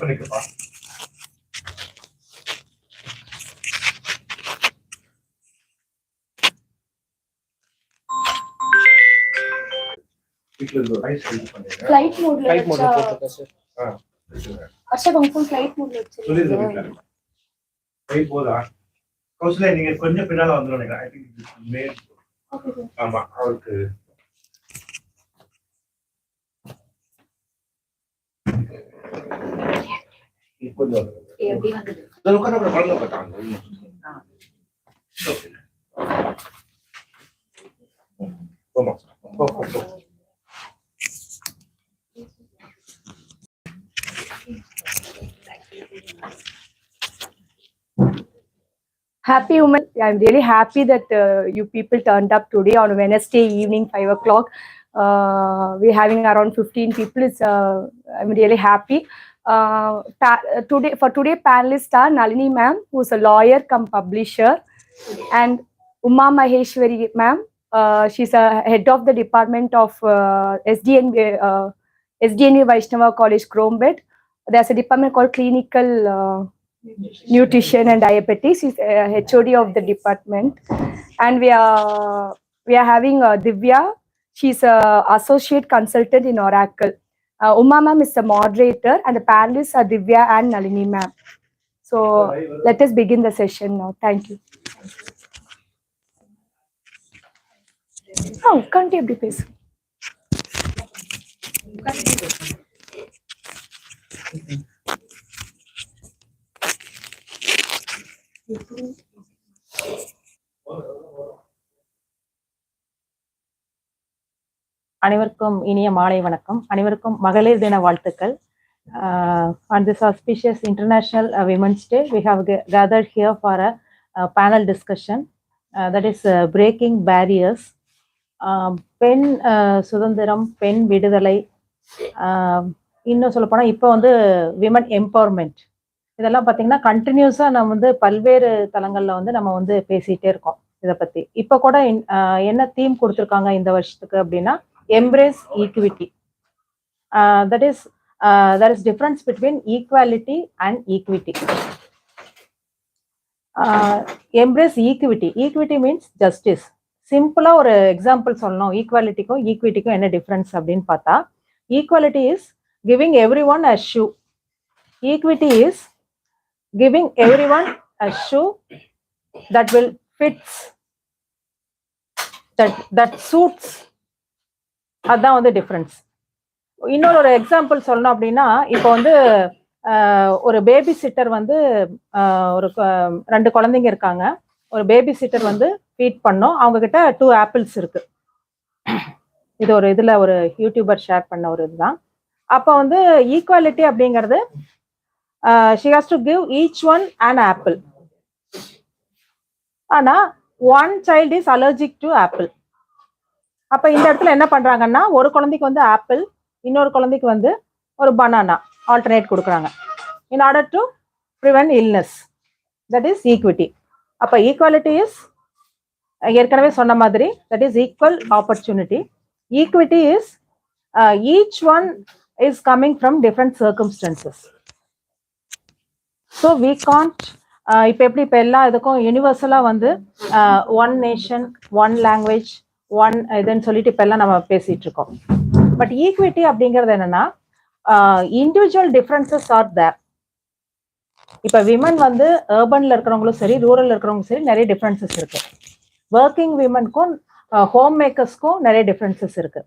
பண்ணிக்கப்பா. Flight mode போட்டுட்டேன் sir. Arshad உங்க phone flight மோட்ல வச்சிருக்கீங்க. ரைட் போதா? கௌசல்யா நீங்க கொஞ்சம் பின்னால வந்துரும் நினைக்கிறேன். ஐ திங்க் மேல். Okay sir. ஆமா அவருக்கு கொஞ்சம் எப்படி வந்தது? உட்காந்து பழங்க பட்டாங்க. Happy woman. I'm really happy that you people turned up today on Wednesday evening, 5 o'clock. We're having around 15 people. I'm really happy. Today panelists are Nalini ma'am, who's a lawyer come publisher, and Uma Maheshwari ma'am. She's a head of the department of SDNV Vaishnava College, Cronbed. There's a department called clinical nutrition and diabetes. She's HOD of the department. And we are having Divya. She's a associate consultant in Oracle. Uma ma'am is the moderator, and the panelists are Divya and Nalini ma'am. So let us begin the session now. Thank you. Can't you be please? அனைவருக்கும் இனிய மாலை வணக்கம். அனைவருக்கும் மகளிர் தின வாழ்த்துக்கள். On this auspicious International Women's Day, we have gathered here for a panel discussion that is breaking barriers. பெண் சுதந்திரம், பெண் விடுதலை, இன்னும் சொல்ல போனால் இப்போ வந்து விமன் எம்பவர்மெண்ட், இதெல்லாம் பார்த்தீங்கன்னா கண்டினியூஸாக நம்ம வந்து பல்வேறு தளங்களில் வந்து நம்ம வந்து பேசிகிட்டே இருக்கோம் இதை பற்றி. இப்போ கூட என்ன தீம் கொடுத்துருக்காங்க இந்த வருஷத்துக்கு அப்படின்னா, embrace equity. That is there is difference between equality and equity. Embrace equity. Equity means justice. சிம்பிளா ஒரு எக்ஸாம்பிள் சொல்லணும், ஈக்குவாலிட்டிக்கும் ஈக்விட்டிக்கும் என்ன டிஃபரன்ஸ் அப்படின்னு பார்த்தா, equality is giving every one a shoe, equity is giving every one a shoe that will fits, that suits. அதுதான் வந்து difference. இன்னொரு example சொல்லணும் அப்படின்னா, இப்போ வந்து ஒரு பேபி சிட்டர் வந்து ஒரு 2 குழந்தைங்க இருக்காங்க, ஒரு பேபி சிட்டர் வந்து ஃபீட் பண்ணோம், அவங்க கிட்ட 2 ஆப்பிள்ஸ் இருக்கு. இது ஒரு இதுல ஒரு யூடியூபர் ஷேர் பண்ண ஒரு இதுதான். அப்போ வந்து ஈக்குவாலிட்டி அப்படிங்கிறது she has to give each one an apple. ஆனா one child is allergic to apple. அப்ப இந்த இடத்துல என்ன பண்றாங்கன்னா, ஒரு குழந்தைக்கு வந்து ஆப்பிள், இன்னொரு குழந்தைக்கு வந்து ஒரு பனானா ஆல்டர்னேட் கொடுக்குறாங்க in order to prevent illness. That is equity. அப்ப ஈக்குவாலிட்டி இஸ் ஏற்கனவே சொன்ன மாதிரி that is equal opportunity. Equity is each one is coming from different circumstances. So we can't இப்போ எப்படி இப்போ எல்லா இதுக்கும் யூனிவர்சலா வந்து one nation, one language, one இதுன்னு சொல்லிட்டு இப்ப எல்லாம் நம்ம பேசிட்டு இருக்கோம். பட் ஈக்விட்டி அப்படிங்கிறது என்னன்னா, இண்டிவிஜுவல் டிஃபரன்சஸ் ஆர் தேர். இப்ப விமன் வந்து அர்பன்ல இருக்கிறவங்களும் சரி, ரூரல்ல இருக்கிறவங்களும் சரி, நிறைய டிஃபரன்சஸ் இருக்கு. ஒர்க்கிங் விமனுக்கும் ஹோம் மேக்கர்ஸ்க்கும் நிறைய டிஃபரன்சஸ் இருக்கு.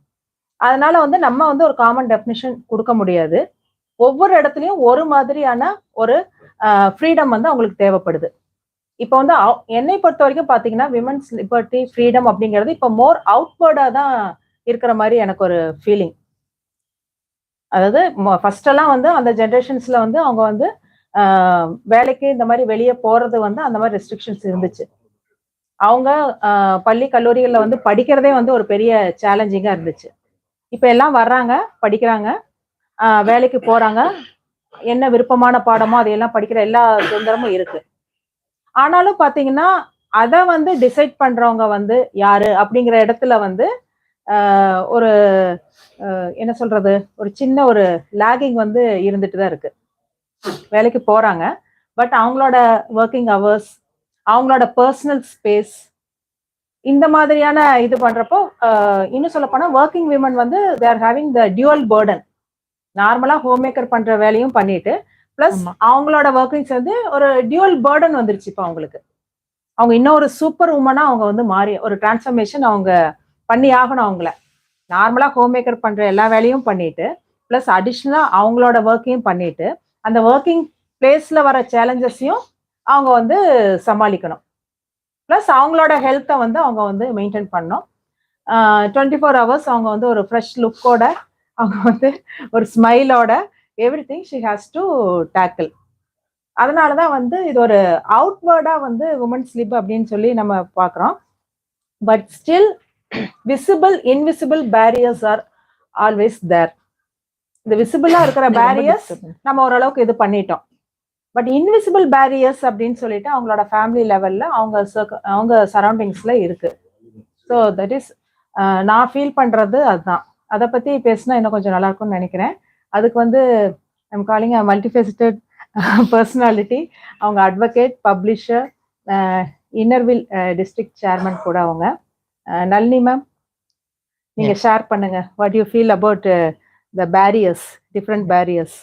அதனால வந்து நம்ம வந்து ஒரு காமன் டெஃபினிஷன் கொடுக்க முடியாது. ஒவ்வொரு இடத்துலயும் ஒரு மாதிரியான ஒரு ஃப்ரீடம் வந்து அவங்களுக்கு தேவைப்படுது. இப்போ வந்து என்னை பொறுத்த வரைக்கும் பாத்தீங்கன்னா, விமன்ஸ் லிபர்ட்டி, ஃப்ரீடம் அப்படிங்கிறது இப்போ மோர் அவுட்வர்டா தான் இருக்கிற மாதிரி எனக்கு ஒரு ஃபீலிங். அதாவது ஃபர்ஸ்ட் எல்லாம் வந்து அந்த ஜென்ரேஷன்ஸ்ல வந்து அவங்க வந்து வேலைக்கு இந்த மாதிரி வெளியே போறது வந்து அந்த மாதிரி ரெஸ்ட்ரிக்ஷன்ஸ் இருந்துச்சு. அவங்க பள்ளி கல்லூரிகள்ல வந்து படிக்கிறதே வந்து ஒரு பெரிய சேலஞ்சிங்கா இருந்துச்சு. இப்ப எல்லாம் வர்றாங்க, படிக்கிறாங்க, வேலைக்கு போறாங்க, என்ன விருப்பமான பாடமோ அதையெல்லாம் படிக்கிற எல்லா சுதந்திரமும் இருக்கு. ஆனாலும் பாத்தீங்கன்னா அதை வந்து டிசைட் பண்றவங்க வந்து யாரு அப்படிங்கிற இடத்துல வந்து ஒரு என்ன சொல்றது, ஒரு சின்ன ஒரு லாகிங் வந்து இருந்துட்டு தான் இருக்கு. வேலைக்கு போறாங்க. பட் அவங்களோட ஒர்க்கிங் ஹவர்ஸ், அவங்களோட பர்சனல் ஸ்பேஸ், இந்த மாதிரியான இது பண்றப்போ இன்னும் சொல்ல போனா ஒர்க்கிங் விமன் வந்து they are having the dual burden. நார்மலா ஹோம் மேக்கர் பண்ற வேலையும் பண்ணிட்டு பிளஸ் அவங்களோட ஒர்க்கிங்ஸ் வந்து ஒரு டியூவல் பர்டன் வந்துருச்சு இப்போ அவங்களுக்கு. அவங்க இன்னொரு சூப்பர் உமனா அவங்க வந்து மாறி ஒரு டிரான்ஸ்ஃபர்மேஷன் அவங்க பண்ணி ஆகணும். அவங்கள நார்மலா ஹோம் மேக்கர் பண்ற எல்லா வேலையும் பண்ணிட்டு பிளஸ் அடிஷ்னலா அவங்களோட ஒர்க்கையும் பண்ணிட்டு அந்த ஒர்க்கிங் பிளேஸ்ல வர சேலஞ்சஸையும் அவங்க வந்து சமாளிக்கணும். பிளஸ் அவங்களோட ஹெல்த்தை வந்து அவங்க வந்து மெயின்டைன் பண்ணணும். 24 hours அவங்க வந்து ஒரு ஃப்ரெஷ் லுக்கோட, அவங்க வந்து ஒரு ஸ்மைலோட everything she has to tackle. அதனாலதான் வந்து இது ஒரு அவுட்வேர்டா வந்து உமன்ஸ் லிப் அப்படின்னு சொல்லி நம்ம பார்க்குறோம். But still visible invisible barriers are always there. இந்த விசிபிளா இருக்கிற பேரியர்ஸ் நம்ம ஓரளவுக்கு இது பண்ணிட்டோம். பட் இன்விசிபிள் பேரியர்ஸ் அப்படின்னு சொல்லிட்டு அவங்களோட ஃபேமிலி லெவல்ல அவங்க சரௌண்டிங்ஸ்ல இருக்கு. ஸோ தட் இஸ் நான் ஃபீல் பண்றது அதுதான். அதை பத்தி பேசினா இன்னும் கொஞ்சம் நல்லா இருக்கும்னு நினைக்கிறேன். அதுக்கு வந்து ஐம் காலிங் அ மல்டிஃபெசிட்டட் பர்சனாலிட்டி. அவங்க அட்வொகேட், பப்ளிஷர், இன்னர்வில் டிஸ்ட்ரிக்ட் சேர்மன் கூட அவங்க. நளினி மேம், நீங்க ஷேர் பண்ணுங்க what you feel about the barriers, different barriers.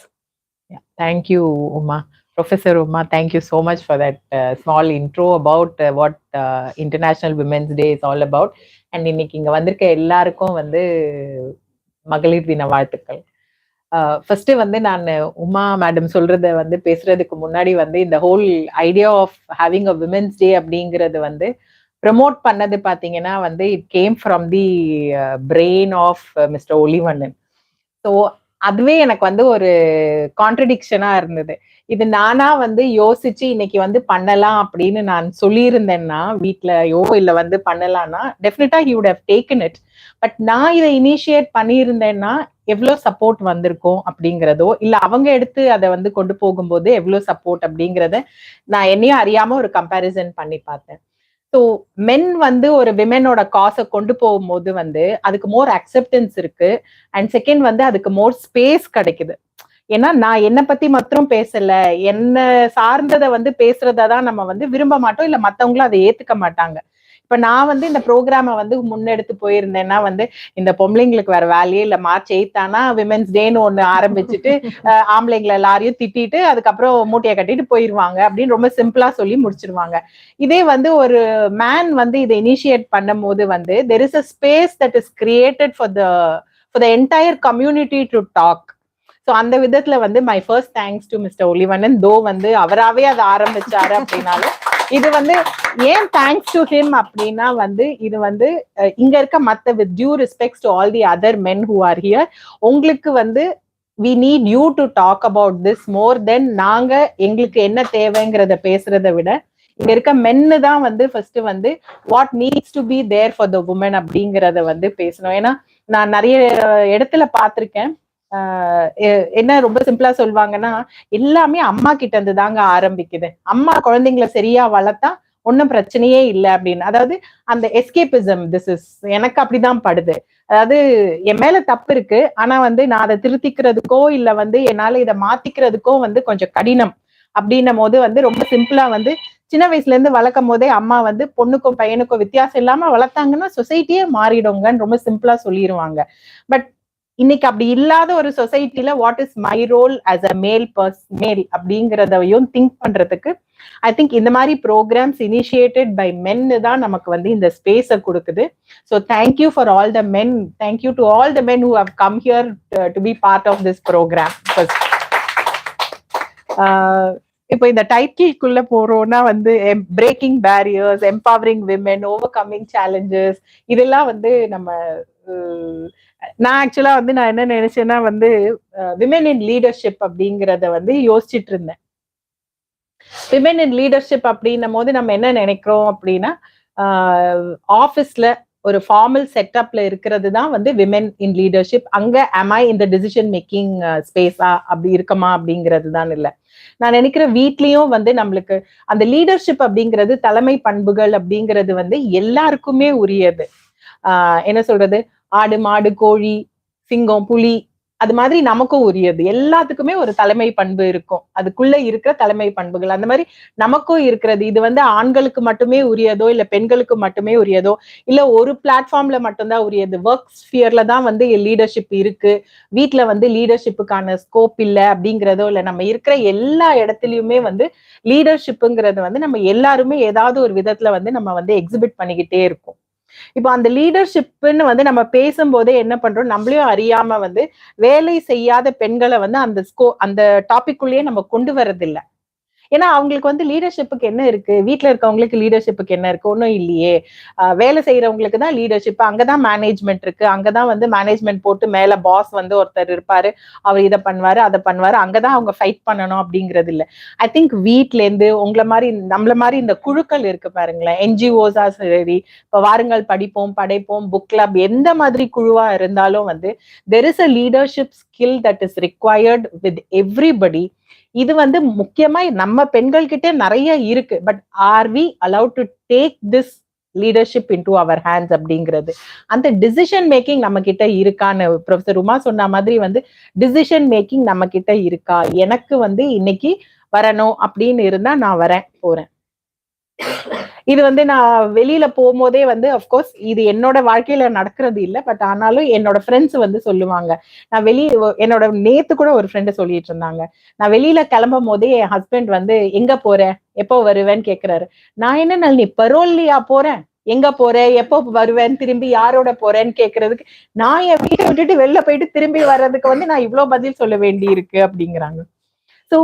Thank you, Uma. Professor Uma, thank you so much for that small intro about what International Women's Day is all about. And இன்னைக்கு இங்க வந்திருக்க எல்லாருக்கும் வந்து மகளிர் தின வாழ்த்துக்கள். First வந்து நான் உமா மேடம் சொல்றத வந்து பேசுறதுக்கு முன்னாடி வந்து இந்த whole idea of having a women's day அப்படிங்கிறது வந்து ப்ரமோட் பண்ணது பாத்தீங்கன்னா வந்து it came from the brain of mister Olivannan. So அதுவே எனக்கு வந்து ஒரு கான்ட்ரடிக்ஷனா இருந்தது. இது நானா வந்து யோசிச்சு இன்னைக்கு வந்து பண்ணலாம் அப்படின்னு நான் சொல்லியிருந்தேன்னா வீட்லயோ இல்ல வந்து பண்ணலாம்னா definitely he would have taken it. But நான் இதை இனிஷியேட் பண்ணியிருந்தேன்னா எவ்வளவு சப்போர்ட் வந்திருக்கும் அப்படிங்கிறதோ இல்ல அவங்க எடுத்து அதை வந்து கொண்டு போகும்போது எவ்வளவு சப்போர்ட் அப்படிங்கிறத நான் என்னையும் அறியாம ஒரு கம்பேரிசன் பண்ணி பார்த்தேன். ஸோ மென் வந்து ஒரு விமெனோட காசை கொண்டு போகும்போது வந்து அதுக்கு மோர் அக்செப்டன்ஸ் இருக்கு. அண்ட் செகண்ட் வந்து அதுக்கு மோர் ஸ்பேஸ் கிடைக்குது. ஏன்னா நான் என்னை பத்தி மாத்திரம் பேசல, என்ன சார்ந்ததை வந்து பேசுறதான் நம்ம வந்து விரும்ப மாட்டோம், இல்ல மத்தவங்களும் அதை ஏத்துக்க மாட்டாங்க. இப்ப நான் வந்து இந்த ப்ரோக்ராம வந்து முன்னெடுத்து போயிருந்தேன்னா வந்து இந்த பொம்பளைங்களுக்கு வேற வேலையே இல்ல, மார்ச் 8 ஆனா விமென்ஸ் டேன்னு ஒண்ணு ஆரம்பிச்சுட்டு ஆம்பளைங்களை எல்லாரையும் திட்டிட்டு அதுக்கப்புறம் மூட்டையை கட்டிட்டு போயிருவாங்க அப்படின்னு ரொம்ப சிம்பிளா சொல்லி முடிச்சிருவாங்க. இதே வந்து ஒரு மேன் வந்து இதை இனிஷியேட் பண்ணும் போது வந்து there is a space that is created for the entire community to talk. So அந்த விதத்துல வந்து my first thanks to mister Olivannan. Though வந்து அவராவே அதை ஆரம்பிச்சாரு அப்படின்னாலும் இது வந்து ஏன் தேங்க்ஸ் டு ஹிம் அப்படின்னா வந்து இது வந்து இங்க இருக்க மத்த with due respects to all the other men who are here, உங்களுக்கு வந்து we need you to talk about this more than நாங்க எங்களுக்கு என்ன தேவைங்கிறத பேசுறதை விட இங்க இருக்க மென்னு தான் வந்து ஃபர்ஸ்ட் வந்து what needs to be there for the woman அப்படிங்கிறத வந்து பேசணும். ஏன்னா நான் நிறைய இடத்துல பார்த்திருக்கேன், என்ன ரொம்ப சிம்பிளா சொல்லுவாங்கன்னா எல்லாமே அம்மா கிட்ட இருந்து தாங்க ஆரம்பிக்குது, அம்மா குழந்தைங்களை சரியா வளர்த்தா ஒன்னும் பிரச்சனையே இல்லை அப்படின்னு. அதாவது அந்த எஸ்கேபிசம், திஸ் இஸ் எனக்கு அப்படிதான் படுது. அதாவது என் மேல தப்பு இருக்கு, ஆனா வந்து நான் அதை திருத்திக்கிறதுக்கோ இல்ல வந்து என்னால இதை மாத்திக்கிறதுக்கோ வந்து கொஞ்சம் கடினம் அப்படின்னும் போது வந்து ரொம்ப சிம்பிளா வந்து சின்ன வயசுல இருந்து வளர்க்கும் போதே அம்மா வந்து பொண்ணுக்கும் பையனுக்கும் வித்தியாசம் இல்லாம வளர்த்தாங்கன்னா சொசைட்டியே மாறிடுங்கன்னு ரொம்ப சிம்பிளா சொல்லிடுவாங்க. பட் இன்னைக்கு அப்படி இல்லாத ஒரு சொசைட்டில what is my role as a male அப்படிங்கிறதையும் திங்க் பண்றதுக்கு ஐ திங்க் இந்த மாதிரி ப்ரோக்ராம்ஸ் இனிஷியேட்டட் பை மென்னு தான் நமக்கு வந்து இந்த ஸ்பேஸை கொடுக்குது. So thank you for all the men, thank you to all the men who have come here to be part of this programme. இப்போ இந்த டைட்டில்குள்ள போறோம்னா வந்து breaking barriers, empowering women, overcoming challenges, இதெல்லாம் வந்து நம்ம நான் ஆக்சுவலா வந்து நான் என்ன நினைச்சேன்னா வந்து விமென் இன் லீடர்ஷிப் அப்படிங்கிறத வந்து யோசிச்சுட்டு இருந்தேன். விமென் இன் லீடர்ஷிப் அப்படின்னும் போது நம்ம என்ன நினைக்கிறோம் அப்படின்னா ஆபீஸ்ல ஒரு ஃபார்மல் செட்டப்ல இருக்கிறது தான் வந்து விமென் இன் லீடர்ஷிப். அங்க am I இந்த டிசிஷன் மேக்கிங் ஸ்பேஸா அப்படி இருக்கமா அப்படிங்கிறது தான் இல்லை. நான் நினைக்கிறேன் வீட்லயும் வந்து நம்மளுக்கு அந்த லீடர்ஷிப் அப்படிங்கிறது தலைமை பண்புகள் அப்படிங்கிறது வந்து எல்லாருக்குமே உரியது. என்ன சொல்றது, ஆடு மாடு கோழி சிங்கம் புலி அது மாதிரி நமக்கும் உரியது. எல்லாத்துக்குமே ஒரு தலைமை பண்பு இருக்கும், அதுக்குள்ள இருக்கிற தலைமை பண்புகள் அந்த மாதிரி நமக்கும் இருக்கிறது. இது வந்து ஆண்களுக்கு மட்டுமே உரியதோ இல்ல பெண்களுக்கு மட்டுமே உரியதோ இல்ல ஒரு பிளாட்ஃபார்ம்ல மட்டும்தான் உரியது. ஒர்க் ஸ்பியர்ல தான் வந்து லீடர்ஷிப் இருக்கு, வீட்டுல வந்து லீடர்ஷிப்புக்கான ஸ்கோப் இல்ல அப்படிங்கிறதோ இல்ல. நம்ம இருக்கிற எல்லா இடத்துலயுமே வந்து லீடர்ஷிப்புங்கிறது வந்து நம்ம எல்லாருமே ஏதாவது ஒரு விதத்துல வந்து நம்ம வந்து எக்ஸிபிட் பண்ணிக்கிட்டே இருக்கோம். இப்போ அந்த லீடர்ஷிப்னு வந்து நம்ம பேசும்போதே என்ன பண்றோம், நம்மளையும் அறியாம வந்து வேலை செய்யாத பெண்களை வந்து அந்த டாபிக் குள்ளேயே நம்ம கொண்டு வரதில்லை. ஏன்னா அவங்களுக்கு வந்து லீடர்ஷிப்புக்கு என்ன இருக்கு, வீட்டுல இருக்கவங்களுக்கு லீடர்ஷிப்புக்கு என்ன இருக்கு, ஒன்றும் இல்லையே. வேலை செய்யறவங்களுக்கு தான் லீடர்ஷிப், அங்கதான் மேனேஜ்மெண்ட் இருக்கு, அங்கதான் வந்து மேனேஜ்மெண்ட் போட்டு மேல பாஸ் வந்து ஒருத்தர் இருப்பாரு, அவர் இதை பண்ணுவாரு அதை பண்ணுவாரு, அங்கதான் அவங்க ஃபைட் பண்ணணும் அப்படிங்கிறது இல்லை. ஐ திங்க் வீட்ல இருந்து உங்களை மாதிரி நம்மள மாதிரி இந்த குழுக்கள் இருக்கு பாருங்களேன், என்ஜிஓஸா சரி, இப்ப வாருங்கள் படிப்போம் படைப்போம் புக் கிளப் எந்த மாதிரி குழுவா இருந்தாலும் வந்து there is a leadership skill that is required with everybody. இது வந்து முக்கியமா நம்ம பெண்கள் கிட்ட நிறைய இருக்கு. But are we allowed to take this leadership into our hands அப்படிங்கிறது, அந்த டிசிஷன் மேக்கிங் நம்ம கிட்ட இருக்கான்னு ப்ரொஃபசர் உமா சொன்ன மாதிரி வந்து டிசிஷன் மேக்கிங் நம்ம கிட்ட இருக்கா. எனக்கு வந்து இன்னைக்கு வரணும் அப்படின்னு இருந்தா நான் போறேன். இது வந்து நான் வெளியில போகும்போதே வந்து அப்கோர்ஸ் இது என்னோட வாழ்க்கையில நடக்கிறது இல்லை, பட் ஆனாலும் என்னோட ஃப்ரெண்ட்ஸ் வந்து சொல்லுவாங்க. நான் என்னோட நேத்து கூட ஒரு ஃப்ரெண்டு சொல்லிட்டு இருந்தாங்க, நான் வெளியில கிளம்பும் போதே என் ஹஸ்பண்ட் வந்து எங்க போற எப்போ வருவேன்னு கேக்குறாரு. நான் என்ன நீ பரோல்லியா போறேன், எங்க போற எப்போ வருவேன் திரும்பி யாரோட போறேன்னு கேக்குறதுக்கு நான் என் வீட்டை விட்டுட்டு வெளில போயிட்டு திரும்பி வர்றதுக்கு வந்து நான் இவ்வளவு பதில் சொல்ல வேண்டி இருக்கு அப்படிங்கிறாங்க. ஸோ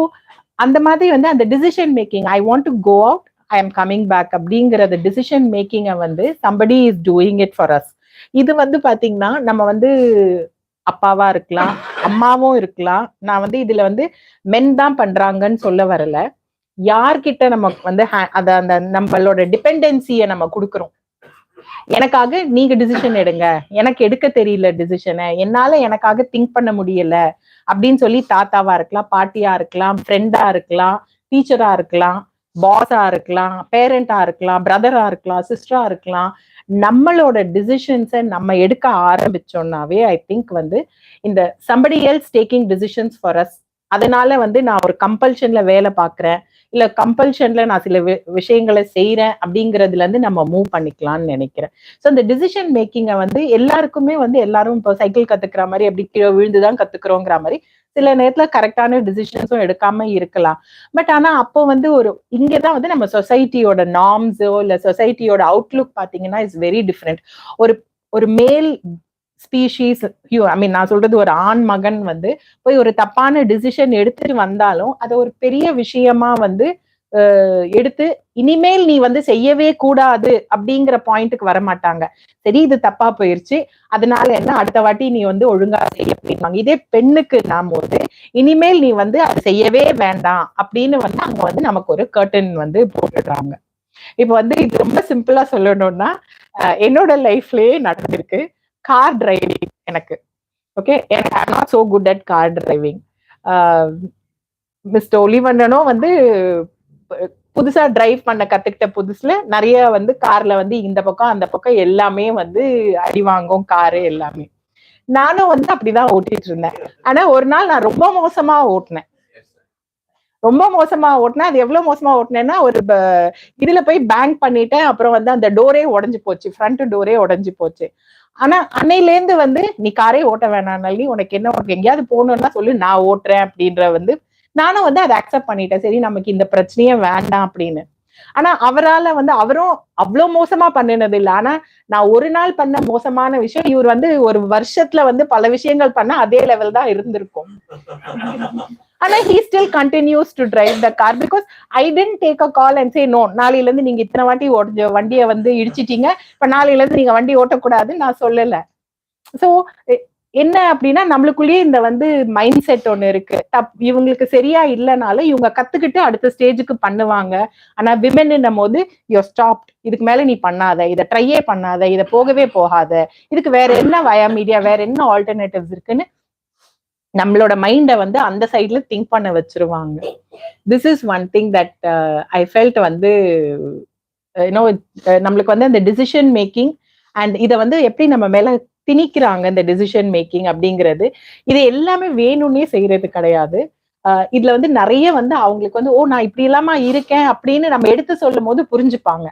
அந்த மாதிரி வந்து அந்த decision making, I want to go out, I am coming back அப்படிங்கிற டிசிஷன் மேக்கிங்கை வந்து somebody is doing it for us. இது வந்து பாத்தீங்கன்னா நம்ம வந்து அப்பாவா இருக்கலாம், அம்மாவும் இருக்கலாம். நான் வந்து இதுல வந்து மென் தான் பண்றாங்கன்னு சொல்ல வரல. யார்கிட்ட நம்ம வந்து அந்த நம்மளோட டிபெண்டன்சியை நம்ம கொடுக்குறோம். எனக்காக நீங்க டிசிஷன் எடுங்க, எனக்கு எடுக்க தெரியல டிசிஷனை, என்னால எனக்காக திங்க் பண்ண முடியல அப்படின்னு சொல்லி தாத்தாவா இருக்கலாம், பாட்டியா இருக்கலாம், ஃப்ரெண்டா இருக்கலாம், டீச்சரா இருக்கலாம், பாஸா இருக்கலாம், பேரண்டா இருக்கலாம், பிரதரா இருக்கலாம், சிஸ்டரா இருக்கலாம். நம்மளோட டிசிஷன்ஸை நம்ம எடுக்க ஆரம்பிச்சோம்னாவே ஐ திங்க் வந்து இந்த somebody else taking decisions for us. அதனால வந்து நான் ஒரு கம்பல்ஷன்ல வேலை பார்க்குறேன், இல்ல கம்பல்ஷன்ல நான் சில விஷயங்களை செய்யறேன் அப்படிங்கிறதுல இருந்து நம்ம மூவ் பண்ணிக்கலாம்னு நினைக்கிறேன். ஸோ இந்த டிசிஷன் மேக்கிங்கை வந்து எல்லாருக்குமே வந்து எல்லாரும் இப்போ சைக்கிள் கத்துக்கிற மாதிரி அப்படி கீழே விழுந்துதான் கத்துக்கிறோங்கிற மாதிரி சில நேரத்துல கரெக்டான டிசிஷன்ஸும் எடுக்காம இருக்கலாம். பட் ஆனா அப்போ வந்து இங்கதான் வந்து நம்ம சொசைட்டியோட நார்ம்ஸோ இல்ல சொசைட்டியோட அவுட்லுக் பாத்தீங்கன்னா இஸ் வெரி டிஃப்ரெண்ட். ஒரு மேல் ஸ்பீஷீஸ், ஐ மீன் நான் சொல்றது ஒரு ஆண் மகன் வந்து போய் ஒரு தப்பான டிசிஷன் எடுத்துட்டு வந்தாலும் அதை ஒரு பெரிய விஷயமா வந்து எடுத்து இனிமேல் நீ வந்து செய்யவே கூடாது அப்படிங்கிற பாயிண்ட்டுக்கு வர மாட்டாங்க. சரி இது தப்பா போயிருச்சு, அதனால என்ன அடுத்த வாட்டி நீ வந்து ஒழுங்கா செய்ய போயிருவாங்க. இதே பெண்ணுக்கு நாம் போது இனிமேல் நீ வந்து அதை செய்யவே வேண்டாம் அப்படின்னு வந்து அங்க வந்து நமக்கு ஒரு கர்டன் வந்து போட்டுடுறாங்க. இப்ப வந்து இது ரொம்ப சிம்பிளா சொல்லணும்னா என்னோட லைஃப்லயே நடந்திருக்கு. கார் டிரைவிங் எனக்கு okay, I am not so good at car driving. Mister ஒலிவண்டனும் வந்து புதுசா டிரைவ் பண்ண கத்துக்கிட்ட புதுசுல நிறைய வந்து கார்ல வந்து இந்த பக்கம் அந்த பக்கம் எல்லாமே வந்து அடி வாங்கும் காரு எல்லாமே. நானும் வந்து அப்படிதான் ஓட்டிட்டு இருந்தேன். ஆனா ஒரு நாள் நான் ரொம்ப மோசமா ஓட்டினேன். அது எவ்வளவு மோசமா ஓட்டினேன்னா ஒரு இதுல போய் பேங்க் பண்ணிட்டேன். அப்புறம் வந்து அந்த டோரே உடஞ்சு போச்சு, ஃப்ரண்ட் டோரே உடஞ்சு போச்சு. ஆனா அன்னையில இருந்து வந்து நீ காரே ஓட்ட வேணாம், நீ உனக்கு என்ன உனக்கு எங்கேயாவது போகணும்னா சொல்லு நான் ஓட்டுறேன் அப்படின்ற வந்து நானும் வந்து அதை அக்செப்ட் பண்ணிட்டேன். சரி நமக்கு இந்த பிரச்சனையே வேண்டாம் அப்படின்னு. ஆனா அவரால் வந்து அவரும் அவ்வளவு மோசமா பண்ணினது இல்லை. ஆனா நான் ஒரு நாள் பண்ண மோசமான விஷயம் இவர் வந்து ஒரு வருஷத்துல வந்து பல விஷயங்கள் பண்ண அதே லெவல் தான் இருந்திருக்கும். ஆனா he still continues to drive the car because I didn't take a call and say no, நாளையில இருந்து நீங்க இத்தனை வாட்டி வண்டியை வந்து இடிச்சிட்டீங்க, இப்ப நாளையில இருந்து நீங்க வண்டி ஓட்டக்கூடாதுன்னு நான் சொல்லல. சோ என்ன அப்படின்னா நம்மளுக்குள்ளேயே இந்த வந்து மைண்ட் செட் ஒண்ணு இருக்கு. இவங்களுக்கு சரியா இல்லைனாலும் இவங்க கத்துக்கிட்டு அடுத்த ஸ்டேஜுக்கு பண்ணுவாங்க. ஆனா விமென்னும் போது யூ ஸ்டாப்ட், இதுக்கு மேல நீ பண்ணாத, இதை ட்ரையே பண்ணாத, இதை போகவே போகாத, இதுக்கு வேற என்ன வயா மீடியா, வேற என்ன ஆல்டர்னேட்டிவ்ஸ் இருக்குன்னு நம்மளோட மைண்டை வந்து அந்த சைட்ல திங்க் பண்ண வச்சிருவாங்க. This is one thing that I felt வந்து நம்மளுக்கு வந்து அந்த டிசிஷன் மேக்கிங் அண்ட் இதை வந்து எப்படி நம்ம மேல திணிக்கிறாங்க இந்த டிசிஷன் மேக்கிங் அப்படிங்கிறது. இது எல்லாமே வேணும்னே செய்யறது கிடையாது. இதுல வந்து நிறைய வந்து அவங்களுக்கு வந்து நான் இப்படி இல்லாம இருக்கேன் அப்படின்னு நம்ம எடுத்து சொல்லும் போது புரிஞ்சுப்பாங்க.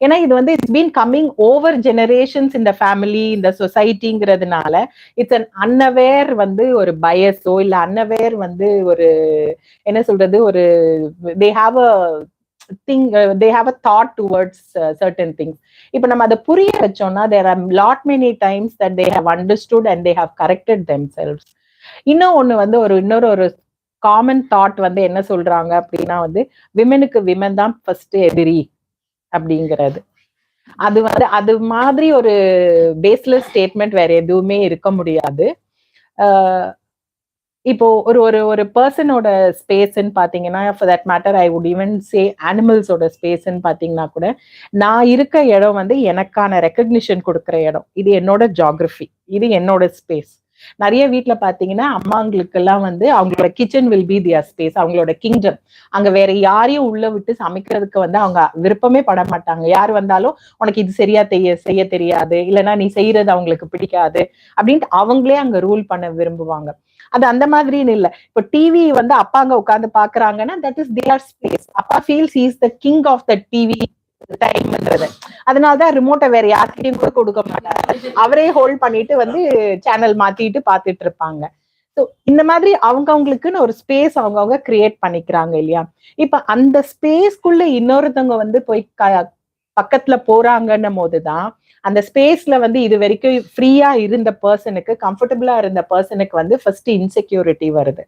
ஏன்னா இது வந்து it's been coming over generations இந்த ஃபேமிலி இந்த சொசைட்டிங்கிறதுனால இட்ஸ் அன் அன்அவேர் வந்து ஒரு பயஸோ இல்ல அன்அவேர் வந்து ஒரு என்ன சொல்றது ஒரு they have a thing they have a thought towards certain things. இப்ப நம்ம அதை புரிய வச்சோம்னா there are lot many times that they have understood and they have corrected themselves. இன்னும் ஒண்ணு வந்து ஒரு காமன் தாட் வந்து என்ன சொல்றாங்க அப்படின்னா வந்து விமெனுக்கு விமன் தான் ஃபர்ஸ்ட் எதிரி அப்படிங்கிறது. அது வந்து அது மாதிரி ஒரு பேஸ்லெஸ் ஸ்டேட்மெண்ட் வேற எதுவுமே இருக்க முடியாது. இப்போ ஒரு ஒரு ஒரு பர்சனோட ஸ்பேஸ்ன்னு பாத்தீங்கன்னா for that matter I would even say அனிமல்ஸோட ஸ்பேஸ்ன்னு பாத்தீங்கன்னா கூட நான் இருக்க இடம் வந்து எனக்கான ரெக்கக்னிஷன் கொடுக்குற இடம். இது என்னோட ஜியாகிரபி, இது என்னோட ஸ்பேஸ். நிறைய வீட்டுல பாத்தீங்கன்னா அம்மாங்களுக்கு எல்லாம் வந்து அவங்களோட kitchen will be their space, அவங்களோட கிங்டம். அங்க வேற யாரையும் உள்ள விட்டு சமைக்கிறதுக்கு வந்து அவங்க விருப்பமே பட மாட்டாங்க. யார் வந்தாலும் உனக்கு இது சரியா செய்ய தெரியாது, இல்லைன்னா நீ செய்யறது அவங்களுக்கு பிடிக்காது அப்படின்ட்டு அவங்களே அங்க ரூல் பண்ண விரும்புவாங்க. அது அந்த மாதிரின்னு இல்ல. இப்போ டிவி வந்து அப்பாங்க உட்கார்ந்து பாக்குறாங்கன்னா தட் இஸ் தியர் ஸ்பேஸ். அப்பா feels he is the king of the TV டைம்ன்றது. அதனாலதான் ரிமோட்டை வேற யார்கிட்டையும் கூட கொடுக்க மாட்டாங்க, அவரே ஹோல்ட் பண்ணிட்டு வந்து சேனல் மாத்திட்டு பாத்துட்டு இருப்பாங்க. ஸோ இந்த மாதிரி அவங்களுக்குன்னு ஒரு ஸ்பேஸ் அவங்க கிரியேட் பண்ணிக்கிறாங்க இல்லையா. இப்ப அந்த ஸ்பேஸ்க்குள்ள இன்னொருத்தவங்க வந்து போய் பக்கத்துல போறாங்கன்னும் போதுதான் அந்த ஸ்பேஸ்ல வந்து இது வரைக்கும் ஃப்ரீயா இருந்த பர்சனுக்கு, கம்ஃபர்டபுளா இருந்த பர்சனுக்கு வந்து ஃபர்ஸ்ட் இன்செக்யூரிட்டி வருது.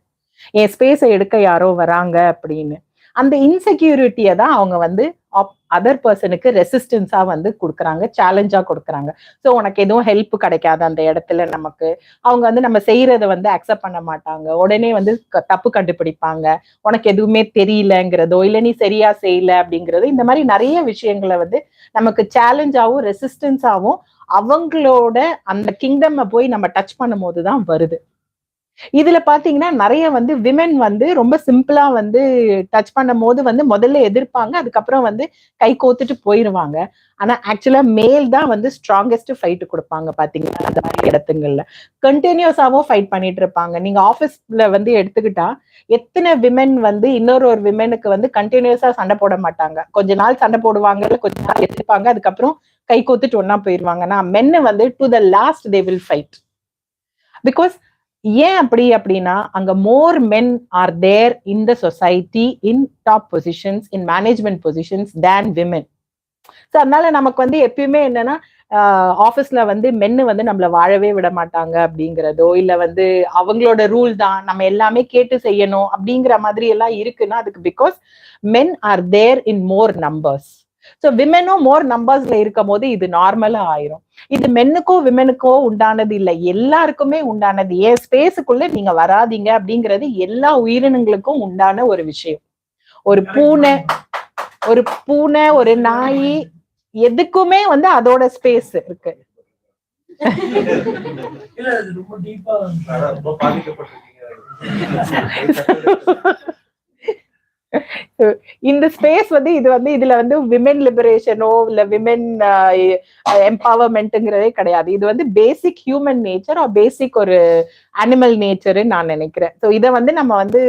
என் ஸ்பேஸை எடுக்க யாரோ வராங்க அப்படின்னு. அந்த இன்செக்யூரிட்டியை தான் அவங்க வந்து அதர் பர்சனுக்கு ரெசிஸ்டன்ஸா வந்து கொடுக்குறாங்க, சேலஞ்சா கொடுக்குறாங்க. ஸோ உனக்கு எதுவும் ஹெல்ப் கிடைக்காது அந்த இடத்துல. நமக்கு அவங்க வந்து நம்ம செய்யறத வந்து அக்செப்ட் பண்ண மாட்டாங்க, உடனே வந்து தப்பு கண்டுபிடிப்பாங்க, உனக்கு எதுவுமே தெரியலங்கிறதோ இல்ல நீ சரியா செய்யல அப்படிங்கிறதோ, இந்த மாதிரி நிறைய விஷயங்களை வந்து நமக்கு சேலஞ்சாவும் ரெசிஸ்டன்ஸாவும் அவங்களோட அந்த கிங்டம் போய் நம்ம டச் பண்ணும் போதுதான் வருது. இதுல பாத்தீங்கன்னா நிறைய வந்து விமென் வந்து ரொம்ப சிம்பிளா வந்து டச் பண்ணும் போது வந்து முதல்ல எதிர்ப்பாங்க, அதுக்கப்புறம் வந்து கை கோத்துட்டு போயிருவாங்க. ஆனா ஆக்சுவலா மேல் தான் வந்து ஸ்ட்ராங்கஸ்ட் ஃபைட் கொடுப்பாங்க பாத்தீங்கன்னா அந்த மாதிரி இடத்துங்கள்ல கண்டினியூஸாவும் ஃபைட் பண்ணிட்டு இருப்பாங்க. நீங்க ஆபீஸ்ல வந்து எடுத்துக்கிட்டா எத்தனை விமென் வந்து இன்னொரு விமெனுக்கு வந்து கண்டினியூஸா சண்டை போட மாட்டாங்க. கொஞ்ச நாள் சண்டை போடுவாங்க, கொஞ்ச நாள் எதிர்ப்பாங்க, அதுக்கப்புறம் கை கோத்துட்டு ஒன்னா போயிருவாங்கன்னா மென்னு வந்து to the last they will fight. Because ஏன் அப்படின்னா அங்க more men are there in the society in top positions, in management positions than women. So அதனால நமக்கு வந்து எப்பயுமே என்னன்னா ஆஃபீஸ்ல வந்து மென்னு வந்து நம்மள வாழவே விட மாட்டாங்க அப்படிங்கிறதோ இல்ல வந்து அவங்களோட ரூல் தான் நம்ம எல்லாமே கேட்டு செய்யணும் அப்படிங்கிற மாதிரி எல்லாம் இருக்குன்னா அதுக்கு because men are there in more numbers. So விமெனும் மோர் நம்பர்ஸ்ல இருக்கும் போது இது நார்மலா ஆயிரும். இது மென்னுக்கோ விமெனுக்கோ உண்டானது இல்லை, எல்லாருக்குமே உண்டானது. ஏன் ஸ்பேஸுக்குள்ள நீங்க வராதீங்க அப்படிங்கிறது எல்லா உயிரினங்களுக்கும் உண்டான ஒரு விஷயம். ஒரு பூனை ஒரு நாய் எதுக்குமே வந்து அதோட ஸ்பேஸ் இருக்கு. இந்த ஸ்பேஸ் வந்து இது வந்து இதுல வந்து விமென் லிபரேஷனோ இல்ல விமென் எம்பவர்மெண்ட்ங்கிறதே கிடையாது. இது வந்து பேசிக் ஹியூமன் நேச்சர் ஆர் பேசிக் ஒரு அனிமல் நேச்சர்ன்னு நான் நினைக்கிறேன். ஸோ இதை வந்து நம்ம வந்து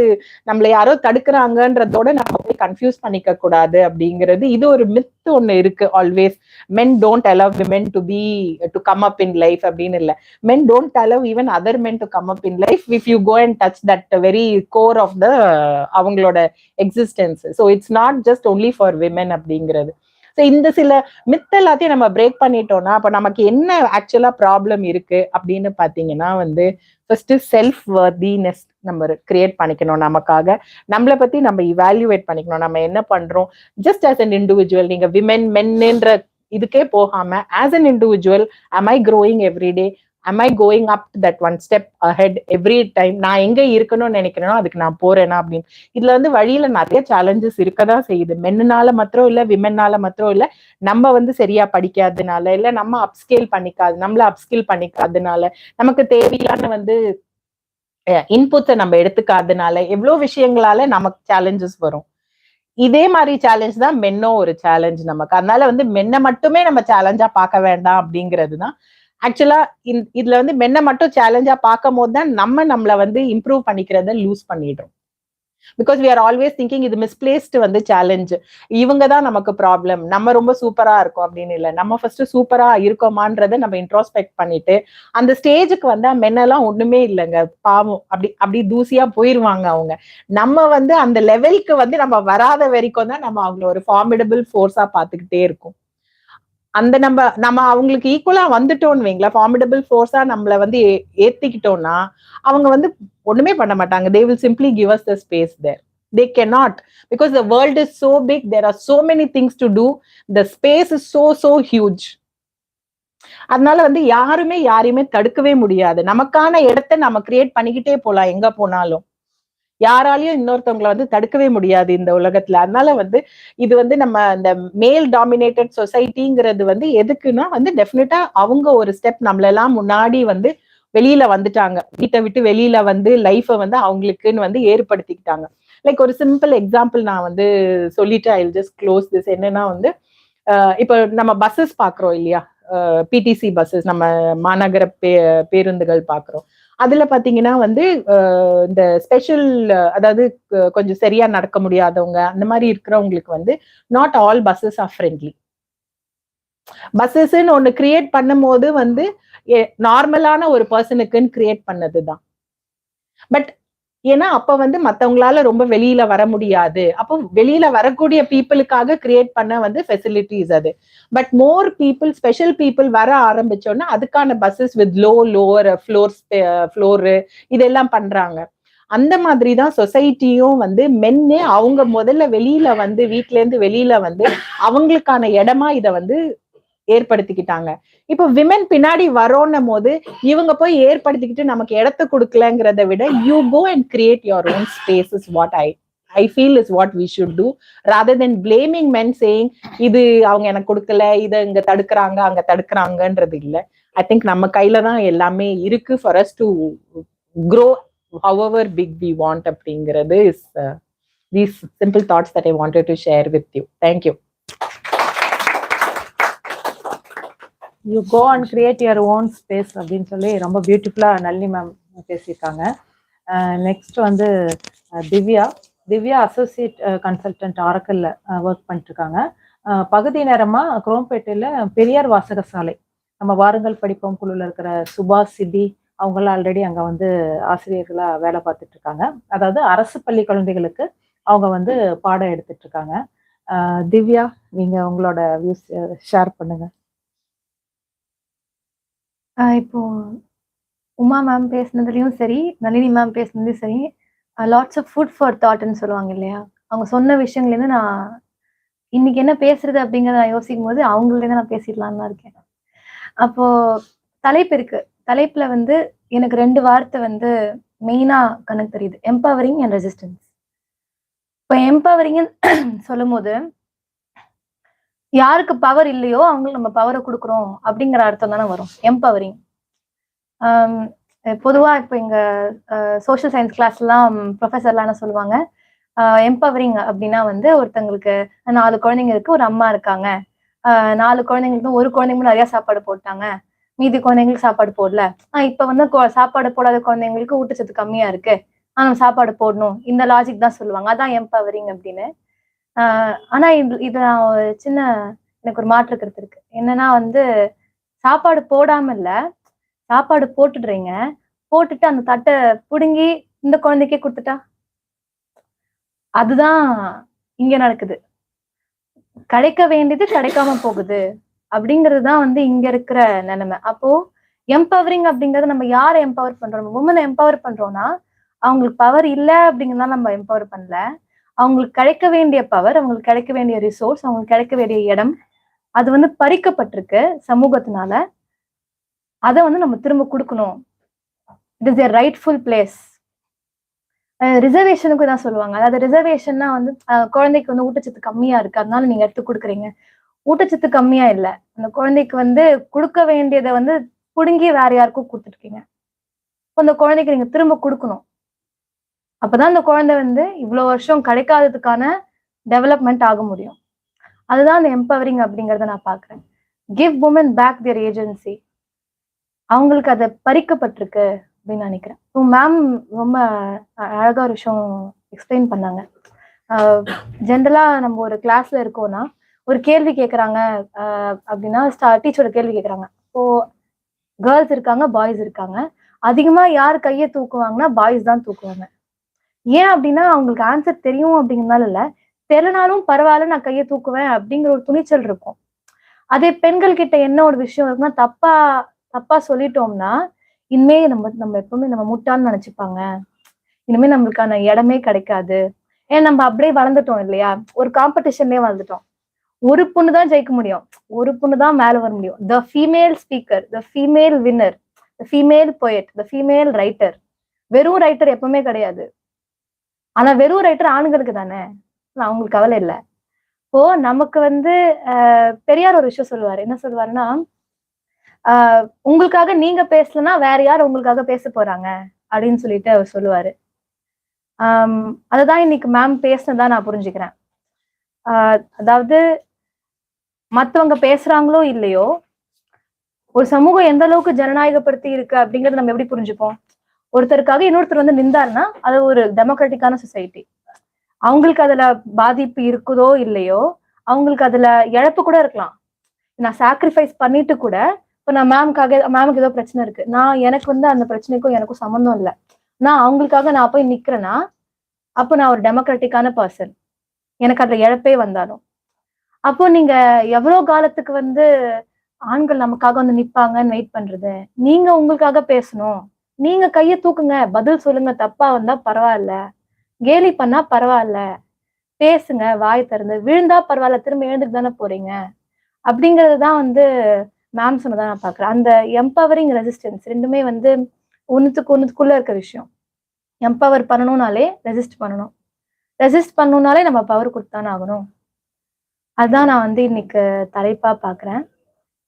நம்மள யாரோ தடுக்கிறாங்கன்றதோட நம்ம போய் கன்ஃபியூஸ் பண்ணிக்க கூடாது அப்படிங்கிறது. இது ஒரு மித் ஒண்ணு இருக்கு always. Men don't allow women to come up in life அப்படின்னு இல்லை. Men don't allow even other men to come up in life if you go and touch that very core of the அவங்களோட எக்ஸிஸ்டன்ஸ். So it's not just only for women அப்படிங்கிறது. So இந்த சில myth எல்லாத்தையும் நம்ம break பண்ணிட்டோம்னா அப்ப நமக்கு என்ன ஆக்சுவலா ப்ராப்ளம் இருக்கு அப்படின்னு பாத்தீங்கன்னா வந்து ஃபர்ஸ்ட் செல்ஃப் வர்தினஸ் நம்ம கிரியேட் பண்ணிக்கணும். நமக்காக நம்மளை பத்தி நம்ம இவாலுவேட் பண்ணிக்கணும். நம்ம என்ன பண்றோம் ஜஸ்ட் ஆஸ் அன் இண்டிவிஜுவல். நீங்க விமென் மென்ன்ற இதுக்கே போகாம as an individual am I growing every day? am I going up that one step ahead every time? நான் எங்க இருக்கணும்னு நினைக்கிறேனோ அதுக்கு நான் போறேனா அப்படின்னு. இதுல வந்து வழியில நிறைய சேலஞ்சஸ் இருக்கதான் செய்யுது. மென்னால மாத்திரம் இல்ல விமென்னால மாத்திரம் இல்ல, நம்ம வந்து சரியா படிக்காததுனால இல்ல நம்ம அப்ஸ்கேல் பண்ணிக்காது நம்மள அப்ஸ்கில் பண்ணிக்காததுனால நமக்கு தேவையான வந்து இன்புட்ஸை நம்ம எடுத்துக்காததுனால எவ்வளவு விஷயங்களால நமக்கு சேலஞ்சஸ் வரும். இதே மாதிரி சேலஞ்ச் தான் மென்னோ ஒரு சேலஞ்ச் நமக்கு. அதனால வந்து மென்னை மட்டுமே நம்ம சேலஞ்சா பார்க்க வேண்டாம் அப்படிங்கிறது தான் ஆக்சுவலா இதுல வந்து மென்னை மட்டும் சேலஞ்சா பார்க்கும் போது தான் நம்மள வந்து இம்ப்ரூவ் பண்ணிக்கிறத லூஸ் பண்ணிடுறோம். Because we are always thinking இது மிஸ்பிளேஸ்டு வந்து சேலஞ்ச், இவங்க தான் நமக்கு ப்ராப்ளம், நம்ம ரொம்ப சூப்பரா இருக்கோம் அப்படின்னு இல்லை. நம்ம ஃபர்ஸ்ட் சூப்பரா இருக்கோமான்றதை நம்ம இன்ட்ரோஸ்பெக்ட் பண்ணிட்டு அந்த ஸ்டேஜுக்கு வந்தா மென்னெல்லாம் ஒண்ணுமே இல்லைங்க, பாவம், அப்படி தூசியா போயிருவாங்க அவங்க. நம்ம வந்து அந்த லெவலுக்கு வந்து நம்ம வராத வரைக்கும் தான் நம்ம அவங்கள ஒரு ஃபார்மிடபிள் ஃபோர்ஸா பார்த்துக்கிட்டே இருக்கும். அந்த நம்ம அவங்களுக்கு ஈக்குவலா வந்துட்டோம்னு வைங்களா, ஃபார்மிடபிள் ஃபோர்ஸா நம்மள வந்து ஏத்திக்கிட்டோம்னா அவங்க வந்து ஒண்ணுமே பண்ண மாட்டாங்க. they will simply give us the space there. they cannot, because the world is so big, there are so many things to do, the space is so huge. அதனால வந்து யாரையுமே தடுக்கவே முடியாது. நமக்கான இடத்தை நம்ம கிரியேட் பண்ணிக்கிட்டே போலாம் எங்க போனாலும். யாராலையும் இன்னொருத்தவங்களை வந்து தடுக்கவே முடியாது இந்த உலகத்துல. அதனால வந்து இது வந்து நம்ம இந்த மேல் டாமினேட்டட் சொசைட்டிங்கிறது வந்து எதுக்குன்னா வந்து டெஃபினட்டா அவங்க ஒரு ஸ்டெப் நம்மளெல்லாம் முன்னாடி வந்து வெளியில வந்துட்டாங்க, வீட்டை விட்டு வெளியில வந்து லைஃபை வந்து அவங்களுக்குன்னு வந்து ஏற்படுத்திக்கிட்டாங்க. லைக் ஒரு சிம்பிள் எக்ஸாம்பிள் நான் வந்து சொல்லிட்டு I will just close this. என்னன்னா வந்து இப்போ நம்ம பஸ்ஸஸ் பாக்குறோம் இல்லையா, பிடிசி பஸ்ஸஸ், நம்ம மாநகர பேருந்துகள் பாக்குறோம். அதுல பாத்தீங்கன்னா வந்து இந்த ஸ்பெஷல், அதாவது கொஞ்சம் சரியா நடக்க முடியாதவங்க அந்த மாதிரி இருக்கிறவங்களுக்கு வந்து not all buses are friendly. பஸ்ஸஸ்ன்னு ஒண்ணு கிரியேட் பண்ணும் போது வந்து நார்மலான ஒரு பர்சனுக்குன்னு கிரியேட் பண்ணதுதான். பட் ஏன்னா அப்ப வந்து மத்தவங்களால ரொம்ப வெளியில வர முடியாது, அப்போ வெளியில வரக்கூடிய பீப்புளுக்காக கிரியேட் பண்ண வந்து ஃபெசிலிட்டிஸ் அது. But more people, special people வர ஆரம்பிச்சோன்னா அதுக்கான பஸ்ஸஸ் வித் லோவர் ஃப்ளோர் இதெல்லாம் பண்றாங்க. அந்த மாதிரிதான் சொசைட்டியும் வந்து மென்னு அவங்க முதல்ல வெளியில வந்து வீட்டுல இருந்து வெளியில வந்து அவங்களுக்கான இடமா இதை வந்து ஏற்படுத்திக்கிட்டாங்க. இப்போ விமென் பின்னாடி வரோன்னும் போது இவங்க போய் ஏற்படுத்திக்கிட்டு நமக்கு இடத்த கொடுக்கலங்கிறத விட you go and create your own space is what I feel is what we should do, rather then blaming men saying இது அவங்க எனக்கு கொடுக்கல, இதை இங்க தடுக்கிறாங்க அங்க தடுக்கிறாங்கன்றது இல்லை. ஐ திங்க் நம்ம கையில தான் எல்லாமே இருக்கு for us to grow however big we want அப்படிங்கிறது is these simple thoughts that I wanted to share with you. Thank you. You go and create your own space அப்படின்னு சொல்லி ரொம்ப பியூட்டிஃபுல்லா நளினி மேம் பேசியிருக்காங்க. நெக்ஸ்ட் வந்து திவ்யா அசோசியேட் கன்சல்டன்ட் ஆரக்கல்ல work பண்ணிட்டு இருக்காங்க. பகுதி நேரமா குரோம்பேட்டையில பெரியார் வாசக சாலை, நம்ம வாருங்கள் படிப்போம் குழுல இருக்கிற சுபாஷ் சிபி அவங்களாம் ஆல்ரெடி அங்க வந்து ஆசிரியர்களா வேலை பார்த்துட்டு இருக்காங்க. அதாவது அரசு பள்ளி குழந்தைகளுக்கு அவங்க வந்து பாடம் எடுத்துட்டு இருக்காங்க. திவ்யா, நீங்க உங்களோட வியூஸ் ஷேர் பண்ணுங்க. இப்போ உமா மேம் பேசுனதுலயும் சரி, நளினி மேம் பேசுனதுலயும் சரி, லாட்ஸ் ஆஃப் ஃபுட் ஃபார் தாட்னு சொல்லுவாங்க இல்லையா, அவங்க சொன்ன விஷயங்கள்லேருந்து நான் இன்னைக்கு என்ன பேசுறது அப்படிங்கிறத நான் யோசிக்கும் போது அவங்கள்ட்ட நான் பேசிடலான்னு தான் இருக்கேன். அப்போ தலைப்பு இருக்கு, தலைப்புல வந்து எனக்கு 2 வார்த்தை வந்து மெயினா கணக்கு தெரியுது, எம்பவரிங் அண்ட் ரெசிஸ்டன்ஸ். இப்போ எம்பவரிங் சொல்லும் போது யாருக்கு பவர் இல்லையோ அவங்களுக்கு நம்ம பவரை கொடுக்குறோம் அப்படிங்கிற அர்த்தம் தானே வரும் எம்பவரிங். பொதுவா இப்போ எங்க சோஷியல் சயின்ஸ் கிளாஸ்லாம் ப்ரொஃபஸர்லாம் என்ன சொல்லுவாங்க, எம்பவரிங் அப்படின்னா வந்து ஒருத்தங்களுக்கு 4 குழந்தைங்க இருக்கு, ஒரு அம்மா இருக்காங்க, 4 குழந்தைங்களுக்கு ஒரு குழந்தைங்களுக்கு நிறைய சாப்பாடு போட்டாங்க, மீதி குழந்தைங்களுக்கு சாப்பாடு போடல, இப்ப வந்து சாப்பாடு போடாத குழந்தைங்களுக்கு ஊட்டச்சத்து கம்மியா இருக்கு, ஆனா சாப்பாடு போடணும், இந்த லாஜிக் தான் சொல்லுவாங்க, அதான் எம்பவரிங் அப்படின்னு. ஆனா இது நான் ஒரு சின்ன எனக்கு ஒரு மாற்று கருத்து இருக்கு. என்னன்னா வந்து சாப்பாடு போடாம இல்ல, சாப்பாடு போட்டுடுறீங்க, போட்டுட்டு அந்த தட்டை புடுங்கி இந்த குழந்தைக்கே கொடுத்துட்டா, அதுதான் இங்க நடக்குது. கிடைக்க வேண்டியது கிடைக்காம போகுது அப்படிங்கிறதுதான் வந்து இங்க இருக்கிற நிலைமை. அப்போ எம்பவரிங் அப்படிங்கறது நம்ம யாரை எம்பவர் பண்றோம், உமனை எம்பவர் பண்றோம்னா அவங்களுக்கு பவர் இல்லை அப்படிங்கிறதா நம்ம எம்பவர் பண்ணல, அவங்களுக்கு கிடைக்க வேண்டிய பவர், அவங்களுக்கு கிடைக்க வேண்டிய ரிசோர்ஸ், அவங்களுக்கு கிடைக்க வேண்டிய இடம் அது வந்து பறிக்கப்பட்டிருக்கு சமூகத்தினால, அதை வந்து நம்ம திரும்ப கொடுக்கணும். It is a rightful place. ரிசர்வேஷனுக்கு தான் சொல்லுவாங்க. அதாவது ரிசர்வேஷன்னா வந்து குழந்தைக்கு வந்து ஊட்டச்சத்து கம்மியா இருக்கு அதனால நீங்க எடுத்து கொடுக்குறீங்க. ஊட்டச்சத்து கம்மியா இல்லை, அந்த குழந்தைக்கு வந்து கொடுக்க வேண்டியதை வந்து புடுங்கி வேற யாருக்கும் கொடுத்துருக்கீங்க. அந்த குழந்தைக்கு நீங்க திரும்ப கொடுக்கணும். அப்பதான் அந்த குழந்தை வந்து இவ்வளவு வருஷம் கிடைக்காததுக்கான டெவலப்மெண்ட் ஆக முடியும். அதுதான் அந்த எம்பவரிங் அப்படிங்கறத நான் பாக்குறேன். Give women back their agency. அவங்களுக்கு அதை பறிக்கப்பட்டிருக்கு அப்படின்னு நினைக்கிறேன். மேம் ரொம்ப அழகா ஒரு விஷயம் எக்ஸ்பிளைன் பண்ணாங்க. ஜென்ரலா நம்ம ஒரு கிளாஸ்ல இருக்கோம்னா ஒரு கேள்வி கேட்கறாங்க அப்படின்னா டீச்சரோட கேள்வி கேட்கறாங்க. இப்போ கேர்ள்ஸ் இருக்காங்க, பாய்ஸ் இருக்காங்க. அதிகமா யார் கையை தூக்குவாங்கன்னா பாய்ஸ் தான் தூக்குவாங்க. ஏன் அப்படின்னா அவங்களுக்கு ஆன்சர் தெரியும் அப்படிங்கிறதுனால இல்ல, தெரியலனாலும் பரவாயில்ல நான் கையை தூக்குவேன் அப்படிங்கிற ஒரு துணிச்சல் இருக்கும். அதே பெண்கள் கிட்ட என்ன ஒரு விஷயம் இருக்குன்னா, தப்பா சொல்லிட்டோம்னா இனிமே நம்ம எப்பவுமே நம்ம முட்டான்னு நினைச்சுப்பாங்க. இனிமே நம்மளுக்கான இடமே கிடைக்காது. ஏன் நம்ம அப்படியே வளர்ந்துட்டோம் இல்லையா? ஒரு காம்படிஷன்லயே வளர்ந்துட்டோம். ஒரு பொண்ணு தான் ஜெயிக்க முடியும். ஒரு பொண்ணு தான் மேல வர முடியும். The female speaker, the female winner, the female poet, the female writer. வெறும் ரைட்டர் எப்பவுமே கிடையாது. ஆனா வெறும் ரைட்டர் ஆண்களுக்கு தானே, அவங்களுக்கு கவலை இல்லை. இப்போ நமக்கு வந்து பெரியார் ஒரு விஷயம் சொல்லுவாரு. என்ன சொல்லுவாருன்னா, உங்களுக்காக நீங்க பேசலன்னா வேற யார் உங்களுக்காக பேச போறாங்க அப்படின்னு சொல்லிட்டு அவர் சொல்லுவாரு. அதுதான் இன்னைக்கு மேம் பேசினதா நான் புரிஞ்சுக்கிறேன். அதாவது மத்தவங்க பேசுறாங்களோ இல்லையோ, ஒரு சமூகம் எந்த அளவுக்கு ஜனநாயகப்படுத்தி இருக்கு அப்படிங்கறத நம்ம எப்படி புரிஞ்சுப்போம்? ஒருத்தருக்காக இன்னொருத்தர் வந்து நின்றாருன்னா அது ஒரு டெமோக்ராட்டிக்கான சொசைட்டி. அவங்களுக்கு அதுல பாதிப்பு இருக்குதோ இல்லையோ, அவங்களுக்கு அதுல இழப்பு கூட இருக்கலாம். நான் சாக்ரிஃபைஸ் பண்ணிட்டு கூட இப்ப நான் மேமுக்கு ஏதோ பிரச்சனை இருக்கு, எனக்கு வந்து அந்த பிரச்சனைக்கும் எனக்கும் சம்மந்தம் இல்லை, நான் அவங்களுக்காக நான் போய் நிக்கிறேன்னா அப்போ நான் ஒரு டெமோக்ராட்டிக்கான பர்சன். எனக்கு அதுல இழப்பே வந்தாலும் அப்போ நீங்க எவ்வளவு காலத்துக்கு வந்து ஆண்கள் நமக்காக வந்து நிப்பாங்கன்னு வெயிட் பண்றது? நீங்க உங்களுக்காக பேசணும். நீங்க கையை தூக்குங்க, பதில் சொல்லுங்க, தப்பா வந்தா பரவாயில்ல, கேலி பண்ணா பரவாயில்ல, பேசுங்க, வாய் திறந்து, விழுந்தா பரவாயில்ல, திரும்ப எழுந்துட்டு தானே போறீங்க அப்படிங்கறதுதான் வந்து மேம் சொன்னதான் நான் பாக்குறேன். அந்த எம்பவரிங் ரெசிஸ்டன்ஸ் ரெண்டுமே வந்து ஒண்ணுக்குள்ள இருக்க விஷயம். எம்பவர் பண்ணணும்னாலே ரெசிஸ்ட் பண்ணணும், ரெசிஸ்ட் பண்ணணும்னாலே நம்ம பவர் கொடுத்தானே ஆகணும். அதுதான் நான் வந்து இன்னைக்கு தலைப்பா பாக்குறேன்.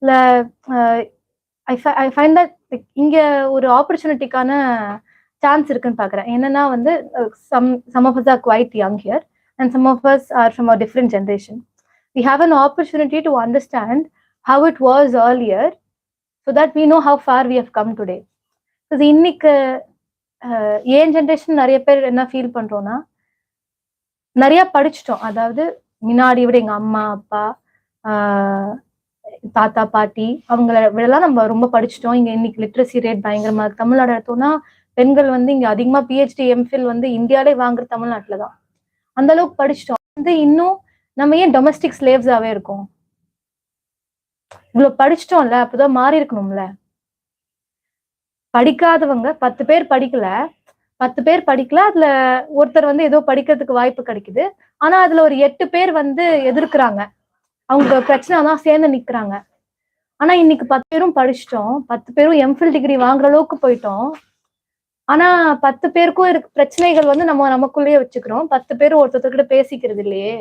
இல்ல ஐ ஃபைண்ட் தட் இங்க ஒரு ஆப்பர்ச்சுனிட்டிக்கான சான்ஸ் இருக்குன்னு பாக்குறேன். என்னன்னா வந்து some of us are quite young here and some of us are from a different generation. We have an opportunity to understand how it was earlier so that we know how far we have come today. Because இன்னைக்கு ஏன் generation நிறைய பேர் என்ன feel பண்றோம்னா, நிறைய படிச்சுட்டோம். அதாவது முன்னாடி விட எங்க அம்மா அப்பா தாத்தா பாட்டி அவங்கள விடலாம் நம்ம ரொம்ப படிச்சுட்டோம். இங்க இன்னைக்கு லிட்ரஸி ரேட் பயங்கரமா இருக்கு. தமிழ்நாடு எடுத்தோம்னா பெண்கள் வந்து இங்க அதிகமா பிஹெச்டி எம்ஃபில் வந்து இந்தியாலே வாங்குற தமிழ்நாட்டுல தான். அந்த அளவுக்கு படிச்சுட்டோம். வந்து இன்னும் நம்ம ஏன் டொமஸ்டிக் ஸ்லேவ்ஸாவே இருக்கோம்? இவ்வளவு படிச்சுட்டோம்ல, அப்பதான் மாறி இருக்கணும்ல. படிக்காதவங்க 10 பேர் படிக்கல, 10 பேர் படிக்கல, அதுல ஒருத்தர் வந்து ஏதோ படிக்கிறதுக்கு வாய்ப்பு கிடைக்குது. ஆனா அதுல ஒரு 8 பேர் வந்து எதிர்க்கிறாங்க, அவங்க பிரச்சனை தான் சேர்ந்து நிக்கிறாங்க. ஆனா இன்னைக்கு 10 பேரும் படிச்சுட்டோம், 10 பேரும் எம்ஃபில் டிகிரி வாங்குற அளவுக்கு போயிட்டோம். ஆனா 10 பேருக்கும் இருக்க பிரச்சனைகள் வந்து நம்ம நமக்குள்ளேயே வச்சுக்கிறோம். 10 பேரும் ஒருத்தர்கிட்ட பேசிக்கிறது இல்லையே.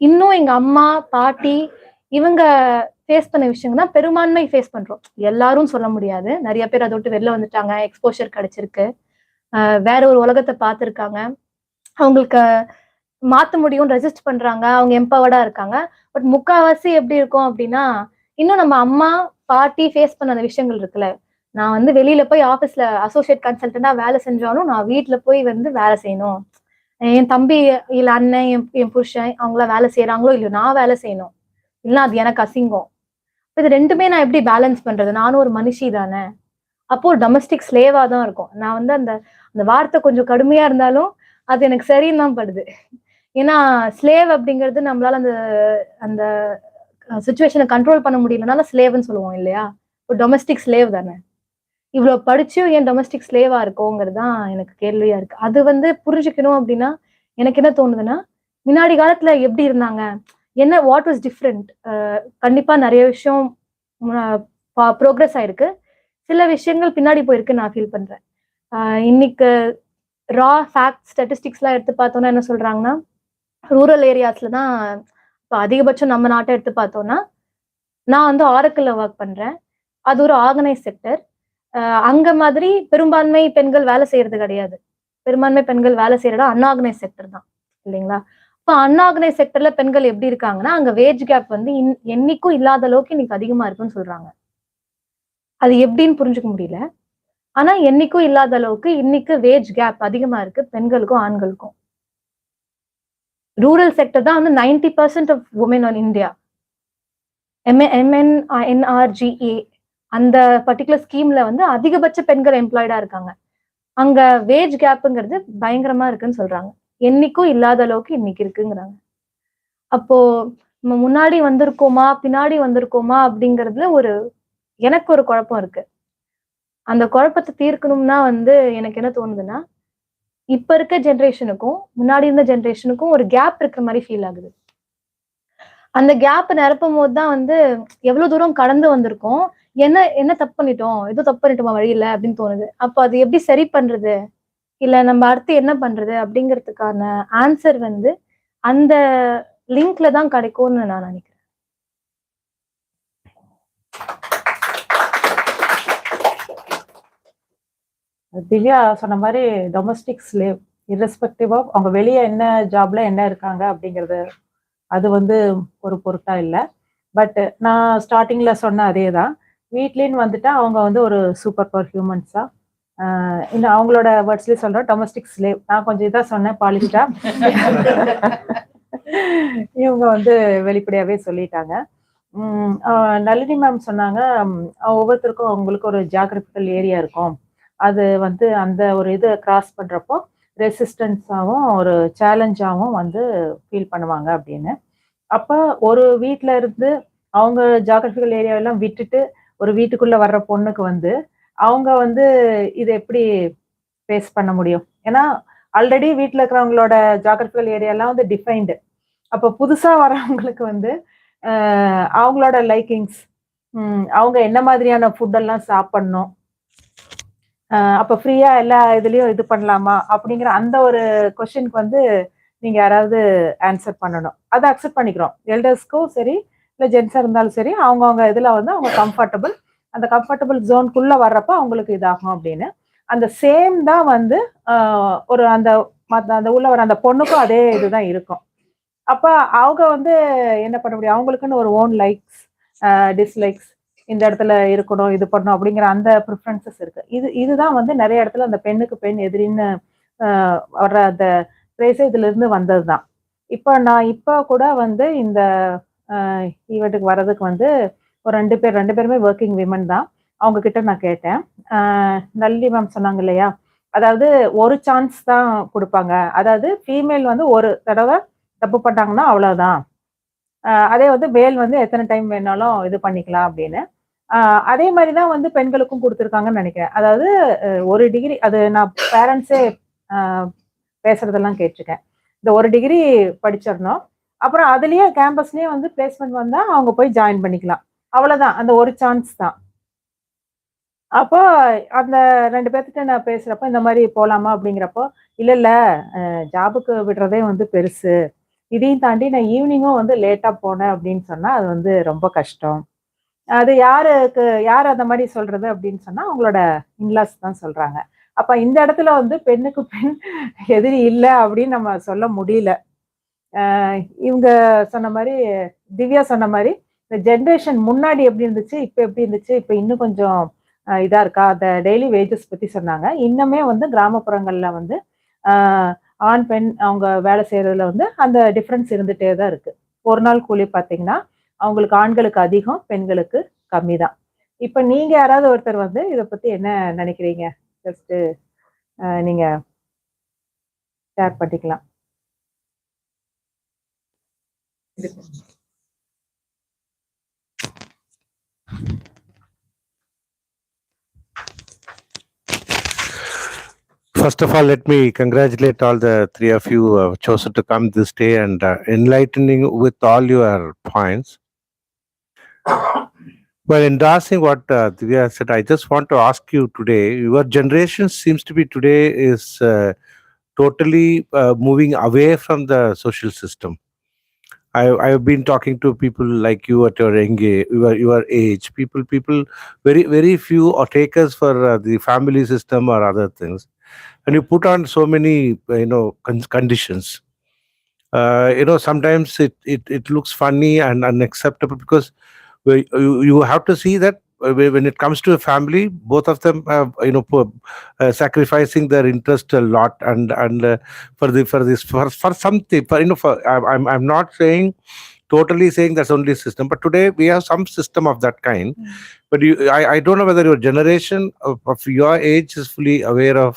இன்னும் எங்க அம்மா பாட்டி இவங்க ஃபேஸ் பண்ண விஷயங்கள்னா பெரும்பான்மை ஃபேஸ் பண்றோம். எல்லாரும் சொல்ல முடியாது, நிறைய பேர் அதை விட்டு வெளில வந்துட்டாங்க, எக்ஸ்போஷர் கிடைச்சிருக்கு, வேற ஒரு உலகத்தை பார்த்துருக்காங்க, அவங்களுக்கு மாத்த முடியும், ரெசிஸ்ட் பண்றாங்க, அவங்க எம்பவர்டா இருக்காங்க. பட் முக்காவாசி எப்படி இருக்கும் அப்படின்னா, இன்னும் நம்ம அம்மா பாட்டி ஃபேஸ் பண்ண அந்த விஷயங்கள் இருக்குல்ல. நான் வந்து வெளியில போய் ஆஃபீஸ்ல அசோசியேட் கன்சல்டண்டா வேலை செஞ்சாலும் நான் வீட்டுல போய் வந்து வேலை செய்யணும். என் தம்பி இல்ல அண்ணன் என் புருஷன் அவங்களாம் வேலை செய்யறாங்களோ இல்லையோ நான் வேலை செய்யணும், இல்ல அது எனக்கு அசிங்கம். இது ரெண்டுமே நான் எப்படி பேலன்ஸ் பண்றது? நானும் ஒரு மனுஷி தானே. அப்போ ஒரு டொமஸ்டிக் ஸ்லேவா தான் இருக்கும். நான் வந்து அந்த அந்த வார்த்தை கொஞ்சம் கடுமையா இருந்தாலும் அது எனக்கு சரின்னு தான் படுது. ஏன்னா ஸ்லேவ் அப்படிங்கிறது நம்மளால அந்த அந்த சுச்சுவேஷனை கண்ட்ரோல் பண்ண முடியலனால ஸ்லேவ்னு சொல்லுவோம் இல்லையா? ஒரு டொமஸ்டிக் ஸ்லேவ் தானே. இவ்வளவு படிச்சும் ஏன் டொமஸ்டிக் ஸ்லேவா இருக்கோங்கிறது தான் எனக்கு கேள்வியா இருக்கு. அது வந்து புரிஞ்சுக்கணும் அப்படின்னா எனக்கு என்ன தோணுதுன்னா, முன்னாடி காலத்துல எப்படி இருந்தாங்க, என்ன வாட் வாஸ் டிஃப்ரெண்ட்? கண்டிப்பா நிறைய விஷயம் ப்ரோக்ரஸ் ஆயிருக்கு, சில விஷயங்கள் பின்னாடி போயிருக்கு நான் ஃபீல் பண்றேன். இன்னைக்கு ரா ஃபேக்ட் ஸ்டாட்டிஸ்டிக்ஸ் எல்லாம் எடுத்து பார்த்தோம்னா என்ன சொல்றாங்கன்னா, ரூரல் ஏரியாஸ்ல தான் இப்போ அதிகபட்சம் நம்ம நாட்டை எடுத்து பார்த்தோம்னா, நான் வந்து ஆரக்கிள்ல ஒர்க் பண்றேன், அது ஒரு ஆர்கனைஸ் செக்டர். அங்க மாதிரி பெரும்பான்மை பெண்கள் வேலை செய்யறது கிடையாது. பெரும்பான்மை பெண்கள் வேலை செய்யறதா அன்ஆர்கனைஸ் செக்டர் தான் இல்லைங்களா? இப்போ அன்ஆர்கனைஸ் செக்டர்ல பெண்கள் எப்படி இருக்காங்கன்னா, அங்க வேஜ் கேப் வந்து என்னைக்கும் இல்லாத அளவுக்கு இன்னைக்கு அதிகமா இருக்குன்னு சொல்றாங்க. அது எப்படின்னு புரிஞ்சுக்க முடியல. ஆனா என்னைக்கும் இல்லாத அளவுக்கு இன்னைக்கு வேஜ் கேப் அதிகமா இருக்கு பெண்களுக்கும் ஆண்களுக்கும். ரூரல் செக்டர் தான் வந்து 90% of women on India. MNRGA அந்த பர்டிகுலர் ஸ்கீம்ல வந்து அதிகபட்ச பெண்கள் எம்ப்ளாய்டா இருக்காங்க. அங்க வேஜ் கேப்புங்கிறது பயங்கரமா இருக்குன்னு சொல்றாங்க. என்னைக்கும் இல்லாத அளவுக்கு இன்னைக்கு இருக்குங்கிறாங்க. அப்போ நம்ம முன்னாடி வந்திருக்கோமா பின்னாடி வந்திருக்கோமா அப்படிங்கறதுல எனக்கு ஒரு குழப்பம் இருக்கு. அந்த குழப்பத்தை தீர்க்கணும்னா வந்து எனக்கு என்ன தோணுதுன்னா, இப்ப இருக்க ஜென்ரேஷனுக்கும் முன்னாடி இருந்த ஜென்ரேஷனுக்கும் ஒரு கேப் இருக்கிற மாதிரி ஃபீல் ஆகுது. அந்த கேப் நிரப்பும் போது தான் வந்து எவ்வளவு தூரம் கடந்து வந்திருக்கோம், என்ன தப்பு பண்ணிட்டோம், ஏதோ தப்பு பண்ணிட்டோமா வழியில அப்படின்னு தோணுது. அப்ப அது எப்படி சரி பண்றது, இல்ல நம்ம அடுத்து என்ன பண்றது அப்படிங்கிறதுக்கான ஆன்சர் வந்து அந்த லிங்க்ல தான் கிடைக்கும்னு நான் நினைக்கிறேன். திவ்யா சொன்ன மாதிரி டொமஸ்டிக் ஸ்லேவ் irrespective ஆஃப் அவங்க வெளியே என்ன ஜாப்ல என்ன இருக்காங்க அப்படிங்கிறது அது வந்து ஒரு பொருட்டா இல்லை. பட் நான் ஸ்டார்டிங்ல சொன்ன அதே தான், வீட்லேன்னு வந்துட்டா அவங்க வந்து ஒரு சூப்பர் பவர் ஹியூமன்ஸா, இன்னும் அவங்களோட வேர்ட்ஸ்லேயே சொல்றேன் டொமஸ்டிக் ஸ்லேவ். நான் கொஞ்சம் இதாக சொன்னேன் பாலிஷ்டா, இவங்க வந்து வெளிப்படையாவே சொல்லிட்டாங்க. நளினி மேம் சொன்னாங்க, ஒவ்வொருத்தருக்கும் அவங்களுக்கு ஒரு ஜியாகிரபிக்கல் ஏரியா இருக்கும், அது வந்து அந்த ஒரு இது கிராஸ் பண்றப்போ ரெசிஸ்டன்ஸாகவும் ஒரு சேலஞ்சாகவும் வந்து ஃபீல் பண்ணுவாங்க அப்படின்னு. அப்போ ஒரு வீட்டில் இருந்து அவங்க ஜியாகிரபிக்கல் ஏரியாவெல்லாம் விட்டுட்டு ஒரு வீட்டுக்குள்ள வர்ற பொண்ணுக்கு வந்து அவங்க வந்து இது எப்படி ஃபேஸ் பண்ண முடியும்? ஏன்னா ஆல்ரெடி வீட்டில் இருக்கிறவங்களோட ஜியாகிரபிக்கல் ஏரியாலாம் வந்து டிஃபைன்டு. அப்போ புதுசா வரவங்களுக்கு வந்து அவங்களோட லைக்கிங்ஸ், அவங்க என்ன மாதிரியான ஃபுட்டெல்லாம் சாப்பிடணும், அப்போ ஃப்ரீயா எல்லா இதுலயும் இது பண்ணலாமா அப்படிங்கிற அந்த ஒரு கொஸ்டினுக்கு வந்து நீங்க யாராவது ஆன்சர் பண்ணணும். அதை அக்செப்ட் பண்ணிக்கிறோம், எல்டர்ஸ்க்கும் சரி இல்லை ஜென்ஸாக இருந்தாலும் சரி, அவங்கவுங்க இதில் வந்து அவங்க கம்ஃபர்டபுள், அந்த கம்ஃபர்டபுள் ஜோனுக்குள்ள வர்றப்போ அவங்களுக்கு இதாகும் அப்படின்னு. அந்த சேம் தான் வந்து ஒரு அந்த அந்த உள்ள வர அந்த பொண்ணுக்கும் அதே இதுதான் இருக்கும். அப்ப அவங்க வந்து என்ன பண்ண முடியும், அவங்களுக்குன்னு ஒரு ஓன் லைக்ஸ் டிஸ்லைக்ஸ், இந்த இடத்துல இருக்கணும் இது பண்ணணும் அப்படிங்கிற அந்த ப்ரிஃபரன்சஸ் இருக்கு. இதுதான் வந்து நிறைய இடத்துல அந்த பெண்ணுக்கு பெண் எதிரின்னு வர்ற அந்த பிரேஸே இதுல இருந்து வந்தது தான். இப்போ கூட வந்து இந்த ஈவெண்ட்டுக்கு வர்றதுக்கு வந்து ஒரு ரெண்டு பேருமே ஒர்க்கிங் விமன் தான். அவங்க கிட்ட நான் கேட்டேன். நல்லி மேம் சொன்னாங்க இல்லையா, அதாவது ஒரு சான்ஸ் தான் கொடுப்பாங்க, அதாவது ஃபீமேல் வந்து ஒரு தடவை தப்பு பண்ணாங்கன்னா அவ்வளவுதான், அதே வந்து மேல் வந்து எத்தனை டைம் வேணாலும் இது பண்ணிக்கலாம் அப்படின்னு. அதே மாதிரிதான் வந்து பெண்களுக்கும் கொடுத்துருக்காங்கன்னு நினைக்கிறேன். அதாவது ஒரு டிகிரி, அது நான் பேரண்ட்ஸே பேசுறதெல்லாம் கேட்டிருக்கேன், இந்த ஒரு டிகிரி படிச்சிடணும், அப்புறம் அதுலயே கேம்பஸ்லயே வந்து பிளேஸ்மெண்ட் வந்தா அவங்க போய் ஜாயின் பண்ணிக்கலாம், அவ்வளவுதான், அந்த ஒரு சான்ஸ் தான். அப்போ அந்த 2 பேர்த்துட்ட நான் பேசுறப்போ இந்த மாதிரி போலாமா அப்படிங்கிறப்போ, இல்ல ஜாபுக்கு விடுறதே வந்து பெருசு, இதையும் தாண்டி நான் ஈவினிங்கும் வந்து லேட்டா போனேன் அப்படின்னு சொன்னா அது வந்து ரொம்ப கஷ்டம். அது யார் அந்த மாதிரி சொல்றது அப்படின்னு சொன்னா அவங்களோட இன்லாஸ் தான் சொல்றாங்க. அப்ப இந்த இடத்துல வந்து பெண்ணுக்கு பெண் எதிரி இல்லை அப்படின்னு நம்ம சொல்ல முடியல. இவங்க சொன்ன மாதிரி, திவ்யா சொன்ன மாதிரி, இந்த ஜென்ரேஷன் முன்னாடி எப்படி இருந்துச்சு இப்ப எப்படி இருந்துச்சு, இப்ப இன்னும் கொஞ்சம் இதா இருக்கா, அந்த டெய்லி வேஜஸ் பத்தி சொன்னாங்க. இன்னுமே வந்து கிராமப்புறங்கள்ல வந்து ஆண் பெண் அவங்க வேலை செய்யறதுல வந்து அந்த டிஃபரன்ஸ் இருந்துட்டே தான் இருக்கு. ஒரு நாள் கூலி பார்த்தீங்கன்னா அவங்களுக்கு ஆண்களுக்கு அதிகம், பெண்களுக்கு கம்மி தான். இப்ப நீங்க யாராவது ஒருத்தர் வந்து இதை பத்தி என்ன நினைக்கிறீங்க, ஜஸ்ட் நீங்க ஷேர் பண்ணிக்கலாம். First of all, let me congratulate all the three of you who have chosen to come this day and enlightening with all your points. Well, endorsing what Divya said, I just want to ask you today, your generation seems to be today is totally moving away from the social system. I have been talking to people like you at your age, people, very few are takers for the family system or other things. And you put on so many conditions. Sometimes it looks funny and unacceptable because you have to see that when it comes to a family, both of them sacrificing their interest a lot, and for something, I'm not saying totally saying that's only system, but today we have some system of that kind. But I don't know whether your generation of your age is fully aware of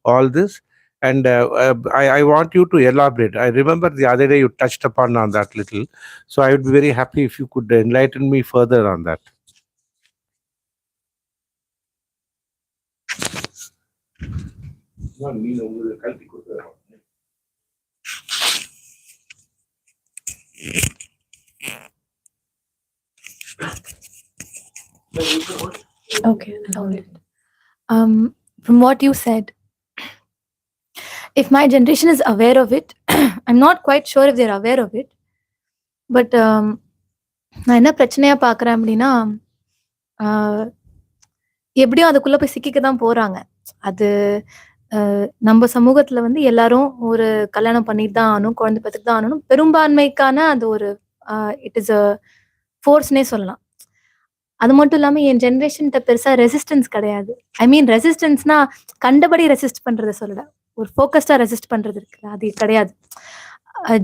all this. And I want you to elaborate. I remember the other day you touched upon on that little, so I would be very happy if you could enlighten me further on that. Okay, hold it. From what you said, if my generation is aware of it, I'm not quite sure if they're aware of it. But நான் என்ன பிரச்சனையா பார்க்குறேன் அப்படின்னா, எப்படியும் அதுக்குள்ள போய் சிக்கிக்க தான் போறாங்க. அது நம்ம சமூகத்துல வந்து எல்லாரும் ஒரு கல்யாணம் பண்ணிட்டு தான் ஆகணும், குழந்தை பெத்துட்டு தான் ஆகணும். பெரும்பான்மைக்கான அது ஒரு இட் இஸ் அ ஃபோர்ஸ்னே சொல்லலாம். அது மட்டும் இல்லாம என் ஜெனரேஷன்ட்ட பெருசா ரெசிஸ்டன்ஸ் கிடையாது. ஐ மீன் ரெசிஸ்டன்ஸ்னா கண்டபடி ரெசிஸ்ட் பண்றத சொல்லல. ஒரு ஃபோக்கஸ்டா ரெசிஸ்ட் பண்றது இருக்குல்ல, அது கிடையாது.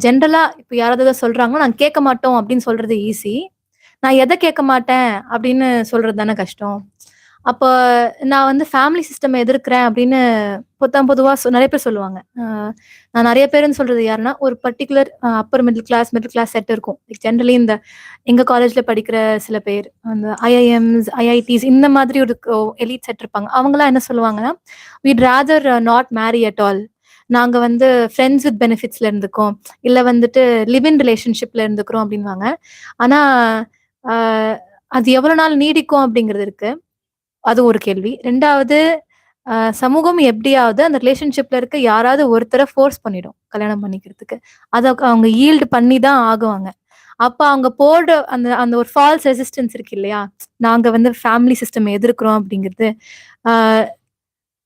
ஜென்ரலா இப்ப யாராவது ஏதாவது சொல்றாங்கன்னா, நாங்க கேட்க மாட்டோம் அப்படின்னு சொல்றது ஈஸி. நான் எதை கேட்க மாட்டேன் அப்படின்னு சொல்றது தானே கஷ்டம். அப்போ நான் வந்து ஃபேமிலி சிஸ்டம் எதிர்க்கிறேன் அப்படின்னு பொதுவா நிறைய பேர் சொல்லுவாங்க. நான் நிறைய பேருன்னு சொல்றது யாருன்னா, ஒரு particular upper middle class set இருக்கும். ஜென்ரலி இந்த எங்க காலேஜ்ல படிக்கிற சில பேர், அந்த ஐஐஎம்ஸ், ஐஐடிஸ் இந்த மாதிரி ஒரு எலிட் செட் இருப்பாங்க. அவங்களாம் என்ன சொல்லுவாங்கன்னா, we'd rather not marry at all. நாங்க வந்து ஃப்ரெண்ட்ஸ் வித் பெனிஃபிட்ஸ்ல இருந்துக்கோம், இல்ல வந்துட்டு லிவ் இன் ரிலேஷன்ஷிப்ல இருந்துக்கிறோம் அப்படின்வாங்க. ஆனா அது எவ்வளவு நாள் நீடிக்கும் அப்படிங்கிறது இருக்கு. அது ஒரு கேள்வி. 2வது, சமூகம் எப்படியாவது அந்த ரிலேஷன்ஷிப்ல இருக்க யாராவது ஒருத்தரை ஃபோர்ஸ் பண்ணிடும் கல்யாணம் பண்ணிக்கிறதுக்கு. அதை அவங்க ஈல்டு பண்ணி தான் ஆகுவாங்க. அப்ப அவங்க போடுற அந்த அந்த ஒரு ஃபால்ஸ் ரெசிஸ்டன்ஸ் இருக்கு இல்லையா, நாங்க வந்து ஃபேமிலி சிஸ்டம் எதிர்க்கிறோம் அப்படிங்கிறது,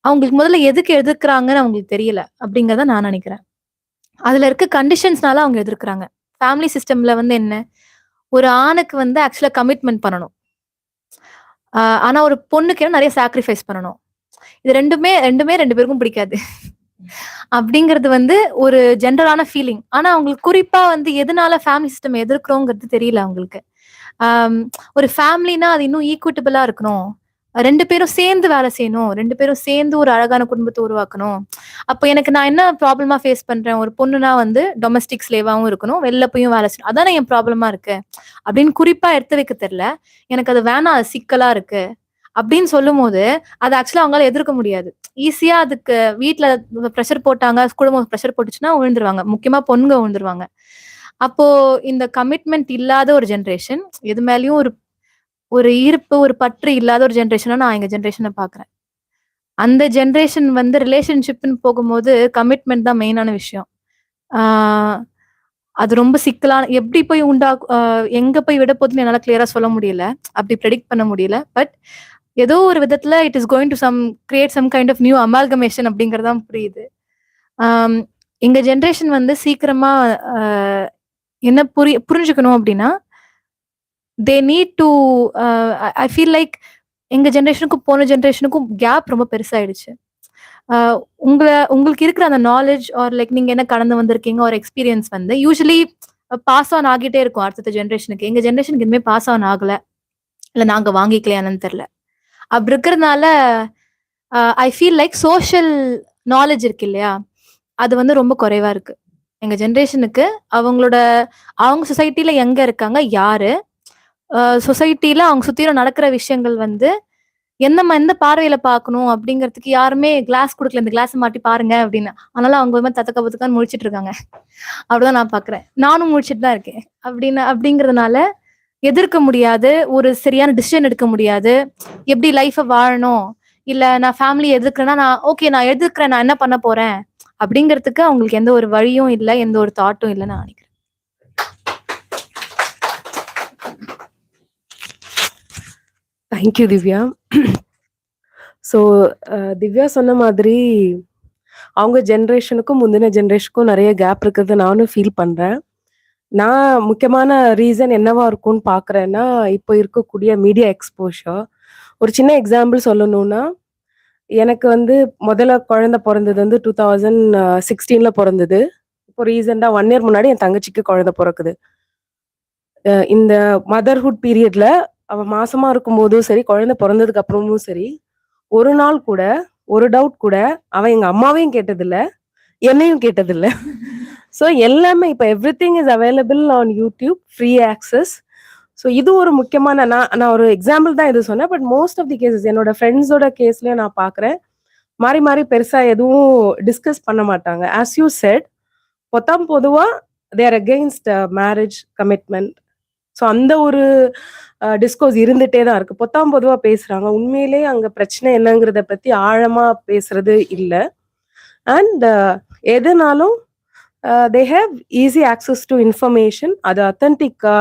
அவங்களுக்கு முதல்ல எதுக்கு எதிர்க்கிறாங்கன்னு அவங்களுக்கு தெரியல அப்படிங்கிறத நான் நினைக்கிறேன். அதுல இருக்க கண்டிஷன்ஸ்னால அவங்க எதிர்க்கிறாங்க. ஃபேமிலி சிஸ்டம்ல வந்து என்ன, ஒரு ஆணுக்கு வந்து ஆக்சுவலா கமிட்மெண்ட் பண்ணணும். ஆனா ஒரு பொண்ணுக்கு நிறைய சாக்ரிஃபைஸ் பண்ணணும். இது ரெண்டுமே 2 பேருக்கும் பிடிக்காது. அப்படிங்கிறது வந்து ஒரு ஜென்ரலான ஃபீலிங். ஆனா அவங்களுக்கு குறிப்பா வந்து எதனால ஃபேமிலி சிஸ்டம் எதிர்க்கிறோங்கிறது தெரியல அவங்களுக்கு. ஒரு ஃபேமிலினா அது இன்னும் ஈக்குவிட்டபிளா இருக்கணும், 2 பேரும் சேர்ந்து வேலை செய்யணும், 2 பேரும் சேர்ந்து ஒரு அழகான குடும்பத்தை உருவாக்கணும். அப்போ எனக்கு நான் என்ன ப்ராப்ளமா ஃபேஸ் பண்றேன், ஒரு பொண்ணுனா வந்து டொமஸ்டிக் ஸ்லேவாவும் இருக்கணும், வெளில போயும் வேலை செய்யணும், அதானே என் ப்ராப்ளமா இருக்கு அப்படின்னு குறிப்பா எடுத்து வைக்க தெரியல. எனக்கு அது வேணாம், அது சிக்கலா இருக்கு அப்படின்னு சொல்லும் போது அதை ஆக்சுவலா அவங்களால எதிர்க்க முடியாது. ஈஸியா அதுக்கு வீட்டுல ப்ரெஷர் போட்டாங்க, குடும்பம் ப்ரெஷர் போட்டுச்சுன்னா விழுந்துருவாங்க, முக்கியமா பொண்ணுங்க விழுந்துருவாங்க. அப்போ இந்த கமிட்மெண்ட் இல்லாத ஒரு ஜென்ரேஷன், எது மேலயும் ஒரு ஈர்ப்பு, ஒரு பற்று இல்லாத ஒரு ஜென்ரேஷனா நான் எங்க ஜென்ரேஷனை பாக்குறேன். அந்த ஜென்ரேஷன் வந்து ரிலேஷன்ஷிப்னு போகும்போது கமிட்மெண்ட் தான் மெயினான விஷயம். அது ரொம்ப சிக்கலான, எப்படி போய் எங்க போய் விட போகுதுன்னு என்னால கிளியரா சொல்ல முடியல, அப்படி ப்ரெடிக்ட் பண்ண முடியல. பட் ஏதோ ஒரு விதத்துல it is going to create some kind of new amalgamation அப்படிங்கறதான் புரியுது. எங்க ஜென்ரேஷன் வந்து சீக்கிரமா என்ன புரிஞ்சுக்கணும் அப்படின்னா, they need to I feel like எங்க ஜென்ரேஷனுக்கும் போன ஜென்ரேஷனுக்கும் கேப் ரொம்ப பெருசாயிடுச்சு. உங்களுக்கு இருக்கிற அந்த நாலேஜ் ஆர் லைக் நீங்க என்ன கடந்து வந்திருக்கீங்க ஒரு எக்ஸ்பீரியன்ஸ் வந்து யூஸ்வலி பாஸ் ஆன் ஆகிட்டே இருக்கும் அடுத்த ஜென்ரேஷனுக்கு. எங்க ஜென்ரேஷனுக்கு எதுவுமே பாஸ் ஆன் ஆகல, இல்ல நாங்க வாங்கிக்கலையானு தெரியல. அப்படி இருக்கிறதுனால ஐ ஃபீல் லைக் சோஷியல் நாலேஜ் இருக்கு இல்லையா, அது வந்து ரொம்ப குறைவா இருக்கு எங்க ஜென்ரேஷனுக்கு. அவங்க சொசைட்டில எங்க இருக்காங்க, யாரு சொசைட்டில அவங்க சுத்திர நடக்கிற விஷயங்கள் வந்து எந்த பார்வையில பாக்கணும் அப்படிங்கிறதுக்கு யாருமே கிளாஸ் கொடுக்கல, இந்த கிளாஸ் மாட்டி பாருங்க அப்படின்னு. அதனால அவங்க தத்தக்க பத்துக்கான்னு முழிச்சிட்டு இருக்காங்க. அப்படிதான் நான் பாக்குறேன், நானும் முழிச்சிட்டு தான் இருக்கேன். அப்படிங்கறதுனால எதிர்க்க முடியாது, ஒரு சரியான டிசிஷன் எடுக்க முடியாது, எப்படி லைஃப வாழணும், இல்ல நான் ஃபேமிலி எதிர்க்கிறேன்னா நான் எதிர்க்கிறேன், நான் என்ன பண்ண போறேன் அப்படிங்கிறதுக்கு அவங்களுக்கு எந்த ஒரு வழியும் இல்லை, எந்த ஒரு தாட்டும் இல்லைன்னு நான் நினைக்கிறேன். தேங்க்யூ திவ்யா. ஸோ திவ்யா சொன்ன மாதிரி அவங்க ஜென்ரேஷனுக்கும் முந்தின ஜென்ரேஷனுக்கும் நிறைய கேப் இருக்கிறத நானும் ஃபீல் பண்ணுறேன். நான் முக்கியமான ரீசன் என்னவா இருக்கும்னு பார்க்குறேன்னா, இப்போ இருக்கக்கூடிய மீடியா எக்ஸ்போஷர். ஒரு சின்ன எக்ஸாம்பிள் சொல்லணும்னா, எனக்கு வந்து முதல்ல குழந்தை பொறந்தது வந்து 2016ல பொறந்தது. இப்போ ரீசென்ட்டா 1 இயர் முன்னாடி என் தங்கச்சிக்கு குழந்தை பொறக்குது. இந்த மதர்ஹுட் பீரியட்ல அவ மாசமா இருக்கும்போதும் சரி, குழந்தை பொறந்ததுக்கு அப்புறமும் சரி, ஒரு நாள் கூட, ஒரு டவுட் கூட அவ எங்க அம்மாவையும் கேட்டதில்ல, என்னையும் கேட்டதில்ல. ஸோ எல்லாமே இப்ப everything is available on YouTube, free access. So இது ஒரு முக்கியமான நான் நான் ஒரு எக்ஸாம்பிள் தான் இது சொன்னேன். But most of the cases என்னோட ஃப்ரெண்ட்ஸோட கேஸ்லயும் நான் பார்க்குறேன். மாறி மாறி பெருசா எதுவும் டிஸ்கஸ் பண்ண மாட்டாங்க. ஆஸ் யூ செட், பொதுவா they are against marriage commitment. So அந்த ஒரு டிஸ்கோர்ஸ் இருந்துட்டே தான் இருக்கு. பொதுவா பேசுறாங்க. உண்மையிலேயே அங்க பிரச்சனை என்னங்கிறத பத்தி ஆழமா பேசுறது இல்ல. அண்ட் எதுனாலும் they have easy access to information. அது அத்தன்டிக்கா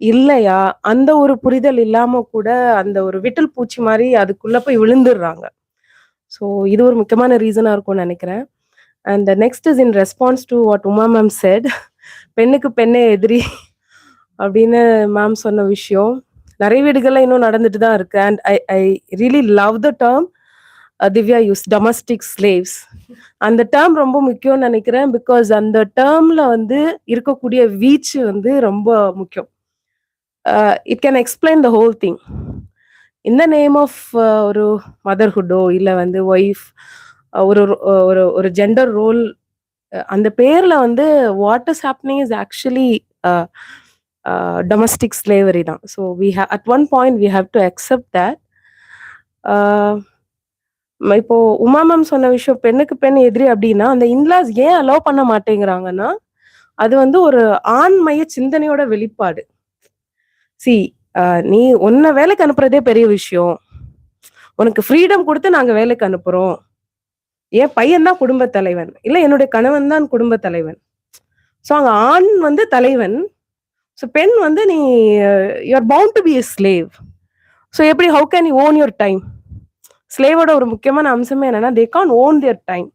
இல்லையா அந்த ஒரு புரிதல் இல்லாம கூட அந்த ஒரு விட்டில் பூச்சி மாதிரி அதுக்குள்ள போய் விழுந்துடுறாங்க. ஸோ இது ஒரு முக்கியமான ரீசனா இருக்கும்னு நினைக்கிறேன். And next is in response to what Uma ma'am set, பெண்ணுக்கு பெண்ணே எதிரி அப்படின்னு மேம் சொன்ன விஷயம் நிறைய வீடுகள்ல இன்னும் நடந்துட்டு தான் இருக்கு. And I really love the term Divya use domestic slaves. அந்த டேர்ம் ரொம்ப முக்கியம்னு நினைக்கிறேன். பிகாஸ் அந்த டேர்ம்ல வந்து இருக்கக்கூடிய வீச்சு வந்து ரொம்ப முக்கியம். It can explain the whole thing. இந்த நேம் ஆஃப் ஒரு மதர்ஹுட்டோ இல்லை வந்து ஒய்ஃப், ஒரு ஒரு ஒரு ஜெண்டர் ரோல், அந்த பேர்ல வந்து what is happening is actually domestic slavery தான். So at one point we have to accept that. இப்போ உமா மேம் சொன்ன விஷயம் பெண்ணுக்கு பெண் எதிரி அப்படின்னா, அந்த இன்லாஸ் ஏன் அலோவ் பண்ண மாட்டேங்கிறாங்கன்னா, அது வந்து ஒரு ஆண்மைய சிந்தனையோட வெளிப்பாடு. சி நீ உன்னை வேலைக்கு அனுப்புறதே பெரிய விஷயம். உனக்கு ஃப்ரீடம் கொடுத்து நாங்க வேலைக்கு அனுப்புறோம். என் பையன் தான் குடும்ப தலைவன், இல்ல என்னுடைய கணவன் தான் குடும்ப தலைவன். ஸோ அங்க ஆண் வந்து தலைவன். ஸோ பெண் வந்து நீ you are bound to be a slave. So எப்படி how can you own your time? ஸ்லேவோட ஒரு முக்கியமான அம்சமே என்னன்னா, they can't own their time.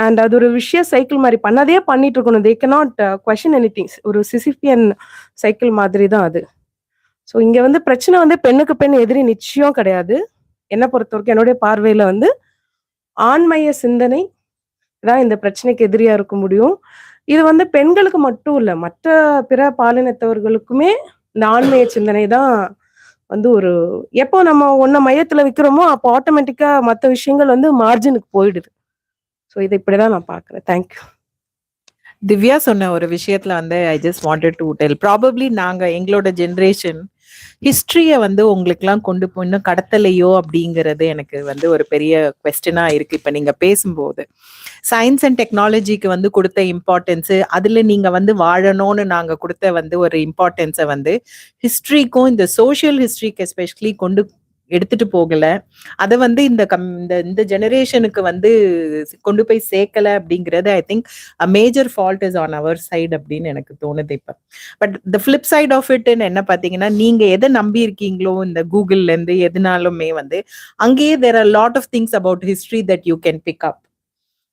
And அது ஒரு விஷய சைக்கிள் மாதிரி பண்ணதே பண்ணிட்டு இருக்கணும். They cannot question anything. ஒரு சிசிபியன் சைக்கிள் மாதிரி தான் அது. ஸோ இங்க வந்து பிரச்சனை வந்து பெண்ணுக்கு பெண் எதிரி நிச்சயம் கிடையாது. என்னை பொறுத்த வரைக்கும் என்னுடைய பார்வையில வந்து ஆண்மைய சிந்தனை தான் இந்த பிரச்சனைக்கு எதிரியா இருக்க முடியும். இது வந்து பெண்களுக்கு மட்டும் இல்ல, மற்ற பிற பாலினத்தவர்களுக்குமே இந்த ஆண்மைய சிந்தனை தான் வந்து ஒரு எப்போ நம்ம ஒன்ன மையத்துல வைக்கிறோமோ அப்போ ஆட்டோமேட்டிக்கா மற்ற விஷயங்கள் வந்து மார்ஜினுக்கு போயிடுது. ஸோ இதை இப்படிதான் நான் பாக்குறேன். தேங்க்யூ. திவ்யா சொன்ன ஒரு விஷயத்துல வந்து I just wanted to tell, probably நாங்க எங்களோட ஜென்ரேஷன் ஹிஸ்டரிய வந்து உங்களுக்குலாம் கொண்டு போய் இன்னும் கடத்தலையோ அப்படிங்கிறது எனக்கு வந்து ஒரு பெரிய கொஸ்டினா இருக்கு. இப்ப நீங்க பேசும்போது சயின்ஸ் அண்ட் டெக்னாலஜிக்கு வந்து கொடுத்த இம்பார்ட்டன்ஸ், அதுல நீங்க வந்து வாழணும்னு நாங்க கொடுத்த வந்து ஒரு இம்பார்ட்டன்ஸை வந்து ஹிஸ்டரிக்கும் இந்த சோஷியல் ஹிஸ்டரிக்கு எஸ்பெஷலி எடுத்துட்டு போகல. அதை வந்து இந்த ஜெனரேஷனுக்கு வந்து கொண்டு போய் சேர்க்கல அப்படிங்கிறது I think a major fault is on our side அப்படின்னு எனக்கு தோணுது இப்ப. But the flip side of இட்னு என்ன பாத்தீங்கன்னா, நீங்க எதை நம்பி இருக்கீங்களோ இந்த கூகுள்ல இருந்து எதுனாலுமே வந்து அங்கேயே there are lot of things about history that you can pick up.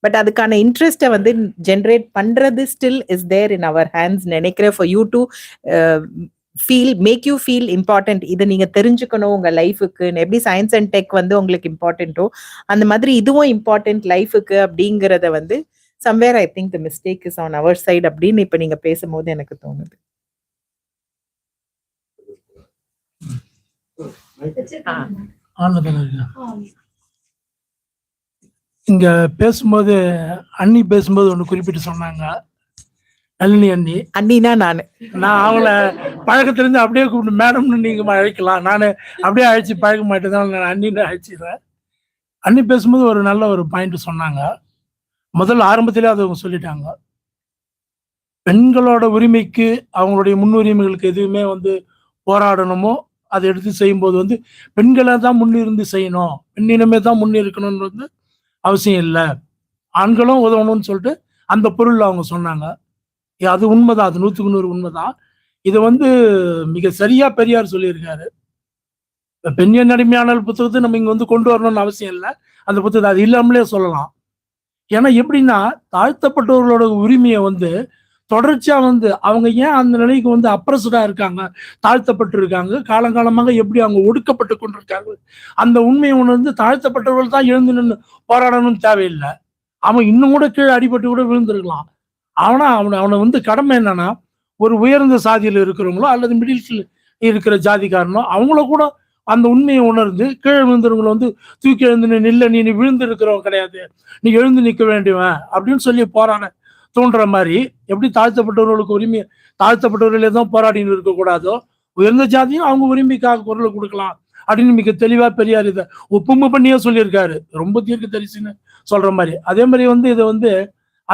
But அதுக்கான இன்ட்ரெஸ்ட்டை வந்து ஜென்ரேட் பண்றது still is there in our hands நினைக்கிறேன். For you to make you feel important. இதை நீங்க தெரிஞ்சுக்கணும் உங்க லைஃபுக்கு. எப்படி சயின்ஸ் அண்ட் டெக் வந்து உங்களுக்கு இம்பார்ட்டன்ட்டோ அந்த மாதிரி இதுவும் இம்பார்ட்டன்ட் லைஃபுக்கு அப்படிங்கிறத வந்து somewhere I think the mistake is on our side அப்படின்னு இப்ப நீங்க பேசும்போது எனக்கு தோணுது. இங்க பேசும்போது அண்ணி பேசும்போது ஒண்ணு குறிப்பிட்டு சொன்னாங்க, நளினி அண்ணி. அண்ணினா நான் அவங்கள பழக்கத்துல இருந்து அப்படியே கூப்பிட்டு மேடம்னு நீங்க அழைக்கலாம். நான் அப்படியே அழைச்சி பழக்க மாட்டேன், நான் அண்ணின்னு அழைச்சிடுறேன். அண்ணி பேசும்போது ஒரு நல்ல ஒரு பாயிண்ட் சொன்னாங்க. முதல்ல ஆரம்பத்திலே அதை அவங்க சொல்லிட்டாங்க, பெண்களோட உரிமைக்கு அவங்களுடைய முன்னுரிமைகளுக்கு எதுவுமே வந்து போராடணுமோ அதை எடுத்து செய்யும்போது வந்து பெண்களை தான் முன்னிருந்து செய்யணும், பெண்ணினமே தான் முன்னிருக்கணும்னு வந்து அவசியம் இல்லை, ஆண்களும் உதவணும்னு சொல்லிட்டு அந்த பொருள் அவங்க சொன்னாங்க. அது உண்மைதான், அது 100க்கு 100 உண்மைதான். இதை வந்து மிக சரியா பெரியார் சொல்லியிருக்காரு. பெண்ணின் அடிமையானல் புத்தகத்தை நம்ம இங்க வந்து கொண்டு வரணும்னு அவசியம் இல்லை, அந்த புத்தகத்தை அது இல்லாமலே சொல்லலாம். ஏன்னா எப்படின்னா, தாழ்த்தப்பட்டவர்களோட உரிமையை வந்து தொடர்ச்சியா வந்து அவங்க ஏன் அந்த நிலைக்கு வந்து அப்ரஸ்டா இருக்காங்க, தாழ்த்தப்பட்டு இருக்காங்க, காலங்காலமாக எப்படி அவங்க ஒடுக்கப்பட்டு கொண்டிருக்காங்க, அந்த உண்மையை உணர்ந்து தாழ்த்தப்பட்டவர்கள் தான் எழுந்து நின்று போராடணும்னு தேவையில்லை. அவன் இன்னும் கூட கீழே அடிபட்டு கூட விழுந்திருக்கலாம். ஆனா அவனை வந்து கடமை என்னன்னா, ஒரு உயர்ந்த சாதியில் இருக்கிறவங்களோ அல்லது மிடில் இருக்கிற ஜாதிக்காரனோ அவங்கள கூட அந்த உண்மையை உணர்ந்து கீழே விழுந்தவங்களை வந்து தூக்கி எழுந்து நில்ல, நீ விழுந்து இருக்கிறவன் கிடையாது, நீ எழுந்து நிற்க வேண்டியவன் அப்படின்னு சொல்லி போராட தோன்ற மாதிரி, எப்படி தாழ்த்தப்பட்டவர்களுக்கு உரிமை தாழ்த்தப்பட்டவர்களே தான் போராடின்னு இருக்கக்கூடாதோ, உயர்ந்த ஜாதியும் அவங்க உரிமைக்காக குரல் கொடுக்கலாம் அப்படின்னு மிக தெளிவா பெரியார் இதை ஒப்புமை பண்ணியே சொல்லியிருக்காரு. ரொம்ப தீர்க்க தரிசின்னு சொல்ற மாதிரி. அதே மாதிரி வந்து இதை வந்து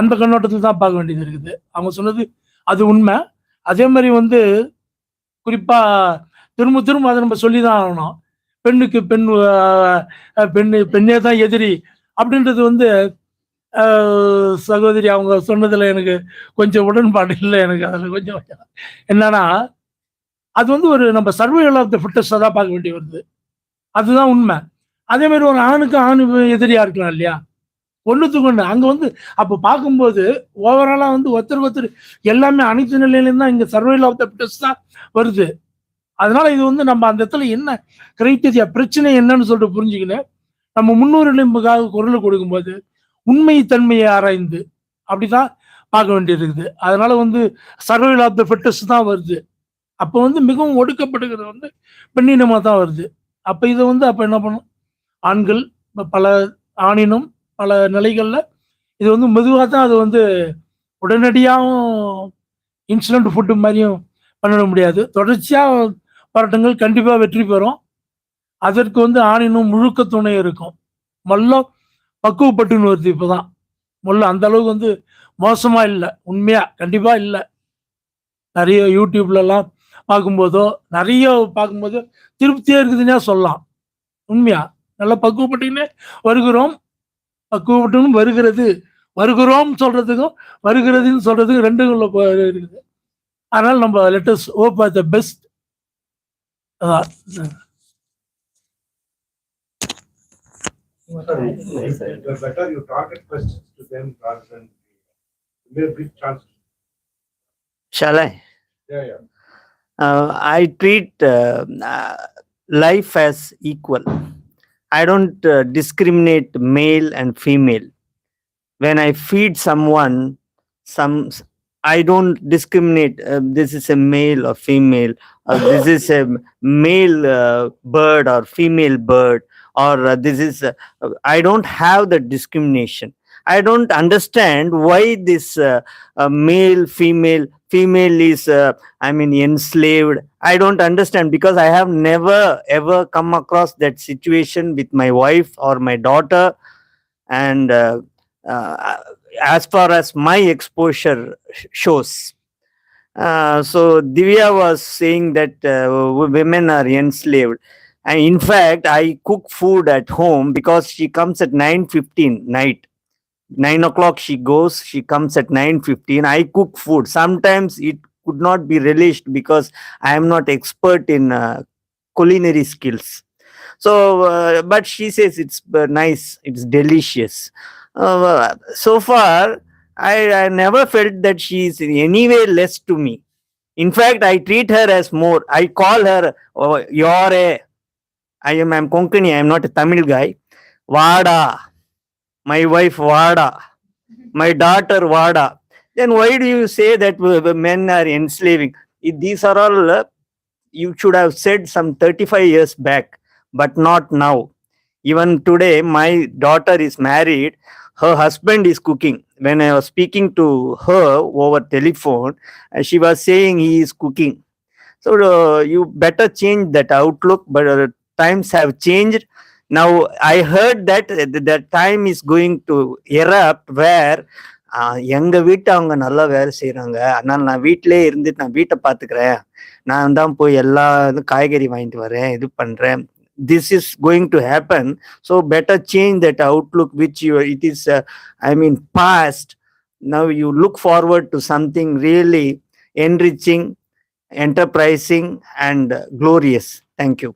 அந்த கண்ணோட்டத்தில் தான் பார்க்க வேண்டியது இருக்குது. அவங்க சொன்னது அது உண்மை. அதே மாதிரி வந்து குறிப்பா திரும்ப திரும்ப அதை நம்ம சொல்லிதான் ஆகணும். பெண்ணுக்கு பெண்ணே தான் எதிரி அப்படின்றது வந்து சகோதரி அவங்க சொன்னதுல எனக்கு கொஞ்சம் உடன்பாடு இல்லை. எனக்கு அதில் கொஞ்சம் என்னன்னா, அது வந்து ஒரு நம்ம சர்வைவல் ஆஃப் த ஃபிட்டஸ்டாக தான் பார்க்க வேண்டி வருது. அதுதான் உண்மை. அதே மாதிரி ஒரு ஆணுக்கு ஆண் எதிரியா இருக்கலாம் இல்லையா, ஒன்றுத்துக்கு ஒன்று. அங்கே வந்து அப்போ பார்க்கும்போது ஓவராலாக வந்து ஒருத்தர் எல்லாமே அனைத்து நிலையிலேருந்து தான் இங்கே சர்வைவல் ஆஃப் த ஃபிட்டஸ்ட் தான் வருது. அதனால இது வந்து நம்ம அந்த இடத்துல என்ன கிரைட்டீரியா பிரச்சனை என்னன்னு சொல்லிட்டு புரிஞ்சுக்கின்னு நம்ம முன்னுரிமைக்காக குரல் கொடுக்கும்போது உண்மை தன்மையை ஆராய்ந்து அப்படிதான் பார்க்க வேண்டியது இருக்குது. அதனால வந்து சர்வைவல் ஆஃப் த ஃபிட்டஸ்ட் தான் வருது. அப்போ வந்து மிகவும் ஒடுக்கப்படுகிறது வந்து பெண்ணினமாக தான் வருது. அப்போ இதை வந்து அப்போ என்ன பண்ணும், ஆண்கள் பல ஆணினும் பல நிலைகளில் இது வந்து மெதுவாக தான் அது வந்து உடனடியாகவும் இன்சிடென்ட் ஃபுட்டு மாதிரியும் பண்ணிட முடியாது. தொடர்ச்சியாக போராட்டங்கள் கண்டிப்பாக வெற்றி பெறும். அதற்கு வந்து ஆணினும் முழுக்க துணை இருக்கும். மொல்ல பக்குவப்பட்டுன்னு வருது இப்போதான். மொல்ல அந்த அளவுக்கு வந்து மோசமா இல்லை, உண்மையா கண்டிப்பா இல்லை. நிறைய யூடியூப்லலாம் பார்க்கும்போதோ திருப்தியா இருக்குதுன்னே சொல்லலாம். உண்மையா நல்லா பக்குவப்பட்டுன்னே வருகிறோம். பக்குவப்பட்டுன்னு வருகிறோம் சொல்றதுக்கும் வருகிறதுன்னு சொல்றதுக்கும் ரெண்டுக்குள்ள இருக்குது. அதனால நம்ம let us hope for the best. Better you target questions to them rather than give a big chance. Shall I? Yeah. I treat life as equal. I don't discriminate male and female. When I feed someone, I don't discriminate. This is a male or female, or this is a male bird or female bird, or this is. I don't have the discrimination. I don't understand why this male, female is, enslaved. I don't understand, because I have never ever come across that situation with my wife or my daughter. And as far as my exposure shows, so Divya was saying that women are enslaved. And in fact, I cook food at home because she comes at 9:15 night. 9 o'clock she goes, she comes at 9:15. I cook food. Sometimes it could not be relished because I am not expert in culinary skills. So, but she says it's nice, it's delicious. So far, I never felt that she is in any way less to me. In fact, I treat her as more. I call her, I'm Konkani, I am not a Tamil guy. Vada. My wife Vada, my daughter Vada. Then why do you say that men are enslaving? These are all you should have said some 35 years back, but not now. Even today, my daughter is married. Her husband is cooking. When I was speaking to her over telephone, she was saying he is cooking. So you better change that outlook. But times have changed. Now I heard that the time is going to erupt where எங்க வீட்டை அவங்க நல்லா வேலை செய்யறாங்க, அதனால நான் வீட்டிலே இருந்துட்டு நான் வீட்டை பார்த்துக்கிறேன், நான் தான் போய் எல்லா காய்கறி வாங்கிட்டு வரேன், இது பண்றேன். This is going to happen. So better change that outlook, which it is past. Now you look forward to something really enriching, enterprising and glorious. Thank you.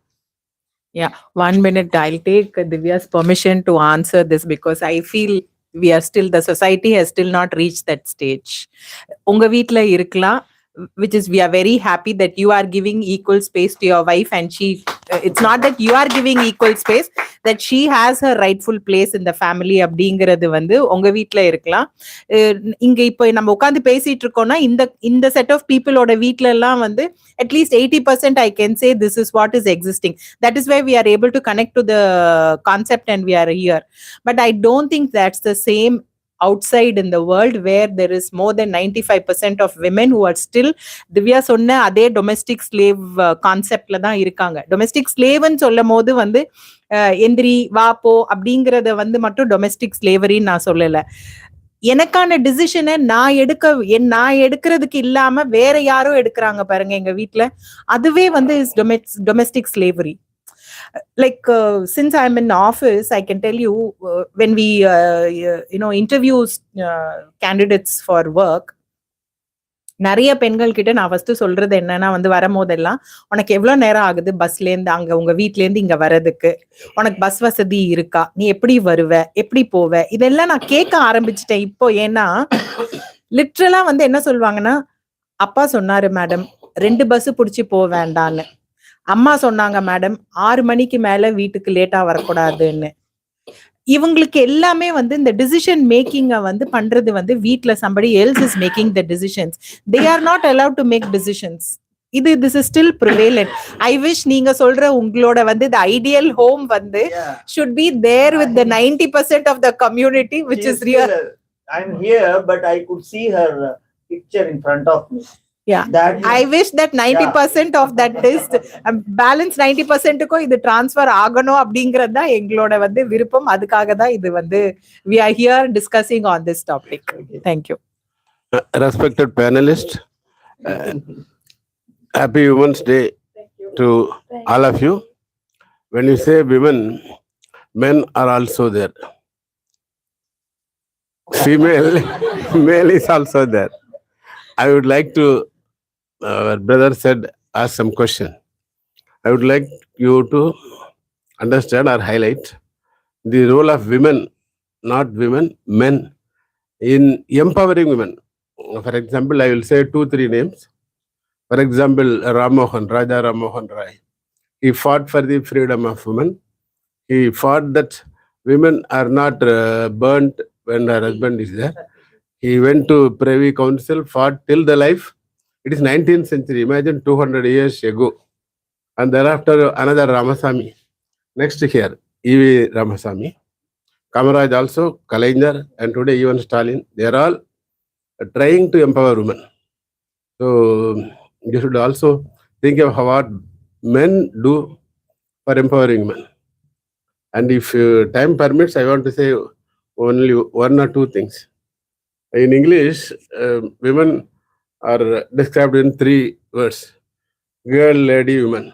Yeah, 1 minute. I'll take Divya's permission to answer this because I feel we are still, the society has still not reached that stage. உங்க வீட்ல இருக்கலாம், which is, we are very happy that you are giving equal space to your wife, and she, it's not that you are giving equal space, that she has her rightful place in the family அப்படிங்கிறது வந்து உங்க வீட்ல இருக்கலாம். இங்க இப்போ நம்ம உட்காந்து பேசிட்டு இருக்கோம்னா இந்த செட் ஆஃப் பீப்புளோட வீட்ல எல்லாம் வந்து at least 80% I can say this is what is existing. That is why we are able to connect to the concept and we are here. But I don't think that's the same outside in the world, where there is more than 95% of women who are still, Divya சொன்ன அதே domestic slave கான்செப்ட்ல தான் இருக்காங்க. Domestic ஸ்லேவ்னு சொல்லும் போது வந்து எந்திரி வா போ அப்படிங்கறத வந்து மட்டும் டொமெஸ்டிக் ஸ்லேவரின்னு நான் சொல்லல. எனக்கான டிசிஷனை நான் எடுக்கிறதுக்கு இல்லாம வேற யாரோ எடுக்கிறாங்க பாருங்க எங்க வீட்ல, அதுவே வந்து is domestic slavery. Like since I'm in office, I can tell you, when we interview candidates for work, நிறைய பெண்கள் கிட்ட நான் ஃபர்ஸ்ட் சொல்றது என்னன்னா வந்து வரும்போதெல்லாம், உனக்கு எவ்வளவு நேரம் ஆகுது பஸ்ல இருந்து அங்க உங்க வீட்ல இருந்து இங்க வர்றதுக்கு, உனக்கு பஸ் வசதி இருக்கா, நீ எப்படி வருவ, எப்படி போவ, இதெல்லாம் நான் கேட்க ஆரம்பிச்சிட்டேன் இப்போ. ஏன்னா லிட்ரலா வந்து என்ன சொல்லுவாங்கன்னா, அப்பா சொன்னாரு மேடம் 2 பஸ் புடிச்சு போக வேண்டான்னு, அம்மா சொன்னாங்க மேடம் 6 மணிக்கு மேல வீட்டுக்கு லேட்டா வரக்கூடாதுன்னு. இவங்களுக்கு எல்லாமே வந்து இந்த டிசிஷன் மேக்கிங்க வந்து பண்றது வந்து வீட்ல somebody else is making the decisions. They are not allowed to make decisions. this is still prevalent. I wish நீங்க சொல்ற உங்களோட வந்து the ideal home வந்து should be there with the 90% of the community, which is real. I'm here, but I could see her picture in front of me. Yeah, I wish that 90% of that is balance 90% க்கும் இது transfer ஆகணும் அப்படிங்கிறது தான் எங்களோட வந்து விருப்பம். அதுக்காக தான் இது வந்து we are here discussing on this topic. Thank you. Respected panelists, happy Women's Day to all of you. When you say women, men are also there. Male is also there. I would like to, our brother said, ask some question. I would like you to understand or highlight the role of women, not women, men, in empowering women. For example, I will say 2-3 names. For example, Raja Ram Mohan Roy. He fought for the freedom of women. He fought that women are not burnt when her husband is there. He went to Privy Council, fought till the life. It is 19th century. Imagine 200 years ago. And thereafter, another Ramasamy. Next here, E.V. Ramasamy. Kamaraj also, Kalaignar, and today even Stalin. They are all trying to empower women. So you should also think of what men do for empowering women. And if time permits, I want to say only 1 or 2 things. In English, women are described in 3 words: girl, lady, woman.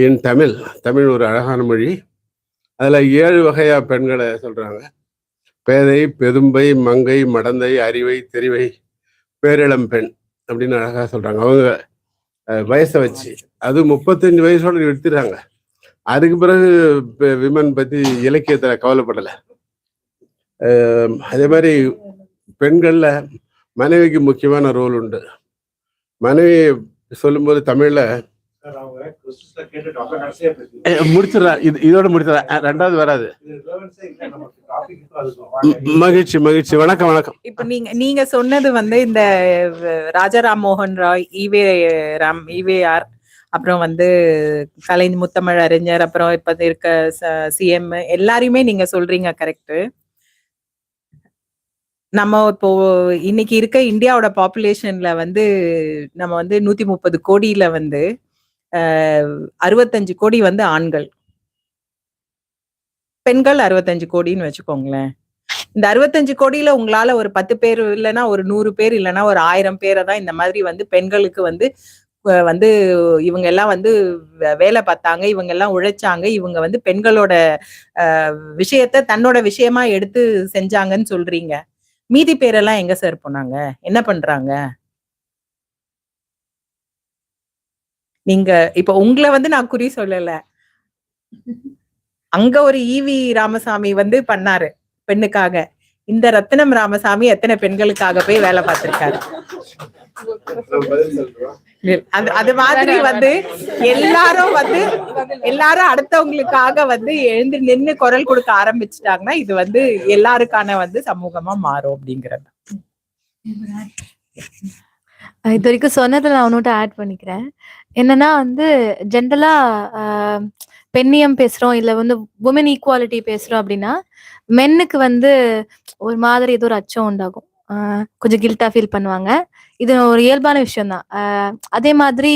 In Tamil ஒரு அழகான மொழி, அதில் 7 வகையா பெண்களை சொல்றாங்க. பேதை, பெரும்பை, மங்கை, மடந்தை, அறிவை, தெரிவை, பேரிளம் பெண் அப்படின்னு அழகா சொல்றாங்க. அவங்க வயசை வச்சு, அது 35 வயசோட எடுத்துறாங்க. அதுக்கு பிறகு விமன் பத்தி இலக்கியத்துல கவலைப்படலை. அதே மாதிரி பெண்கள்ல மனைவிக்கு முக்கியமான ரோல் உண்டு. மனைவி சொல்லும்போது தமிழ்ல முடிச்சிடறா, இதோட முடிச்சிடறா, 2வது வராது. மகிழ்ச்சி மகிழ்ச்சி. வணக்கம் வணக்கம். இப்ப நீங்க சொன்னது வந்து இந்த ராஜா ராம் மோகன் ராய், ஈவேஆர், அப்புறம் வந்து கலை முத்தமிழ் அறிஞர், அப்புறம் இப்ப இருக்க சிஎம், எல்லாரையுமே நீங்க சொல்றீங்க, கரெக்ட். நம்ம இப்போ இன்னைக்கு இருக்க இந்தியாவோட பாப்புலேஷன்ல வந்து நம்ம வந்து 130 கோடியில வந்து 65 கோடி வந்து ஆண்கள், பெண்கள் 65 கோடின்னு வச்சுக்கோங்களேன். இந்த 65 கோடியில உங்களால ஒரு 10 பேர் இல்லைன்னா ஒரு 100 பேர் இல்லைன்னா ஒரு 1000 பேரை தான் இந்த மாதிரி வந்து பெண்களுக்கு வந்து வந்து இவங்க எல்லாம் வந்து வேலை பார்த்தாங்க, இவங்க எல்லாம் உழைச்சாங்க, இவங்க வந்து பெண்களோட விஷயத்த தன்னோட விஷயமா எடுத்து செஞ்சாங்கன்னு சொல்றீங்க. மீதி பேரெல்லாம் எங்க சார் போனாங்க, என்ன பண்றாங்க? நீங்க இப்ப உங்களை வந்து நான் குறி சொல்லல, அங்க ஒரு ஈவி ராமசாமி வந்து பண்ணாரு, பெண்ணுக்காக. இந்த ரத்தினம் ராமசாமி எத்தனை பெண்களுக்காக போய் வேலை பார்த்திருக்காரு? அது மாதிரி எல்லாரும் அடுத்தவங்களுக்காக எழுந்து நின்னு குரல் கொடுக்க ஆரம்பிச்சுட்டாங்கன்னா இது எல்லாருக்கான சமூகமா மாறும் அப்படிங்கிறது. இது வரைக்கும் சொன்னதுல நான் ஒன்னோட ஆட் பண்ணிக்கிறேன். என்னன்னா ஜென்ரலா பெண்ணியம் பேசுறோம், இல்ல உமன் ஈக்குவாலிட்டி பேசுறோம் அப்படின்னா மென்னுக்கு ஒரு மாதிரி ஏதோ ஒரு அச்சம் உண்டாகும். கொஞ்சம் கில்ட்டா ஃபீல் பண்ணுவாங்க. இது ஒரு இயல்பான விஷயம் தான். அதே மாதிரி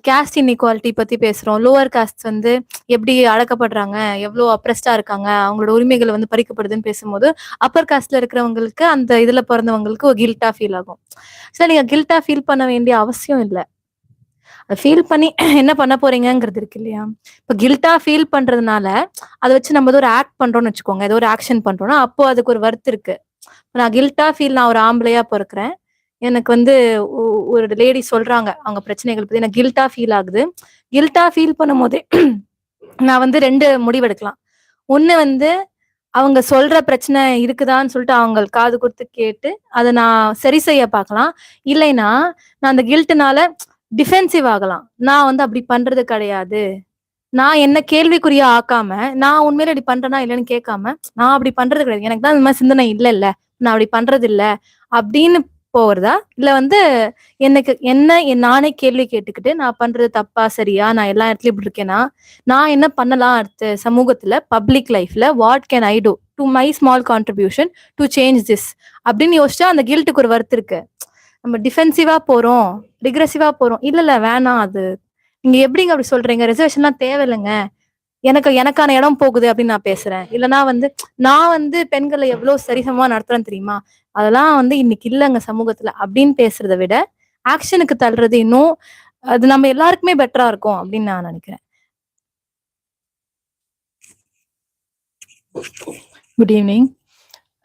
கேஸ்ட் இன்இக்வாலிட்டி பத்தி பேசுறோம். லோவர் காஸ்ட் எப்படி அடக்கப்படுறாங்க, எவ்வளவு அப்ரெஸ்டா இருக்காங்க, அவங்களோட உரிமைகள் பறிக்கப்படுதுன்னு பேசும்போது அப்பர் காஸ்ட்ல இருக்கிறவங்களுக்கு அந்த இதுல பிறந்தவங்களுக்கு ஒரு கில்ட்டா ஃபீல் ஆகும். சரி, நீங்க கில்ட்டா ஃபீல் பண்ண வேண்டிய அவசியம் இல்லை. ஃபீல் பண்ணி என்ன பண்ண போறீங்கிறது இருக்கு இல்லையா? இப்ப கில்ட்டா ஃபீல் பண்றதுனால அதை வச்சு நம்ம ஏதோ ஒரு ஆக்ட் பண்றோம்னு வச்சுக்கோங்க, ஏதோ ஒரு ஆக்ஷன் பண்றோம்னா அப்போ அதுக்கு ஒரு வர்த்து இருக்கு. நான் கில்ட்டா ஃபீல், நான் ஒரு ஆம்பளையா பிறக்கிறேன், எனக்கு ஒரு லேடி சொல்றாங்க அவங்க பிரச்சனைகள் பத்தி, எனக்கு கில்ட்டா ஃபீல் ஆகுது. கில்ட்டா ஃபீல் பண்ணும் போதே நான் 2 முடிவெடுக்கலாம். ஒண்ணு அவங்க சொல்ற பிரச்சனை இருக்குதான்னு சொல்லிட்டு அவங்க காது கொடுத்து கேட்டு அதை நான் சரி செய்ய பார்க்கலாம். இல்லைன்னா நான் அந்த கில்ட்டுனால டிஃபென்சிவ் ஆகலாம். நான் அப்படி பண்றது கிடையாது, நான் என்ன கேள்விக்குறியா ஆக்காம, நான் உண்மையில இப்படி பண்றேனா இல்லைன்னு கேட்காம, நான் அப்படி பண்றது கிடையாது, எனக்கு தான் இந்த மாதிரி சிந்தனை இல்ல, நான் அப்படி பண்றது இல்ல அப்படின்னு போறதா, இல்ல எனக்கு நானே கேள்வி கேட்டுக்கிட்டு நான் பண்றது தப்பா சரியா, நான் எல்லா இடத்துலயும் இப்படி இருக்கேன்னா நான் என்ன பண்ணலாம் அடுத்த சமூகத்துல, பப்ளிக் லைஃப்ல, what can I do to my small contribution to change this அப்படின்னு யோசிச்சா அந்த கில்ட்டுக்கு ஒரு வர்த்து இருக்கு. நம்ம டிஃபென்சிவா போறோம், ரிக்ரெசிவா போறோம், இல்ல வேணாம், அது நீங்க எப்படிங்க அப்படி சொல்றீங்க, ரிசர்வேஷன்லாம் தேவையில்லைங்க, எனக்கான இடம் போகுது அப்படின்னு நான் பேசுறேன். இல்லைன்னா நான் பெண்களை எவ்வளவு சரிசமா நடத்துறேன்னு தெரியுமா, அதெல்லாம் இன்னைக்கு இல்லைங்க சமூகத்துல அப்படின்னு பேசுறதை விட ஆக்ஷனுக்கு தள்ளுறது இன்னும் அது நம்ம எல்லாருக்குமே பெட்டரா இருக்கும் அப்படின்னு நான் நினைக்கிறேன். Good evening.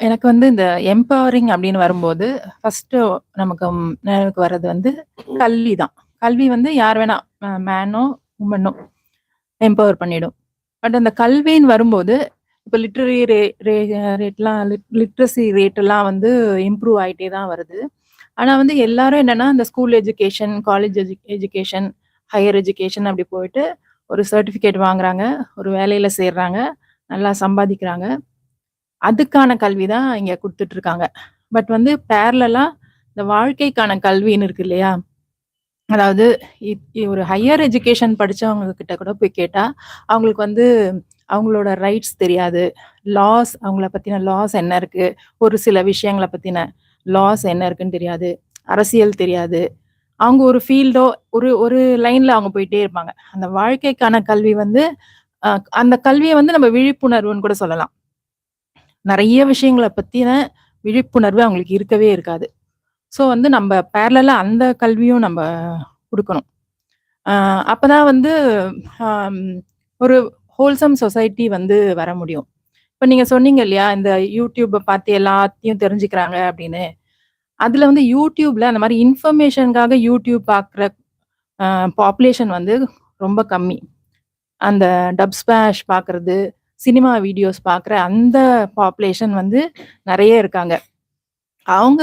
எனக்கு இந்த எம்பவரிங் அப்படின்னு வரும்போது ஃபர்ஸ்ட் நமக்கு நினைவுக்கு வர்றது கல்வி தான். கல்வி யார் வேணா, மேனோ உமனோ எம்பவர் பண்ணிடும். பட் அந்த கல்வின்னு வரும்போது இப்போ லிட்ரஸி ரேட் எல்லாம் இம்ப்ரூவ் ஆகிட்டே தான் வருது. ஆனால் எல்லாரும் என்னன்னா இந்த school education, college education, higher education அப்படி போயிட்டு ஒரு சர்டிஃபிகேட் வாங்குறாங்க, ஒரு வேலையில சேர்றாங்க, நல்லா சம்பாதிக்கிறாங்க. அதுக்கான கல்வி தான் இங்க கொடுத்துட்டு இருக்காங்க. பட் பேரலா இந்த வாழ்க்கைக்கான கல்வின்னு இருக்கு இல்லையா, அதாவது ஒரு ஹையர் எஜுகேஷன் படிச்சவங்க கிட்ட கூட போய் கேட்டா அவங்களுக்கு அவங்களோட ரைட்ஸ் தெரியாது, லாஸ், அவங்கள பத்தின லாஸ் என்ன இருக்கு, ஒரு சில விஷயங்களை பத்தின லாஸ் என்ன இருக்குன்னு தெரியாது, அரசியல் தெரியாது. அவங்க ஒரு ஃபீல்டோ ஒரு லைன்ல அவங்க போயிட்டே இருப்பாங்க. அந்த வாழ்க்கைக்கான கல்வி அந்த கல்வியை நம்ம விழிப்புணர்வுன்னு கூட சொல்லலாம். நிறைய விஷயங்களை பத்தின விழிப்புணர்வு அவங்களுக்கு இருக்கவே இருக்காது. ஸோ நம்ம பேரலா அந்த கல்வியும் நம்ம கொடுக்கணும். அப்பதான் ஒரு ஹோல்சம் சொசைட்டி வர முடியும். இப்போ நீங்க சொன்னீங்க இல்லையா, இந்த யூடியூப்பை பார்த்து எல்லாத்தையும் தெரிஞ்சுக்கிறாங்க அப்படின்னு. அதுல யூடியூப்ல அந்த மாதிரி இன்ஃபர்மேஷனுக்காக யூடியூப் பார்க்குற பாப்புலேஷன் ரொம்ப கம்மி. அந்த டப் ஸ்மாஷ் பார்க்கறது, சினிமா வீடியோஸ் பார்க்குற அந்த பாப்புலேஷன் நிறைய இருக்காங்க. அவங்க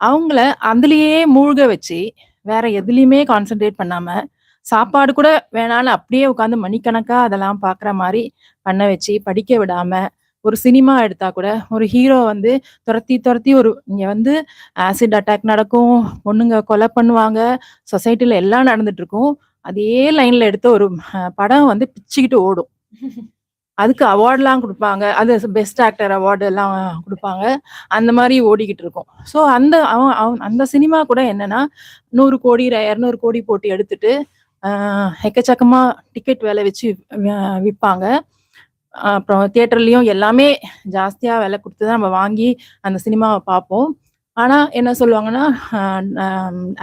அவங்கள அதுலயே மூழ்க வச்சு வேற எதுலையுமே கான்சென்ட்ரேட் பண்ணாம, சாப்பாடு கூட வேணாலும் அப்படியே உட்காந்து மணிக்கணக்கா அதெல்லாம் பார்க்குற மாதிரி பண்ண வச்சு, படிக்க விடாம, ஒரு சினிமா எடுத்தா கூட ஒரு ஹீரோ துரத்தி ஒரு இங்க ஆசிட் அட்டாக் நடக்கும், பொண்ணுங்க கொலை பண்ணுவாங்க, சொசைட்டில எல்லாம் நடந்துட்டு இருக்கும். அதே லைன்ல எடுத்த ஒரு படம் பிச்சுக்கிட்டு ஓடும். அதுக்கு அவார்ட்லாம் கொடுப்பாங்க, அது பெஸ்ட் ஆக்டர் அவார்டு எல்லாம் கொடுப்பாங்க. அந்த மாதிரி ஓடிக்கிட்டு இருக்கும். ஸோ அந்த சினிமா கூட என்னன்னா 100 கோடி 200 கோடி போட்டு எடுத்துட்டு எக்கச்சக்கமா டிக்கெட் விலை வச்சு விற்பாங்க. அப்புறம் தியேட்டர்லயும் எல்லாமே ஜாஸ்தியா விலை கொடுத்துதான் நம்ம வாங்கி அந்த சினிமாவை பார்ப்போம். ஆனா என்ன சொல்லுவாங்கன்னா,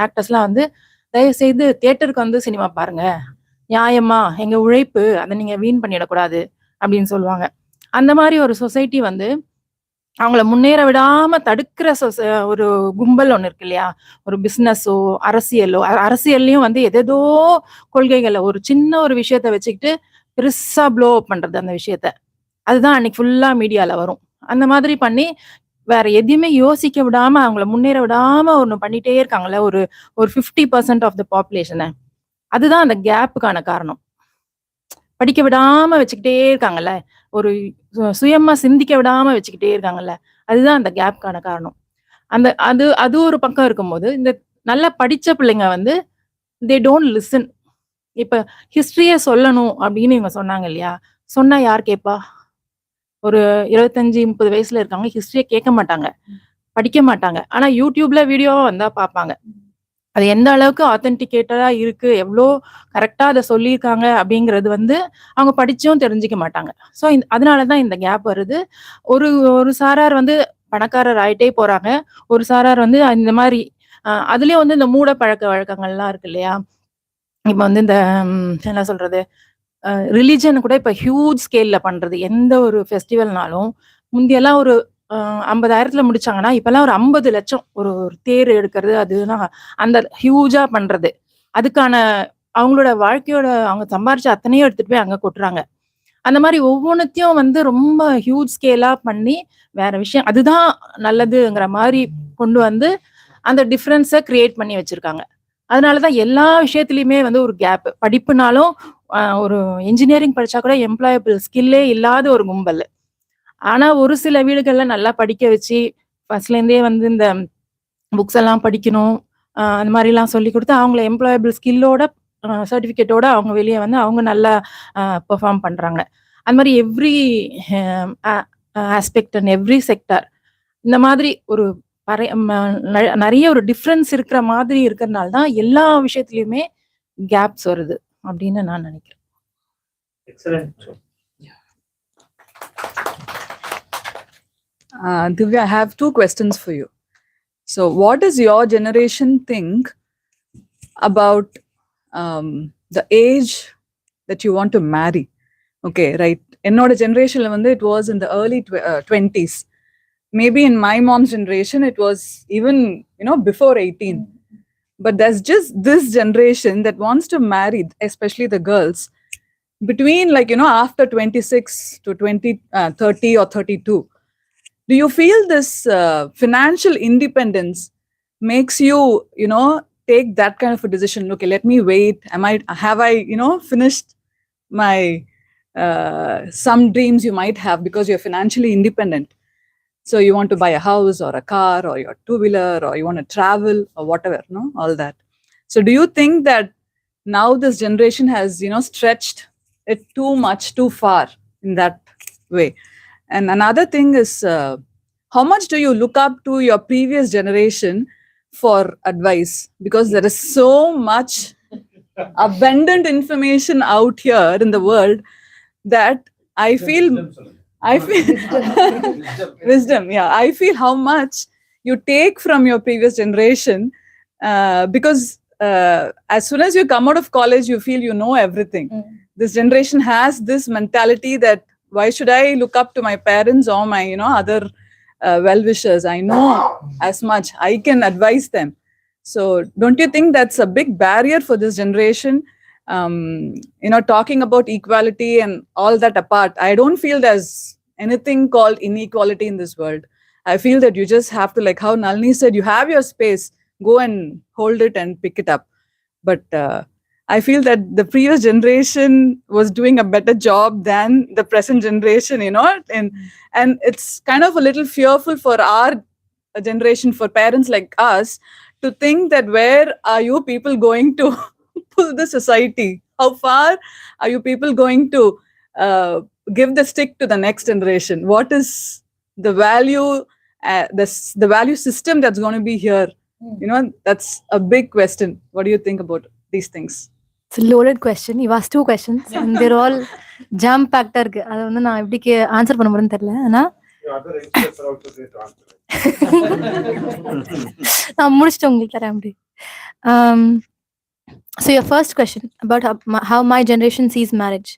ஆக்டர்ஸ்லாம் தயவு செய்து தியேட்டருக்கு சினிமா பாருங்க, நியாயமா எங்க உழைப்பு அதை நீங்க வீண் பண்ணிடக்கூடாது அப்படின்னு சொல்லுவாங்க. அந்த மாதிரி ஒரு சொசைட்டி அவங்கள முன்னேற விடாம தடுக்கிற ஒரு கும்பல் ஒண்ணு இருக்கு இல்லையா, ஒரு பிசினஸோ அரசியல்லையும் எதேதோ கொள்கைகளை ஒரு சின்ன ஒரு விஷயத்த வச்சுக்கிட்டு பெருசா ப்ளோ அப் பண்றது அந்த விஷயத்த. அதுதான் அன்னைக்கு ஃபுல்லா மீடியால வரும். அந்த மாதிரி பண்ணி வேற எதையுமே யோசிக்க விடாம அவங்கள முன்னேற விடாம ஒண்ணு பண்ணிட்டே இருக்காங்கல்ல ஒரு ஒரு 50% ஆஃப் த பாப்புலேஷனை. அதுதான் அந்த கேப்புக்கான காரணம். படிக்க விடாம வச்சுக்கிட்டே இருக்காங்கல்ல, ஒரு சுயமா சிந்திக்க விடாம வச்சுக்கிட்டே இருக்காங்கல்ல, அதுதான் அந்த கேப்க்கான காரணம். அந்த அது அது ஒரு பக்கம் இருக்கும்போது, இந்த நல்லா படிச்ச பிள்ளைங்க வந்து தே டோன்ட் லிசன். இப்ப ஹிஸ்டரிய சொல்லணும் அப்படின்னு இவங்க சொன்னாங்க இல்லையா? சொன்னா யார் கேட்பா? ஒரு 25, 30 வயசுல இருக்காங்க. ஹிஸ்டரிய கேட்க மாட்டாங்க. படிக்க மாட்டாங்க. ஆனா யூடியூப்ல வீடியோவா வந்தா பார்ப்பாங்க. அது எந்த அளவுக்கு ஆத்தென்டிகேட்டடா இருக்கு, எவ்ளோ கரெக்ட்டா அத சொல்லியிருக்காங்க அப்படிங்கிறது வந்து அவங்க படிச்சும் தெரிஞ்சுக்க மாட்டாங்க. ஸோ அதனால தான் இந்த கேப் வருது. ஒரு ஒரு சாரார் வந்து பணக்காரர் ஆயிட்டே போறாங்க. ஒரு சாரார் வந்து இந்த மாரி அதுலயும் வந்து இந்த மூட பழக்கவழக்கங்கள்லாம் இருக்கு இல்லையா? இப்ப வந்து இந்த என்ன சொல்றது? ரிலிஜன் கூட இப்ப ஹியூஜ் ஸ்கேல்ல பண்றது. எந்த ஒரு ஃபெஸ்டிவல்னாலும் முந்தியெல்லாம் ஒரு 50,000த்துல முடிச்சாங்கன்னா, இப்பல்லாம் ஒரு 50 லட்சம் ஒரு ஒரு தேர் எடுக்கிறது அதுனா அந்த ஹியூஜா பண்றது. அதுக்கான அவங்களோட வாழ்க்கையோட அவங்க சம்பாரிச்ச அத்தனையும் எடுத்துட்டு போய் அங்க கொட்டுறாங்க. அந்த மாரி ஒவ்வொன்னத்தையும் வந்து ரொம்ப ஹியூஜ் ஸ்கேலா பண்ணி வேற விஷயம் அதுதான் நல்லதுங்கிற மாரி கொண்டு வந்து அந்த டிஃபரன்ஸ கிரியேட் பண்ணி வச்சிருக்காங்க. அதனால தான் எல்லா விஷயத்திலயுமே வந்து ஒரு கேப். படிப்புனாலும் ஒரு இன்ஜினியரிங் படிச்சா கூட எம்ப்ளாயபிள் ஸ்கில்லே இல்லாத ஒரு கும்பல். ஆனா ஒரு சில வீடுகள்ல நல்லா படிக்க வச்சு ஃபர்ஸ்ட்லேருந்தே வந்து இந்த புக்ஸ் எல்லாம் படிக்கணும். அந்த மாதிரிலாம் சொல்லிக் குடுத்து அவங்கள எம்ப்ளாயபிள் ஸ்கில்லோட சர்டிஃபிகேட்டோட அவங்க வெளிய வந்து அவங்க நல்லா பெர்ஃபார்ம் பண்றாங்க. அந்த மாரி every aspect and every sector இந்த மாதிரி ஒரு நெறைய ஒரு டிஃபரன்ஸ் இருக்கிற மாதிரி இருக்கிறனால தான் எல்லா விஷயத்துலயுமே கேப்ஸ் வருது அப்படின்னு நான் நினைக்கிறேன். Divya, I have two questions for you. So, what does your generation think about the age that you want to marry? Okay, right. In our generation, it was in the early 20s. Maybe in my mom's generation, it was even, before 18. But there's just this generation that wants to marry, especially the girls, between after 26 to 30 or 32. Do you feel this financial independence makes you, take that kind of a decision? Okay, let me wait. Have I finished my some dreams you might have because you're financially independent? So you want to buy a house or a car or your two-wheeler or you want to travel or whatever, all that. So do you think that now this generation has, stretched it too much, too far in that way? And another thing is, how much do you look up to your previous generation for advice? Because there is so much abundant information out here in the world that I feel wisdom. Yeah, I feel how much you take from your previous generation because as soon as you come out of college, you feel you know everything. This generation has this mentality that why should I look up to my parents or my other well-wishers? I know as much. I can advise them. So don't you think that's a big barrier for this generation? Talking about equality and all that apart, I don't feel there's anything called inequality in this world. I feel that you just have to, like how Nalini said, you have your space, go and hold it and pick it up. But I feel that the previous generation was doing a better job than the present generation, and it's kind of a little fearful for our generation, for parents like us, to think that where are you people going to pull the society? How far are you people going to give the stick to the next generation? What is the value, the value system that's going to be here? That's a big question. What do you think about these things? It's a loaded question. You asked two questions and they're all jam-packed. அது வந்து நான் எப்படி answer பண்ண முடியும்னு தெரியல. ஆனா நான் முடிச்சிட்டு உங்களுக்கு தரேன் அப்படி. So your first question about how my generation sees marriage.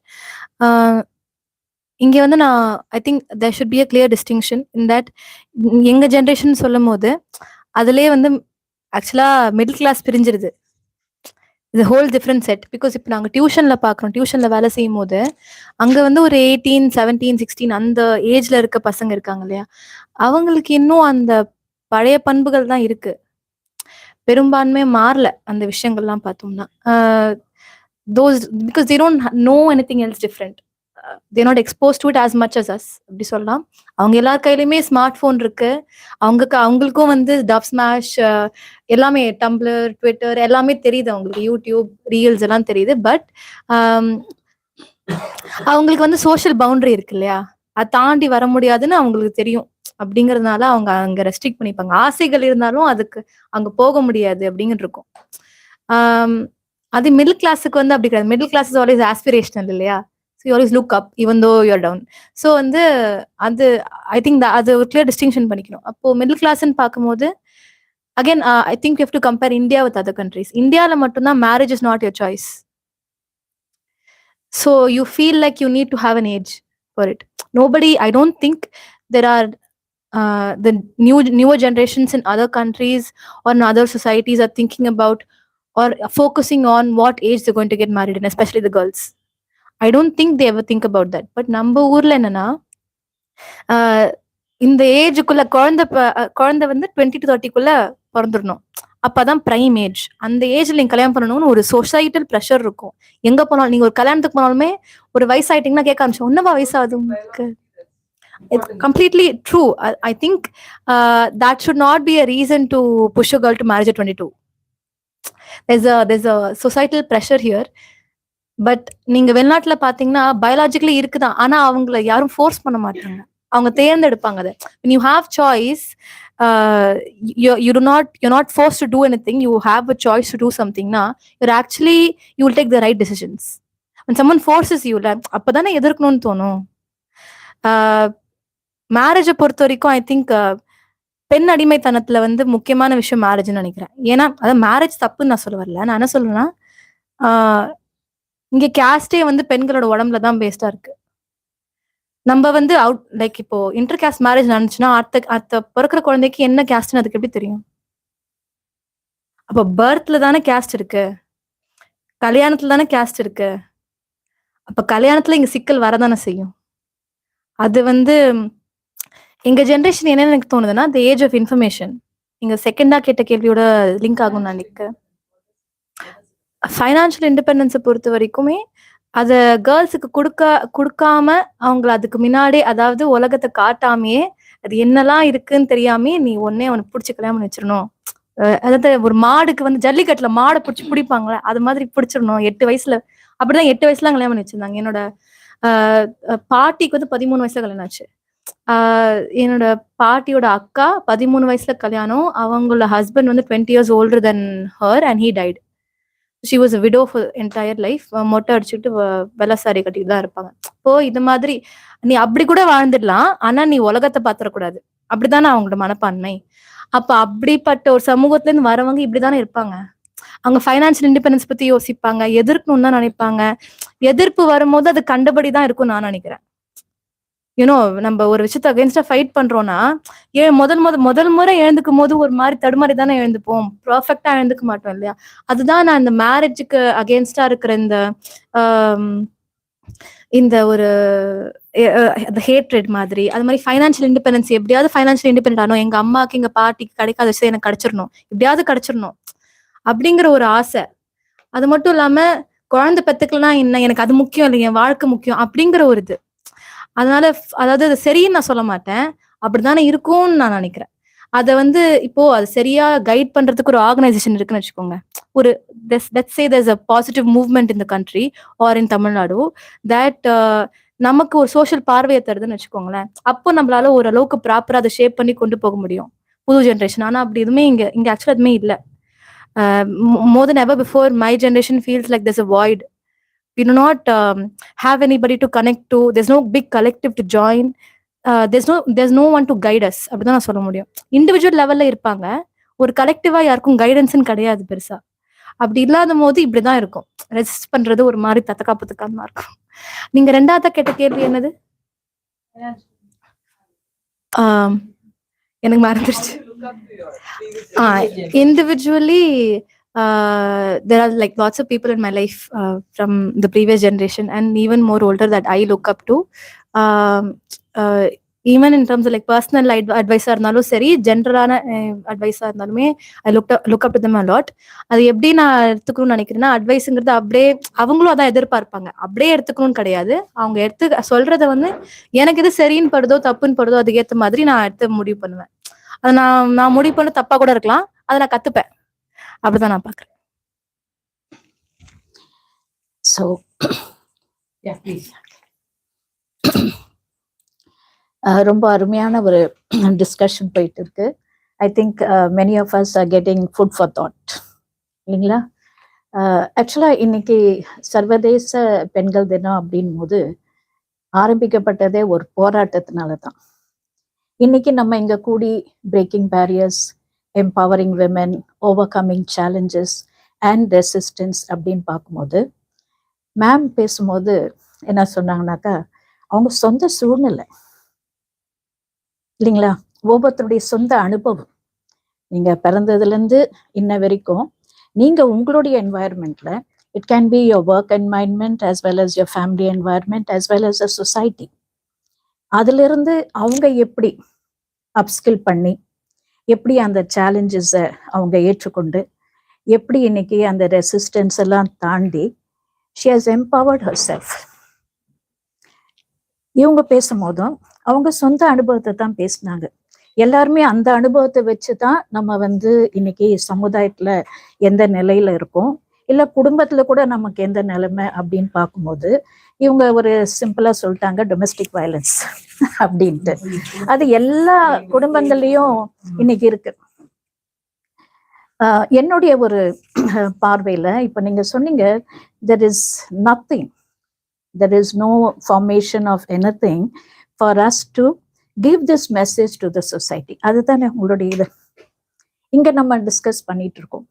இங்க வந்து நான் I think there should be a clear distinction in that எங்க ஜெனரேஷன் சொல்லும் போது அதுலயே வந்து ஆக்சுவலா மிடில் கிளாஸ் பிரிஞ்சிருது. இது ஹோல் டிஃப்ரெண்ட் செட். பிகாஸ் இப்போ நாங்கள் டியூஷனில் பார்க்குறோம், டியூஷனில் வேலை செய்யும் போது அங்கே வந்து ஒரு 18, 17, 16 அந்த ஏஜ்ல இருக்க பசங்க இருக்காங்க இல்லையா, அவங்களுக்கு இன்னும் அந்த பழைய பண்புகள் தான் இருக்கு. பெரும்பான்மை மாறல அந்த விஷயங்கள்லாம் பார்த்தோம்னா. those because they don't know anything else different. They're not exposed to it as much as us அப்படி சொல்லலாம். அவங்க எல்லார் கையிலுமே ஸ்மார்ட் ஃபோன் இருக்கு. அவங்களுக்கும் வந்து டப் ஸ்மாஷ் எல்லாமே, டம்ப்ளர், ட்விட்டர் எல்லாமே தெரியுது அவங்களுக்கு, யூடியூப் ரீல்ஸ் எல்லாம் தெரியுது. பட் அவங்களுக்கு வந்து சோஷியல் பவுண்டரி இருக்கு இல்லையா, அதை தாண்டி வர முடியாதுன்னு அவங்களுக்கு தெரியும். அப்படிங்கறதுனால அவங்க அங்க ரெஸ்ட்ரிக்ட் பண்ணிப்பாங்க. ஆசைகள் இருந்தாலும் அதுக்கு அங்க போக முடியாது அப்படிங்கிட்டு இருக்கும். அது மிடில் கிளாஸுக்கு வந்து அப்படி கிடையாது. Middle class is always aspirational இல்லையா, so you always look up even though you are down. So வந்து அது ஐ திங்க் அது ஒரு கிளியர் டிஸ்டிங்ஷன் பண்ணிக்கணும். அப்போ மிடில் கிளாஸ்ன்னு பார்க்கும்போது again I think you have to compare India with other countries. இந்தியாவில் மட்டும்தான் marriage is not your choice. So you feel like you need to have an age for it. Nobody, I don't think there are the newer generations in other countries or in other societies are thinking about or focusing on what age they're going to get married in, especially the girls. I don't think they ever think about that. But நம்ம ஊர்ல என்னன்னா, இந்த ஏஜுக்குள்ள குழந்தை வந்து 20 to 30க்குள்ள பிறந்துடணும். அப்பதான் prime age. அந்த ஏஜ்ல நீங்க கல்யாணம் பண்ணணும்னு ஒரு சொசைட்டல் ப்ரெஷர் இருக்கும். எங்க போனாலும் நீங்க ஒரு கல்யாணத்துக்கு போனாலுமே ஒரு வயசாயிட்டீங்கன்னா கேட்க ஆரம்பிச்சோம், ஒன்னவா வயசாகுது உங்களுக்கு. It's completely true. I think that should not be a reason to push a girl to marriage at 22. There's a societal pressure here. But நீங்க வெளிநாட்டுல பாத்தீங்கன்னா பயாலஜிக்கலி இருக்குதான், ஆனா அவங்கள யாரும் ஃபோர்ஸ் பண்ண மாட்டாங்க, அவங்க தேர்ந்தெடுப்பாங்க அதை. when you have choice, you're not forced to do anything, you have a choice to do something na, you will take the right decisions. when someone forces you, அப்பதானே எதிர்க்கணும்னு தோணும். மேரேஜை பொறுத்த வரைக்கும் ஐ திங்க் பெண் அடிமைத்தனத்துல வந்து முக்கியமான விஷயம் மேரேஜ்னு நினைக்கிறேன். ஏன்னா அதான் மேரேஜ் தப்புன்னு நான் சொல்ல வரல. நான் என்ன சொல்றேன்னா, இங்க கேஸ்டே வந்து பெண்களோட உடம்புல தான் பேஸ்டா இருக்கு. நம்ம வந்து அவுட் லைக் இப்போ இன்டர் கேஸ்ட் மேரேஜ் நடந்துச்சுன்னா அடுத்த பிறக்கிற குழந்தைக்கு என்ன கேஸ்ட்னு அதுக்கு எப்படி தெரியும்? அப்போ பர்த்ல தானே கேஸ்ட் இருக்கு, கல்யாணத்துல தானே கேஸ்ட் இருக்கு. அப்ப கல்யாணத்துல இங்க சிக்கல் வரதானே செய்யும். அது வந்து எங்க ஜென்ரேஷன் என்னன்னு எனக்கு தோணுதுன்னா, த ஏஜ் ஆஃப் இன்ஃபர்மேஷன். நீங்க செகண்டா கேட்ட கேள்வியோட லிங்க் ஆகும் நான் நினைக்கிறேன். ஃபைனான்சியல் இண்டிபெண்டன்ஸை பொறுத்த வரைக்குமே அதை கேர்ள்ஸுக்கு கொடுக்காம அவங்கள அதுக்கு முன்னாடி, அதாவது உலகத்தை காட்டாமையே அது என்னெல்லாம் இருக்குன்னு தெரியாமே நீ ஒன்னே அவனுக்கு பிடிச்சி கல்யாணம் பண்ணி வச்சிடணும். அதாவது ஒரு மாடுக்கு வந்து ஜல்லிக்கட்டுல மாடை பிடிச்சி பிடிப்பாங்களே அது மாதிரி பிடிச்சிடணும் 8 வயசுல. அப்படிதான் 8 வயசுல கல்யாணம் பண்ணி வச்சிருந்தாங்க. என்னோட பாட்டிக்கு வந்து 13 வயசுல கல்யாணம் ஆச்சு. என்னோட பாட்டியோட அக்கா 13 வயசுல கல்யாணம். அவங்களோட ஹஸ்பண்ட் வந்து 20 years older than her and he died. She was a widow for entire life. மொட்டை அடிச்சுட்டு வெள்ளை சாரி கட்டிட்டு தான் இருப்பாங்க. இப்போ இது மாதிரி நீ அப்படி கூட வாழ்ந்துடலாம், ஆனா நீ உலகத்தை பாத்திரக்கூடாது, அப்படித்தானே அவங்களோட மனப்பான்மை. அப்ப அப்படிப்பட்ட ஒரு சமூகத்துல இருந்து வரவங்க இப்படித்தானே இருப்பாங்க. அவங்க ஃபைனான்சியல் இண்டிபெண்டன்ஸ் பத்தி யோசிப்பாங்க, எதிர்க்கணும்னு தான் நினைப்பாங்க. எதிர்ப்பு வரும்போது அது கண்டபடிதான் இருக்கும் நான் நினைக்கிறேன். யூனோ நம்ம ஒரு விஷயத்த அகேன்ஸ்டா ஃபைட் பண்றோம்னா, முதல் முறை எழுந்துக்கும் போது ஒரு மாதிரி தடுமாறி தானே எழுந்துப்போம், பர்ஃபெக்டா எழுந்துக்க மாட்டோம் இல்லையா. அதுதான் நான் இந்த மேரேஜுக்கு அகேன்ஸ்டா இருக்கிற இந்த ஒரு ஹேட்ரெட் மாதிரி. அது மாதிரி ஃபைனான்சியல் இண்டிபெண்டன்ஸ், எப்படியாவது ஃபைனான்சியல் இண்டிபெண்டன்ட் ஆகணும், எங்க அம்மாக்கு எங்க பாட்டிக்கு கிடைக்காத விஷயம் எனக்கு கிடைச்சிடணும், எப்படியாவது கிடைச்சிடணும் அப்படிங்கிற ஒரு ஆசை. அது மட்டும் இல்லாம குழந்தை பெத்துக்கலாம் என்ன, எனக்கு அது முக்கியம் இல்லை, என் வாழ்க்கை முக்கியம் அப்படிங்கிற ஒரு இது. அதனால அதாவது அது சரின்னு நான் சொல்ல மாட்டேன், அப்படித்தானே இருக்கும்னு நான் நினைக்கிறேன். அதை வந்து இப்போ அது சரியா கைட் பண்றதுக்கு ஒரு ஆர்கனைசேஷன் இருக்குன்னு வச்சுக்கோங்க. ஒரு let's say there's a positive movement in the country or in Tamil Nadu that நமக்கு ஒரு சோஷியல் பார்வையை தருதுன்னு வச்சுக்கோங்களேன். அப்போ நம்மளால ஓரளவுக்கு ப்ராப்பரா அதை ஷேப் பண்ணி கொண்டு போக முடியும் புது ஜென்ரேஷன். ஆனா அப்படி எதுவுமே இங்க ஆக்சுவலா எதுவுமே இல்லை. more than ever before, my generation feels like there's a void. We do not have anybody to connect to. There's no big collective to join. There's no one to guide us. அப்படிதான் நான் சொல்ல முடியும். Individual லெவல்ல இருப்பாங்க, ஒரு கலெக்டிவா யாருக்கும் கைடன்ஸ்ன்னு கிடையாது பெருசா. அப்படி இல்லாத போது இப்படிதான் இருக்கும். ரெசிஸ்ட் பண்றது ஒரு மாதிரி தத்தக்காப்புத்துக்காம இருக்கும். நீங்க ரெண்டாவதா கேட்ட கேள்வி என்னது? எனக்கு மறந்துருச்சு. Individually there are like lots of people in my life from the previous generation and even more older that I look up to. Um, even in terms of like personal advice இருந்தாலும் சரி, ஜென்ரலான அட்வைஸா இருந்தாலுமே I look up to them a lot. அது எப்படி நான் எடுத்துக்கணும்னு நினைக்கிறேன்னா, அட்வைஸுங்கிறது அப்படியே அவங்களும் அதான் எதிர்பார்ப்பாங்க. அப்படியே எடுத்துக்கணும்னு கிடையாது. அவங்க சொல்றத வந்து எனக்கு எது சரின்னு படுதோ தப்புன்னு படுதோ அதுக்கேற்ற மாதிரி நான் எடுத்து முடிவு பண்ணுவேன். அதை நான் முடிவு பண்ண தப்பா கூட இருக்கலாம், அதை நான் கத்துப்பேன். அப்படிதான் நான் பாக்குறேன். So, Yeah, please. ரொம்ப அருமையான ஒரு டிஸ்கஷன் போயிட்டு இருக்கு. I think many of us are getting food for thought, இல்லைங்களா? ஆக்சுவலாக இன்னைக்கு சர்வதேச பெண்கள் தினம் அப்படின் போது ஆரம்பிக்கப்பட்டதே ஒரு போராட்டத்தினால தான். இன்னைக்கு நம்ம இங்கே கூடி breaking barriers, empowering women, overcoming challenges and resistance அப்படின்னு பார்க்கும்போது, மேம் பேசும்போது என்ன சொன்னாங்கன்னாக்கா, அவங்க சொந்த சூழ்நிலை இல்லைங்களா, ஒவ்வொருத்தருடைய சொந்த அனுபவம். நீங்க பிறந்ததுலேருந்து இன்ன வரைக்கும் நீங்க உங்களுடைய என்வாயர்மெண்ட்ல, it can be your work environment as well as your family environment as well as a society. அதுல இருந்து அவங்க எப்படி அப்ஸ்கில் பண்ணி, எப்படி அந்த சேலஞ்சஸை அவங்க ஏற்றுக்கொண்டு, எப்படி இன்னைக்கு அந்த ரெசிஸ்டன்ஸ் எல்லாம் தாண்டி she has empowered herself. இவங்க பேசும்போதும் அவங்க சொந்த அனுபவத்தை தான் பேசினாங்க. எல்லாருமே அந்த அனுபவத்தை வச்சுதான் நம்ம வந்து இன்னைக்கு சமுதாயத்துல எந்த நிலையில இருக்கோம், இல்ல குடும்பத்துல கூட நமக்கு எந்த நிலைமை அப்படின்னு பார்க்கும்போது, இவங்க ஒரு சிம்பிளா சொல்லிட்டாங்க டொமெஸ்டிக் வயலன்ஸ் அப்படின்ட்டு. அது எல்லா குடும்பங்கள்லயும் இன்னைக்கு இருக்கு. என்னுடைய ஒரு பார்வையில இப்ப நீங்க சொன்னீங்க, there is nothing, there is no formation of anything for us to give this message to the society. அதுதானே உங்களுடைய இது. இங்க நம்ம டிஸ்கஸ் பண்ணிட்டு இருக்கோம்,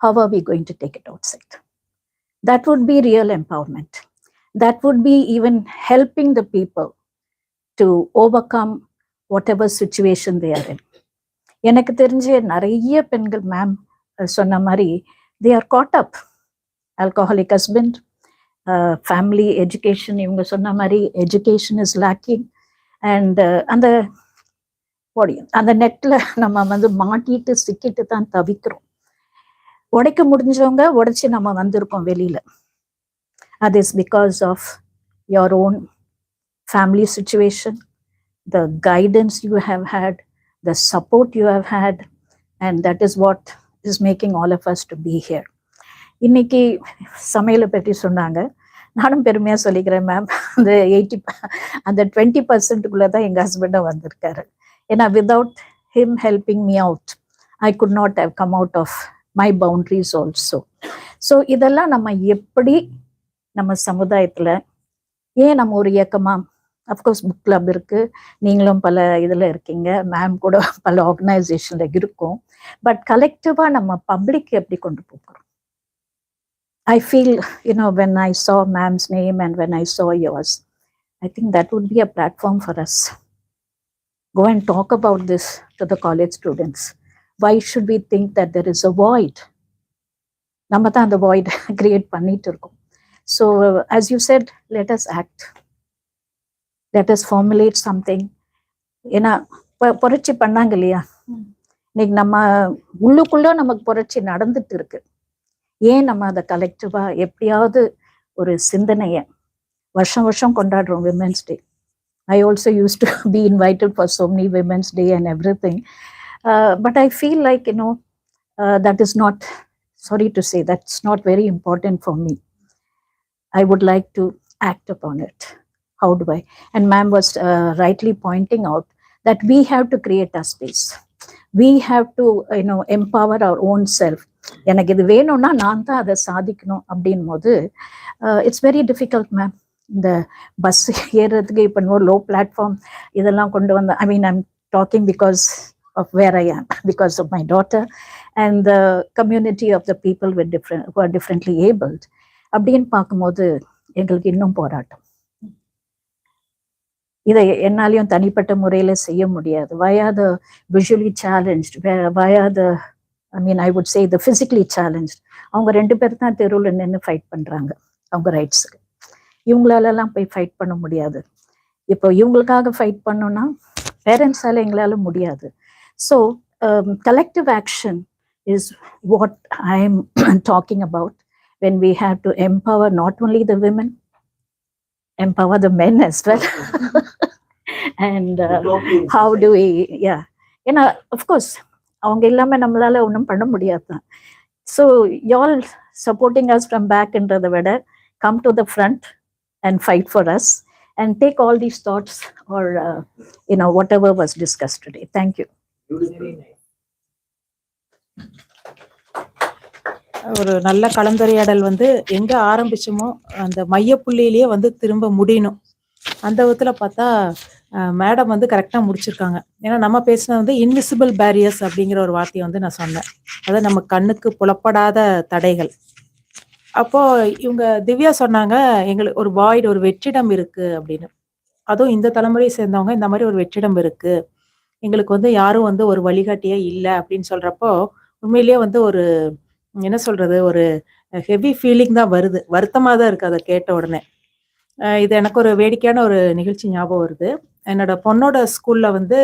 how are we going to take it outside? That would be real empowerment. That would be even helping the people to overcome whatever situation they are in. எனக்கு தெரிஞ்ச நிறைய பெண்கள் மேம் சொன்ன மாதிரி they are caught up. Alcoholic husband, family education, இவங்க சொன்ன மாதிரி education is lacking. And அந்த நெட்ல நம்ம வந்து மாட்டிட்டு சிக்கிட்டு தான் தவிக்கிறோம். உடைக்க முடிஞ்சவங்க உடைச்சு நம்ம வந்திருக்கோம் வெளியில. அது is because of your own family situation, the guidance you have had, the support you have had, and that is what is making all of us to be here. இன்னைக்கு சமையலை பற்றி சொன்னாங்க. நானும் பெருமையாக சொல்லிக்கிறேன் மேம், அந்த 20% தான் எங்கள் ஹஸ்பண்டும் வந்திருக்காரு. ஏன்னா without him helping me out, I could not have come out of my boundaries also. So இதெல்லாம் நம்ம எப்படி நம்ம சமுதாயத்தில், ஏன் நம்ம ஒரு இயக்கமாக, அஃப்கோர்ஸ் புக் கிளப் இருக்கு, நீங்களும் பல இதில் இருக்கீங்க, மேம் கூட பல ஆர்கனைசேஷனில் இருக்கும், பட் கலெக்டிவாக நம்ம பப்ளிக் எப்படி கொண்டு போகிறோம்? I feel, when I saw ma'am's name and when I saw yours, I think that would be a platform for us. Go and talk about this to the college students. Why should we think that there is a void? நம்ம தான் அந்த void create பண்ணிட்டு இருக்கோம். So, as you said, let us act. Let us formulate something. ஏன்னா புரட்சி பண்ணாங்க இல்லையா, இன்னைக்கு நம்ம உள்ளுக்குள்ள நமக்கு புரட்சி நடந்துட்டு இருக்கு. ஏன் நம்ம அதை கலெக்டிவா எப்படியாவது ஒரு சிந்தனையை, வருஷம் வருஷம் கொண்டாடுறோம் women's day. I also use to be invited for so many women's day and every thing, but I feel like that is not, sorry to say, that's not very important for me. I would like to act upon it. How do I? And ma'am was rightly pointing out that we have to create a space. We have to, empower our own self. எனக்கு இது வேணும்னா நான் தான் அதை சாதிக்கணும் அப்படின் போது it's very difficult ma'am. இந்த பஸ் ஏறுறதுக்கு இப்போ லோ பிளாட்ஃபார்ம் இதெல்லாம் கொண்டு வந்த, I mean I'm talking because of where I am, because of my daughter and the community of the people with who are differently abled. அப்படின்னு பார்க்கும்போது எங்களுக்கு இன்னும் போராட்டம். இதை என்னாலையும் தனிப்பட்ட முறையில செய்ய முடியாது. Via the visually challenged, via the I mean I would say the physically challenged, அவங்க 2 பேர் தான் தெருவில் நின்று ஃபைட் பண்ணுறாங்க அவங்க ரைட்ஸுக்கு. இவங்களாலலாம் போய் ஃபைட் பண்ண முடியாது. இப்போ இவங்களுக்காக ஃபைட் பண்ணோன்னா பேரண்ட்ஸால எங்களால முடியாது. So collective action is what I'm talking about when we have to empower not only the women, empower the men as well. And how do we, yeah, ஏன்னா அஃப்கோர்ஸ் அவங்க இல்லாமல் நம்மளால ஒன்றும் பண்ண முடியாது. So y'all supporting us from backன்றதை விட come to the front and fight for us and take all these thoughts or whatever was discussed today. Thank you. ஒரு நல்ல கலந்துரையாடல் வந்து எங்க ஆரம்பிச்சோமோ அந்த மையப்புள்ளியிலேயே வந்து திரும்ப முடியணும். அந்த விதத்துல பார்த்தா மேடம் வந்து கரெக்டா முடிச்சிருக்காங்க. ஏன்னா நம்ம பேசினது வந்து இன்விசிபிள் பேரியர்ஸ் அப்படிங்கிற ஒரு வார்த்தையை வந்து நான் சொன்னேன். அதாவது நம்ம கண்ணுக்கு புலப்படாத தடைகள். அப்போ இவங்க திவ்யா சொன்னாங்க, எங்களுக்கு ஒரு வாய்டு, ஒரு வெற்றிடம் இருக்கு அப்படின்னு. அதுவும் இந்த தலைமுறையை சேர்ந்தவங்க இந்த மாதிரி ஒரு வெற்றிடம் இருக்கு, எங்களுக்கு வந்து யாரும் வந்து ஒரு வழிகாட்டியே இல்லை அப்படின்னு சொல்றப்போ உண்மையிலேயே வந்து ஒரு என்ன சொல்றது, ஒரு ஹெவி ஃபீலிங் தான் வருது. வருத்தமா தான் இருக்கு அதை கேட்ட உடனே. இது எனக்கு ஒரு வேடிக்கையான ஒரு நிகழ்ச்சி ஞாபகம் வருது. என்னோட பொண்ணோட ஸ்கூல்ல வந்து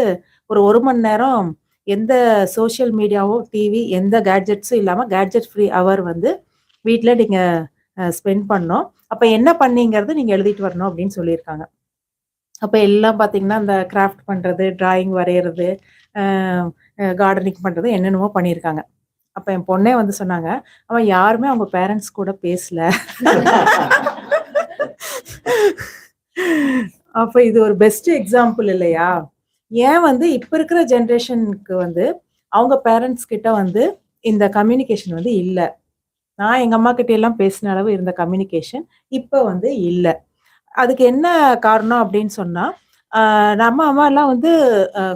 ஒரு மணி நேரம் எந்த சோஷியல் மீடியாவோ டிவி எந்த கேட்ஜெட்ஸும் இல்லாம கேட்ஜெட் ஃப்ரீ அவர் வந்து வீட்டில் நீங்க ஸ்பெண்ட் பண்ணோம். அப்ப என்ன பண்ணீங்கிறது நீங்க எழுதிட்டு வரணும் அப்படின்னு சொல்லியிருக்காங்க. அப்ப எல்லாம் பாத்தீங்கன்னா இந்த கிராஃப்ட் பண்றது, டிராயிங் வரைகிறது, கார்டனிங் பண்றது என்னென்னமோ பண்ணியிருக்காங்க. அப்ப என் பொண்ணே வந்து சொன்னாங்க, அவன் யாருமே அவங்க பேரண்ட்ஸ் கூட பேசல. அப்ப இது ஒரு பெஸ்ட் எக்ஸாம்பிள் இல்லையா? ஏன் வந்து இப்ப இருக்கிற ஜென்ரேஷனுக்கு வந்து அவங்க பேரண்ட்ஸ் கிட்ட வந்து இந்த கம்யூனிகேஷன் வந்து இல்ல. நான் எங்க அம்மா கிட்ட எல்லாம் பேசின அளவு இருந்த கம்யூனிகேஷன் இப்ப வந்து இல்ல. அதுக்கு என்ன காரணம் அப்படின்னு சொன்னா, நம்ம அம்மா எல்லாம் வந்து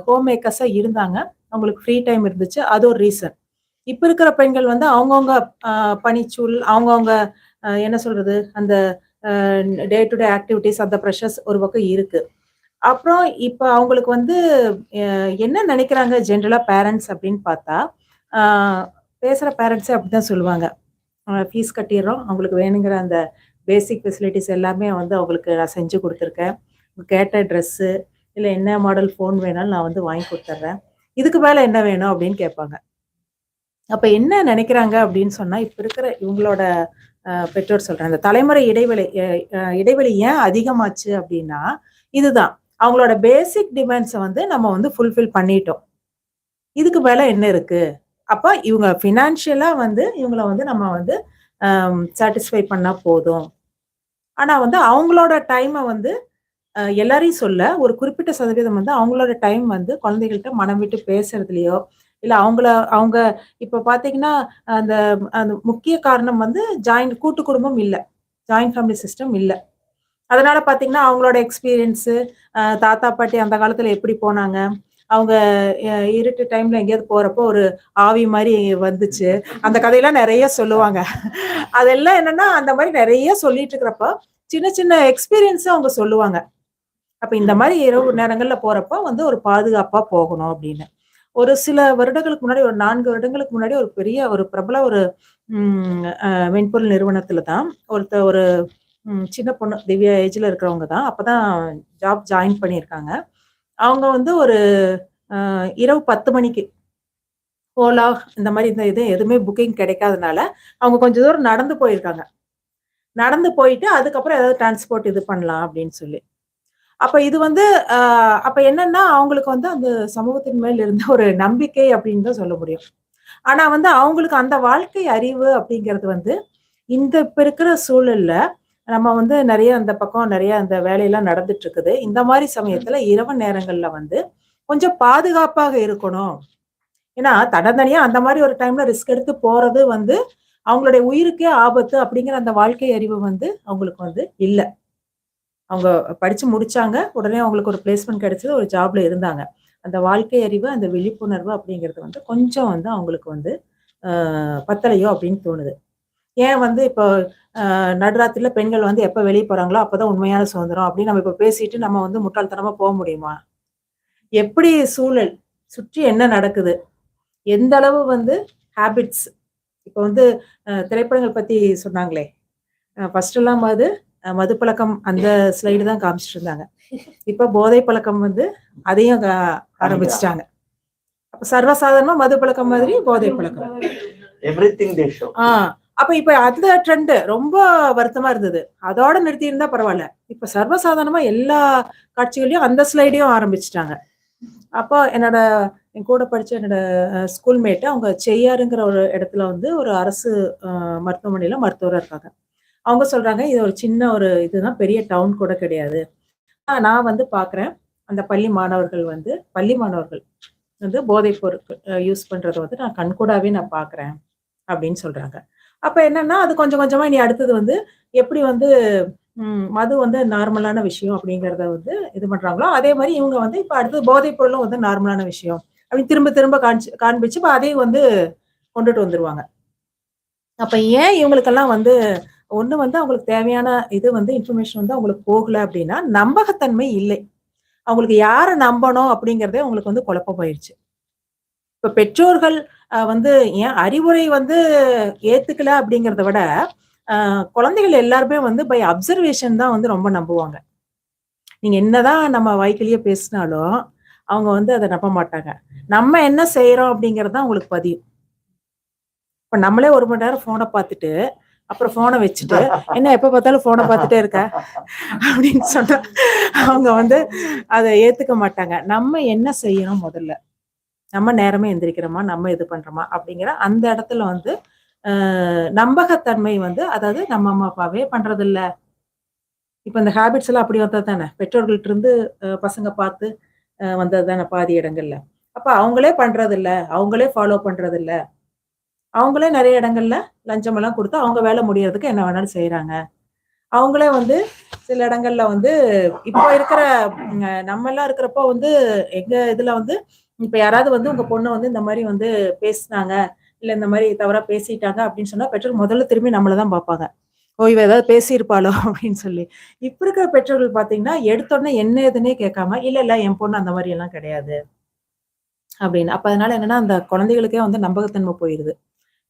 ஹோம் மேக்கர்ஸா இருந்தாங்க, அவங்களுக்கு ஃப்ரீ டைம் இருந்துச்சு, அது ஒரு ரீசன். இப்ப இருக்கிற பெண்கள் வந்து அவங்கவுங்க பணிச்சூழல், அவங்கவுங்க என்ன சொல்றது, அந்த டே டு டே ஆக்டிவிட்டிஸ், அந்த ப்ரெஷர்ஸ் ஒரு பக்கம் இருக்கு. அப்புறம் இப்ப அவங்களுக்கு வந்து என்ன நினைக்கிறாங்க ஜென்ரலா பேரண்ட்ஸ் அப்படின்னு பார்த்தா, பேசுற பேரண்ட்ஸே அப்படிதான் சொல்லுவாங்க, ஃபீஸ் கட்டிடுறோம், அவங்களுக்கு வேணுங்கிற அந்த பேசிக் ஃபெசிலிட்டிஸ் எல்லாமே வந்து அவங்களுக்கு நான் செஞ்சு கொடுத்துருக்கேன், கேட்ட ட்ரெஸ்ஸு இல்லை என்ன மாடல் ஃபோன் வேணாலும் நான் வந்து வாங்கி கொடுத்துட்றேன், இதுக்கு மேலே என்ன வேணும் அப்படின்னு கேட்பாங்க. அப்ப என்ன நினைக்கிறாங்க அப்படின்னு சொன்னா, இப்ப இருக்கிற இவங்களோட பெற்றோர் சொல்றேன், அந்த தலைமுறை இடைவெளி ஏன் அதிகமாச்சு அப்படின்னா இதுதான். அவங்களோட பேசிக் டிமாண்ட்ஸை வந்து நம்ம வந்து ஃபுல்ஃபில் பண்ணிட்டோம், இதுக்கு மேல என்ன இருக்கு? அப்ப இவங்க ஃபினான்ஷியலா வந்து இவங்கள வந்து நம்ம வந்து சாட்டிஸ்ஃபை பண்ணா போதும். ஆனா வந்து அவங்களோட டைமை வந்து எல்லாரையும் சொல்ல ஒரு குறிப்பிட்ட சதவீதம் வந்து அவங்களோட டைம் வந்து குழந்தைகள்கிட்ட மனம் விட்டு பேசுறதுலயோ, இல்ல அவங்க இப்ப பாத்தீங்கன்னா அந்த அந்த முக்கிய காரணம் வந்து கூட்டு குடும்பம் இல்ல, ஜாயிண்ட் ஃபேமிலி சிஸ்டம் இல்ல. அதனால பாத்தீங்கன்னா அவங்களோட எக்ஸ்பீரியன்ஸு, தாத்தா பாட்டி அந்த காலத்துல எப்படி போனாங்க, அவங்க இருட்டு டைம்ல எங்கேயாவது போறப்போ ஒரு ஆவி மாதிரி வந்துச்சு, அந்த கதையெல்லாம் நிறைய சொல்லுவாங்க. அதெல்லாம் என்னன்னா அந்த மாதிரி நிறைய சொல்லிட்டு இருக்கிறப்ப சின்ன சின்ன எக்ஸ்பீரியன்ஸ் அவங்க சொல்லுவாங்க. அப்ப இந்த மாதிரி இரவு நேரங்கள்ல போறப்ப வந்து ஒரு பாதுகாப்பா போகணும் அப்படின்னு. ஒரு சில வருடங்களுக்கு முன்னாடி, ஒரு 4 வருடங்களுக்கு முன்னாடி ஒரு பெரிய ஒரு பிரபல ஒரு மென்பொருள் நிறுவனத்துல தான் ஒரு சின்ன பொண்ணு, திவ்யா ஏஜ்ல இருக்கிறவங்க தான், அப்பதான் ஜாப் ஜாயின் பண்ணியிருக்காங்க. அவங்க வந்து ஒரு இரவு 10 மணிக்கு ஓலா இந்த மாதிரி இந்த இது எதுவுமே புக்கிங் கிடைக்காதனால அவங்க கொஞ்சம் தூரம் நடந்து போயிருக்காங்க. நடந்து போயிட்டு அதுக்கப்புறம் ஏதாவது டிரான்ஸ்போர்ட் இது பண்ணலாம் அப்படின்னு சொல்லி. அப்ப இது வந்து அப்ப என்னன்னா அவங்களுக்கு வந்து அந்த சமூகத்தின் மேல் இருந்த ஒரு நம்பிக்கை அப்படின்னு தான் சொல்ல முடியும். ஆனா வந்து அவங்களுக்கு அந்த வாழ்க்கை அறிவு அப்படிங்கிறது வந்து இந்த இப்ப இருக்கிற சூழல்ல நம்ம வந்து நிறைய அந்த பக்கம் நிறைய அந்த வேலையெல்லாம் நடந்துட்டு இருக்குது. இந்த மாதிரி சமயத்துல இரவு நேரங்கள்ல வந்து கொஞ்சம் பாதுகாப்பாக இருக்கணும். ஏன்னா தனித்தனியா அந்த மாதிரி ஒரு டைம்ல ரிஸ்க் எடுத்து போறது வந்து அவங்களுடைய உயிருக்கே ஆபத்து அப்படிங்கிற அந்த வாழ்க்கை அறிவு வந்து அவங்களுக்கு வந்து இல்லை. அவங்க படிச்சு முடிச்சாங்க, உடனே அவங்களுக்கு ஒரு பிளேஸ்மெண்ட் கிடைச்சது, ஒரு ஜாப்ல இருந்தாங்க. அந்த வாழ்க்கை அறிவு, அந்த விழிப்புணர்வு அப்படிங்கிறது வந்து கொஞ்சம் வந்து அவங்களுக்கு வந்து பத்தலையோ அப்படின்னு தோணுது. ஏன் வந்து இப்போ நடுராத்திரில பெண்கள் வந்து எப்ப வெளியே போறாங்களோ அப்பதான் உண்மையான சுதந்திரம் அப்படின்னு நம்ம இப்ப பேசிட்டு நம்ம வந்து முட்டாள்தனமா போக முடியுமா? எப்படி சூழல் சுற்றி என்ன நடக்குது, எந்த அளவு வந்து ஹேபிட்ஸ். இப்போ வந்து திரைப்படங்கள் பத்தி சொன்னாங்களே, ஃபர்ஸ்ட் எல்லாம் மது பழக்கம் அந்த ஸ்லைடு தான் காமிச்சிட்டு இருந்தாங்க. இப்ப போதை பழக்கம் வந்து அதையும் ஆரம்பிச்சிட்டாங்க. அப்ப சர்வசாதாரணமா மது பழக்கம் மாதிரி போதை பழக்கம். Everything they show. அப்ப இப்ப அந்த ட்ரெண்ட் ரொம்ப வருத்தமா இருந்தது. அதோட நிறுத்தி இருந்தா பரவாயில்ல. இப்ப சர்வசாதாரணமா எல்லா காட்சிகளையும் அந்த ஸ்லைடையும் ஆரம்பிச்சிட்டாங்க. அப்போ என் கூட படிச்ச என்னோட ஸ்கூல்மேட் அவங்க செய்யாருங்கிற ஒரு இடத்துல வந்து ஒரு அரசு மருத்துவமனையில மருத்துவரா இருக்காங்க. அவங்க சொல்றாங்க, இது ஒரு சின்ன ஒரு இதுதான், பெரிய டவுன் கூட கிடையாது. நான் வந்து பாக்குறேன் அந்த பள்ளி மாணவர்கள் வந்து போதைப் பொருட்கள் யூஸ் பண்றதை வந்து நான் கண்கூடாவே நான் பாக்குறேன் அப்படின்னு சொல்றாங்க. அப்ப என்னன்னா அது கொஞ்சம் கொஞ்சமா இனி அடுத்தது வந்து எப்படி வந்து மது வந்து நார்மலான விஷயம் அப்படிங்கறத வந்து இது பண்றாங்களோ அதே மாதிரி இவங்க வந்து இப்ப அடுத்தது போதைப் பொருளும் வந்து நார்மலான விஷயம் அப்படின்னு திரும்ப திரும்ப காண்பிச்சு இப்ப அதையும் வந்து கொண்டுட்டு வந்துருவாங்க. அப்ப ஏன் இவங்களுக்கெல்லாம் வந்து ஒண்ணு வந்து அவங்களுக்கு தேவையான இது வந்து இன்ஃபர்மேஷன் வந்து அவங்களுக்கு போகல அப்படின்னா நம்பகத்தன்மை இல்லை. அவங்களுக்கு யாரை நம்பணும் அப்படிங்கறதே அவங்களுக்கு வந்து குழப்பமாயிருச்சு. இப்ப பெற்றோர்கள் வந்து ஏன் அறிவுரை வந்து ஏத்துக்கல அப்படிங்கறத விட குழந்தைகள் எல்லாருமே வந்து பை அப்சர்வேஷன் தான் வந்து ரொம்ப நம்புவாங்க. நீங்க என்னதான் நம்ம வாய்க்கிலேயே பேசினாலும் அவங்க வந்து அதை நம்ப மாட்டாங்க. நம்ம என்ன செய்யறோம் அப்படிங்கறதுதான் அவங்களுக்கு பதியும். இப்ப நம்மளே 1 மணி நேரம் போனை பார்த்துட்டு அப்புறம் போனை வச்சுட்டு என்ன எப்ப பார்த்தாலும் போனை பார்த்துட்டே இருக்க அப்படின்னு சொன்னா அவங்க வந்து அதை ஏத்துக்க மாட்டாங்க. நம்ம என்ன செய்யணும், முதல்ல நம்ம நேரமே எந்திரிக்கிறோமா, நம்ம இது பண்றோமா அப்படிங்கிற அந்த இடத்துல வந்து நம்பகத்தன்மை வந்து அதாவது நம்ம அம்மா அப்பாவே பண்றது இல்ல. இப்ப இந்த ஹேபிட்ஸ் எல்லாம் அப்படி வந்தது தானே, பெற்றோர்கள்ட்ட இருந்து பசங்க பார்த்து வந்தது தானே பாதி இடங்கள்ல. அப்ப அவங்களே பண்றது இல்ல, அவங்களே ஃபாலோ பண்றது இல்ல, அவங்களே நிறைய இடங்கள்ல லஞ்சம் எல்லாம் கொடுத்து அவங்க வேலை முடியறதுக்கு என்ன வேணாலும் செய்யறாங்க. அவங்களே வந்து சில இடங்கள்ல வந்து இப்போ இருக்கிற நம்ம எல்லாம் இருக்கிறப்போ வந்து எங்க இதுல வந்து இப்ப யாராவது வந்து உங்க பொண்ணு வந்து இந்த மாதிரி வந்து பேசினாங்க இல்ல இந்த மாதிரி தவறா பேசிட்டாங்க அப்படின்னு சொன்னா பெற்றோர் முதல்ல திரும்பி நம்மளதான் பார்ப்பாங்க. ஓ இவ ஏதாவது பேசியிருப்பாளோ அப்படின்னு சொல்லி. இப்ப இருக்கிற பெற்றோர்கள் பாத்தீங்கன்னா எடுத்தோடனே என்ன ஏதுன்னே கேட்காம இல்ல என் பொண்ணு அந்த மாதிரி எல்லாம் கிடையாது அப்படின்னு. அப்ப அதனால என்னன்னா அந்த குழந்தைகளுக்கே வந்து நம்பகத்தன்மை போயிருது.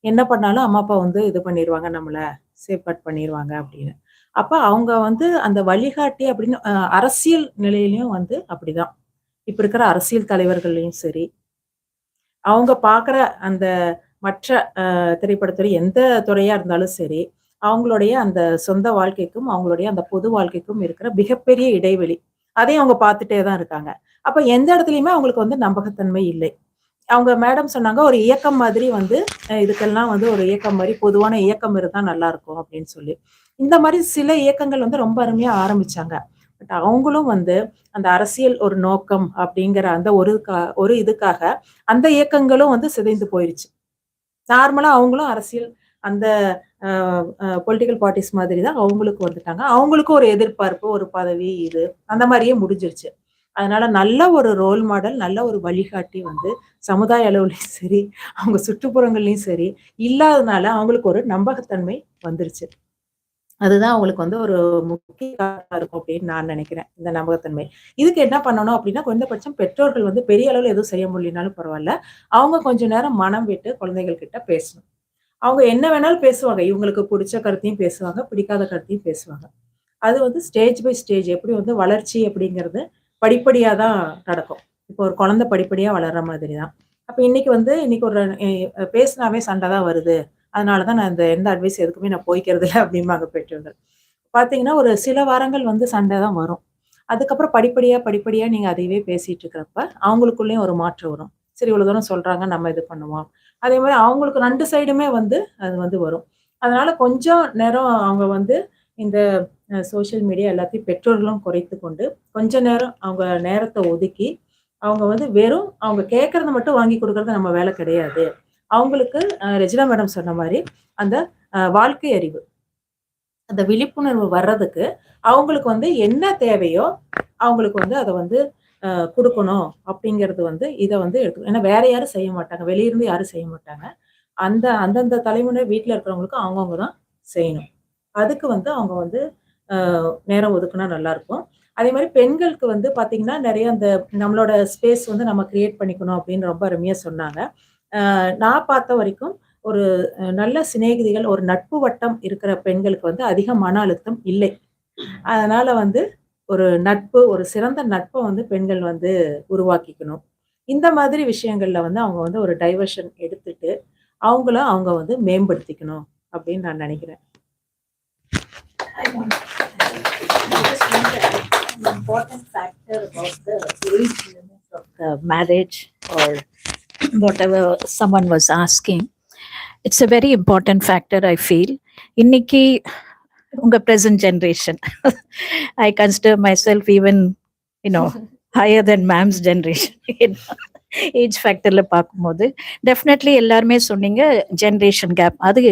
என்ன பண்ணாலும் அம்மா அப்பா வந்து இது பண்ணிடுவாங்க, நம்மள சேஃப்கார்ட் பண்ணிடுவாங்க அப்படின்னு. அப்ப அவங்க வந்து அந்த வழிகாட்டி அப்படின்னு அரசியல் நிலையிலயும் வந்து அப்படிதான். இப்ப இருக்கிற அரசியல் தலைவர்களையும் சரி, அவங்க பாக்குற அந்த மற்ற திரைப்படத்துறை எந்த துறையா இருந்தாலும் சரி, அவங்களுடைய அந்த சொந்த வாழ்க்கைக்கும் அவங்களுடைய அந்த பொது வாழ்க்கைக்கும் இருக்கிற மிகப்பெரிய இடைவெளி அதையும் அவங்க பார்த்துட்டே தான் இருக்காங்க. அப்ப எந்த இடத்துலயுமே அவங்களுக்கு வந்து நம்பகத்தன்மை இல்லை. அவங்க மேடம் சொன்னாங்க ஒரு இயக்கம் மாதிரி வந்து இதுக்கெல்லாம் வந்து ஒரு இயக்கம் மாதிரி பொதுவான இயக்கம் இருந்தா நல்லா இருக்கும் அப்படின்னு சொல்லி. இந்த மாதிரி சில இயக்கங்கள் வந்து ரொம்ப அருமையா ஆரம்பிச்சாங்க. பட் அவங்களும் வந்து அந்த அரசியல் ஒரு நோக்கம் அப்படிங்கிற அந்த ஒரு இதுக்காக அந்த இயக்கங்களும் வந்து சிதைந்து போயிருச்சு. நார்மலா அவங்களும் அரசியல் அந்த பொலிட்டிக்கல் பார்ட்டிஸ் மாதிரி தான் அவங்களுக்கு வந்துட்டாங்க. அவங்களுக்கும் ஒரு எதிர்பார்ப்பு, ஒரு பதவி இது அந்த மாதிரியே முடிஞ்சிருச்சு. அதனால நல்ல ஒரு ரோல் மாடல், நல்ல ஒரு வழிகாட்டி வந்து சமுதாய அளவுலயும் சரி, அவங்க சுற்றுப்புறங்கள்லயும் சரி இல்லாதனால அவங்களுக்கு ஒரு நம்பகத்தன்மை வந்துருச்சு. அதுதான் அவங்களுக்கு வந்து ஒரு முக்கிய காரணமா இருக்கும் அப்படின்னு நான் நினைக்கிறேன், இந்த நம்பகத்தன்மை. இதுக்கு என்ன பண்ணணும் அப்படின்னா குறைந்தபட்சம் பெற்றோர்கள் வந்து பெரிய அளவுல எதுவும் செய்ய முடியலனாலும் பரவாயில்ல. அவங்க கொஞ்ச நேரம் மனம் விட்டு குழந்தைகள் கிட்ட பேசணும். அவங்க என்ன வேணாலும் பேசுவாங்க. இவங்களுக்கு பிடிச்ச கருத்தையும் பேசுவாங்க, பிடிக்காத கருத்தையும் பேசுவாங்க. அது வந்து ஸ்டேஜ் பை ஸ்டேஜ் எப்படி வந்து வளர்ச்சி அப்படிங்கிறது படிப்படியா தான் நடக்கும். இப்போ ஒரு குழந்தை படிப்படியா வளர்ற மாதிரி தான். அப்ப இன்னைக்கு ஒரு பேசினாவே சண்டை தான் வருது. அதனாலதான் நான் எந்த அட்வைஸ் எதுக்குமே நான் போய்க்கிறது இல்லை அப்படிம்பாங்க பெற்றோர்கள். பாத்தீங்கன்னா ஒரு சில வாரங்கள் வந்து சண்டை தான் வரும். அதுக்கப்புறம் படிப்படியா நீங்க அதையவே பேசிட்டு இருக்கிறப்ப அவங்களுக்குள்ளேயும் ஒரு மாற்றம் வரும். சரி இவ்வளவு தூரம் சொல்றாங்க, நம்ம இது பண்ணுவோம். அதே மாதிரி அவங்களுக்கு 2 சைடுமே வந்து அது வந்து வரும். அதனால கொஞ்சம் நேரம் அவங்க வந்து இந்த சோசியல் மீடியா எல்லாத்தையும் பெற்றோர்களும் குறைத்து கொண்டு கொஞ்ச நேரம் அவங்க நேரத்தை ஒதுக்கி அவங்க வந்து வெறும் அவங்க கேட்கறத மட்டும் வாங்கி கொடுக்கறது நம்ம வேலை கிடையாது. அவங்களுக்கு ரெஜினா மேடம் சொன்ன மாதிரி அந்த வாழ்க்கை அறிவு, அந்த விழிப்புணர்வு வர்றதுக்கு அவங்களுக்கு வந்து என்ன தேவையோ அவங்களுக்கு வந்து அதை வந்து கொடுக்கணும் அப்படிங்கிறது வந்து இதை வந்து எடுக்கணும். ஏன்னா வேற யாரும் செய்ய மாட்டாங்க, வெளியிருந்து யாரும் செய்ய மாட்டாங்க. அந்தந்த தலைமுறை வீட்டுல இருக்கிறவங்களுக்கு அவங்கவுங்க தான் செய்யணும். அதுக்கு வந்து அவங்க வந்து நேரம் ஒதுக்குனா நல்லா இருக்கும். அதே மாதிரி பெண்களுக்கு வந்து பாத்தீங்கன்னா நிறைய அந்த நம்மளோட ஸ்பேஸ் வந்து நம்ம கிரியேட் பண்ணிக்கணும் அப்படின்னு ரொம்ப அருமையா சொன்னாங்க. நான் பார்த்த வரைக்கும் ஒரு நல்ல சிநேகிதிகள், ஒரு நட்பு வட்டம் இருக்கிற பெண்களுக்கு வந்து அதிக மன அழுத்தம் இல்லை. அதனால வந்து ஒரு நட்பு, ஒரு சிறந்த நட்பை வந்து பெண்கள் வந்து உருவாக்கிக்கணும். இந்த மாதிரி விஷயங்கள்ல வந்து அவங்க வந்து ஒரு டைவர்ஷன் எடுத்துட்டு அவங்க வந்து மேம்படுத்திக்கணும் அப்படின்னு நான் நினைக்கிறேன். An important factor about the age limit of the marriage or whatever someone was asking. It's a very important factor, I feel. Inniki unga present generation. I consider myself even, higher than ma'am's generation. Age ஃபேக்டர்ல பார்க்கும்போது definitely எல்லாருமே சொன்னீங்க generation gap. அது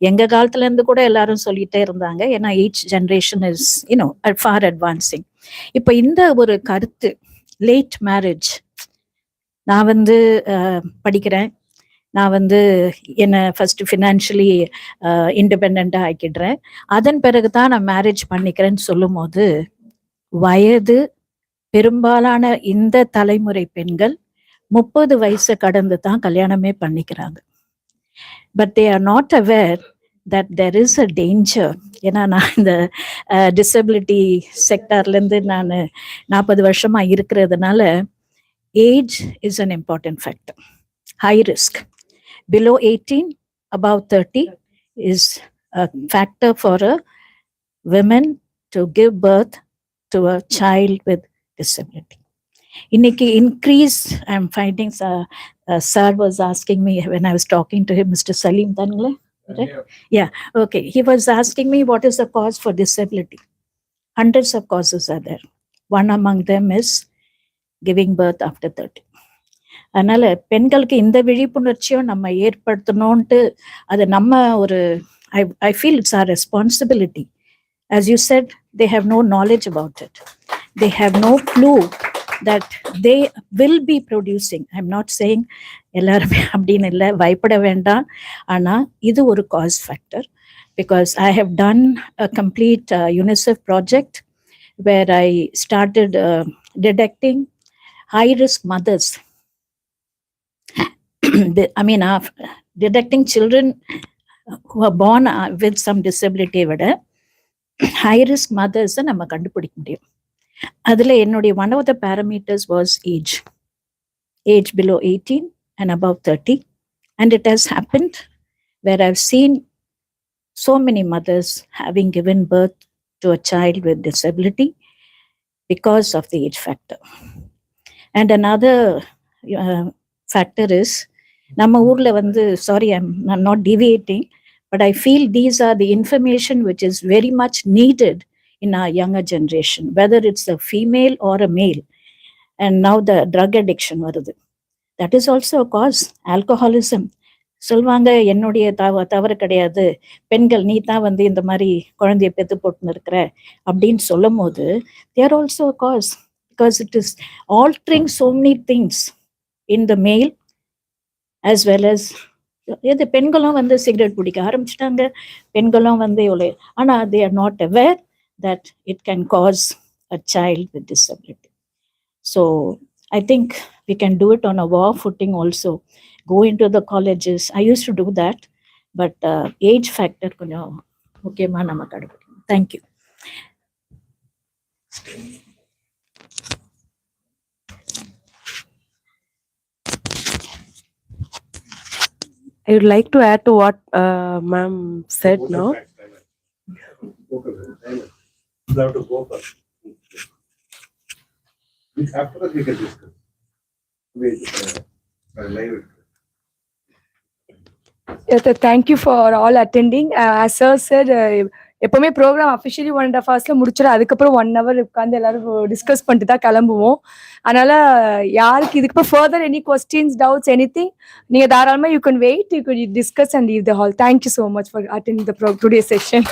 எங்க காலத்துல இருந்து கூட எல்லாரும் சொல்லிட்டே இருந்தாங்க. ஏன்னா each generation is for advancing. இப்போ இந்த ஒரு கருத்து லேட் மேரேஜ், நான் வந்து படிக்கிறேன், நான் வந்து என்னை ஃபர்ஸ்ட் ஃபினான்ஷியலி இண்டிபெண்டா ஆக்கிடுறேன், அதன் பிறகுதான் நான் மேரேஜ் பண்ணிக்கிறேன்னு சொல்லும் போது வயது பெரும்பாலான இந்த தலைமுறை பெண்கள் 30 வயசு கடந்து தான் கல்யாணமே பண்ணிக்கிறாங்க. But they are not aware that there is a danger. ஏன்னா நான் இந்த டிசபிலிட்டி செக்டார்லேருந்து நான் 40 வருஷமா இருக்கிறதுனால age is an important factor. High risk below 18, above 30 is a factor for a women to give birth to a child with disability. Inniki increase, I'm finding sir was asking me when I was talking to him, Mr. Salim Tangle, right? Yeah, okay. He was asking me what is the cause for disability. Hundreds of causes are there. One among them is giving birth after 30. அதனால பெண்களுக்கு இந்த விழிப்புணர்ச்சியும் நம்ம ஏற்படுத்தணும்ட்டு அது நம்ம ஒரு I feel it's our responsibility. As you said, they have no knowledge about it. They have no clue that they will be producing. I'm not saying எல்லாருமே அப்படின்னு இல்லை, பயப்பட வேண்டாம். ஆனால் இது ஒரு cause factor. Because I have done a complete UNICEF project where I started detecting high-risk mothers. Detecting children who are born with some disability விட high risk mothers நம்ம கண்டுபிடிக்க முடியும். அதுல என்னுடைய one of the parameters was age below 18 and above 30, and it has happened where I've seen so many mothers having given birth to a child with disability because of the age factor. And another factor is நம்ம ஊர்ல வந்து, sorry, I'm not deviating, but I feel these are the information which is very much needed in our younger generation, whether it's a female or a male. And now the drug addiction வருது. That is also a cause. Alcoholism. சொல்வாங்க என்னுடைய தவறு கிடையாது, பெண்கள் நீ தான் வந்து இந்த மாதிரி குழந்தைய பெத்து போட்டுன்னு இருக்கிற அப்படின்னு சொல்லும் போது they are also a cause, because it is altering so many things in the male as well as இது பெண்களும் வந்து சிகரெட் பிடிக்க ஆரம்பிச்சிட்டாங்க, பெண்களும் வந்து எவ்வளோ, ஆனால் they are not aware that it can cause a child with disability. So I think we can do it on a war footing also. Go into the colleges. I used to do that, but age factor கொஞ்சம் முக்கியமாக நம்ம கடைபிடிக்கணும். Thank you. I would like to add to what ma'am said now. After that we can discuss. Thank you for all attending. As sir said, எப்பவுமே program officially 1.5 hours முடிச்சிடும், அதுக்கப்புறம் 1 hour உட்காந்து எல்லாரும் discuss பண்ணிட்டு தான் கிளம்புவோம். அதனால யாருக்கு இதுக்கப்புறம் further any questions, doubts, anything, நீங்க தாராளமா you can wait, you can discuss and leave the hall. Thank you so much for attending the today session.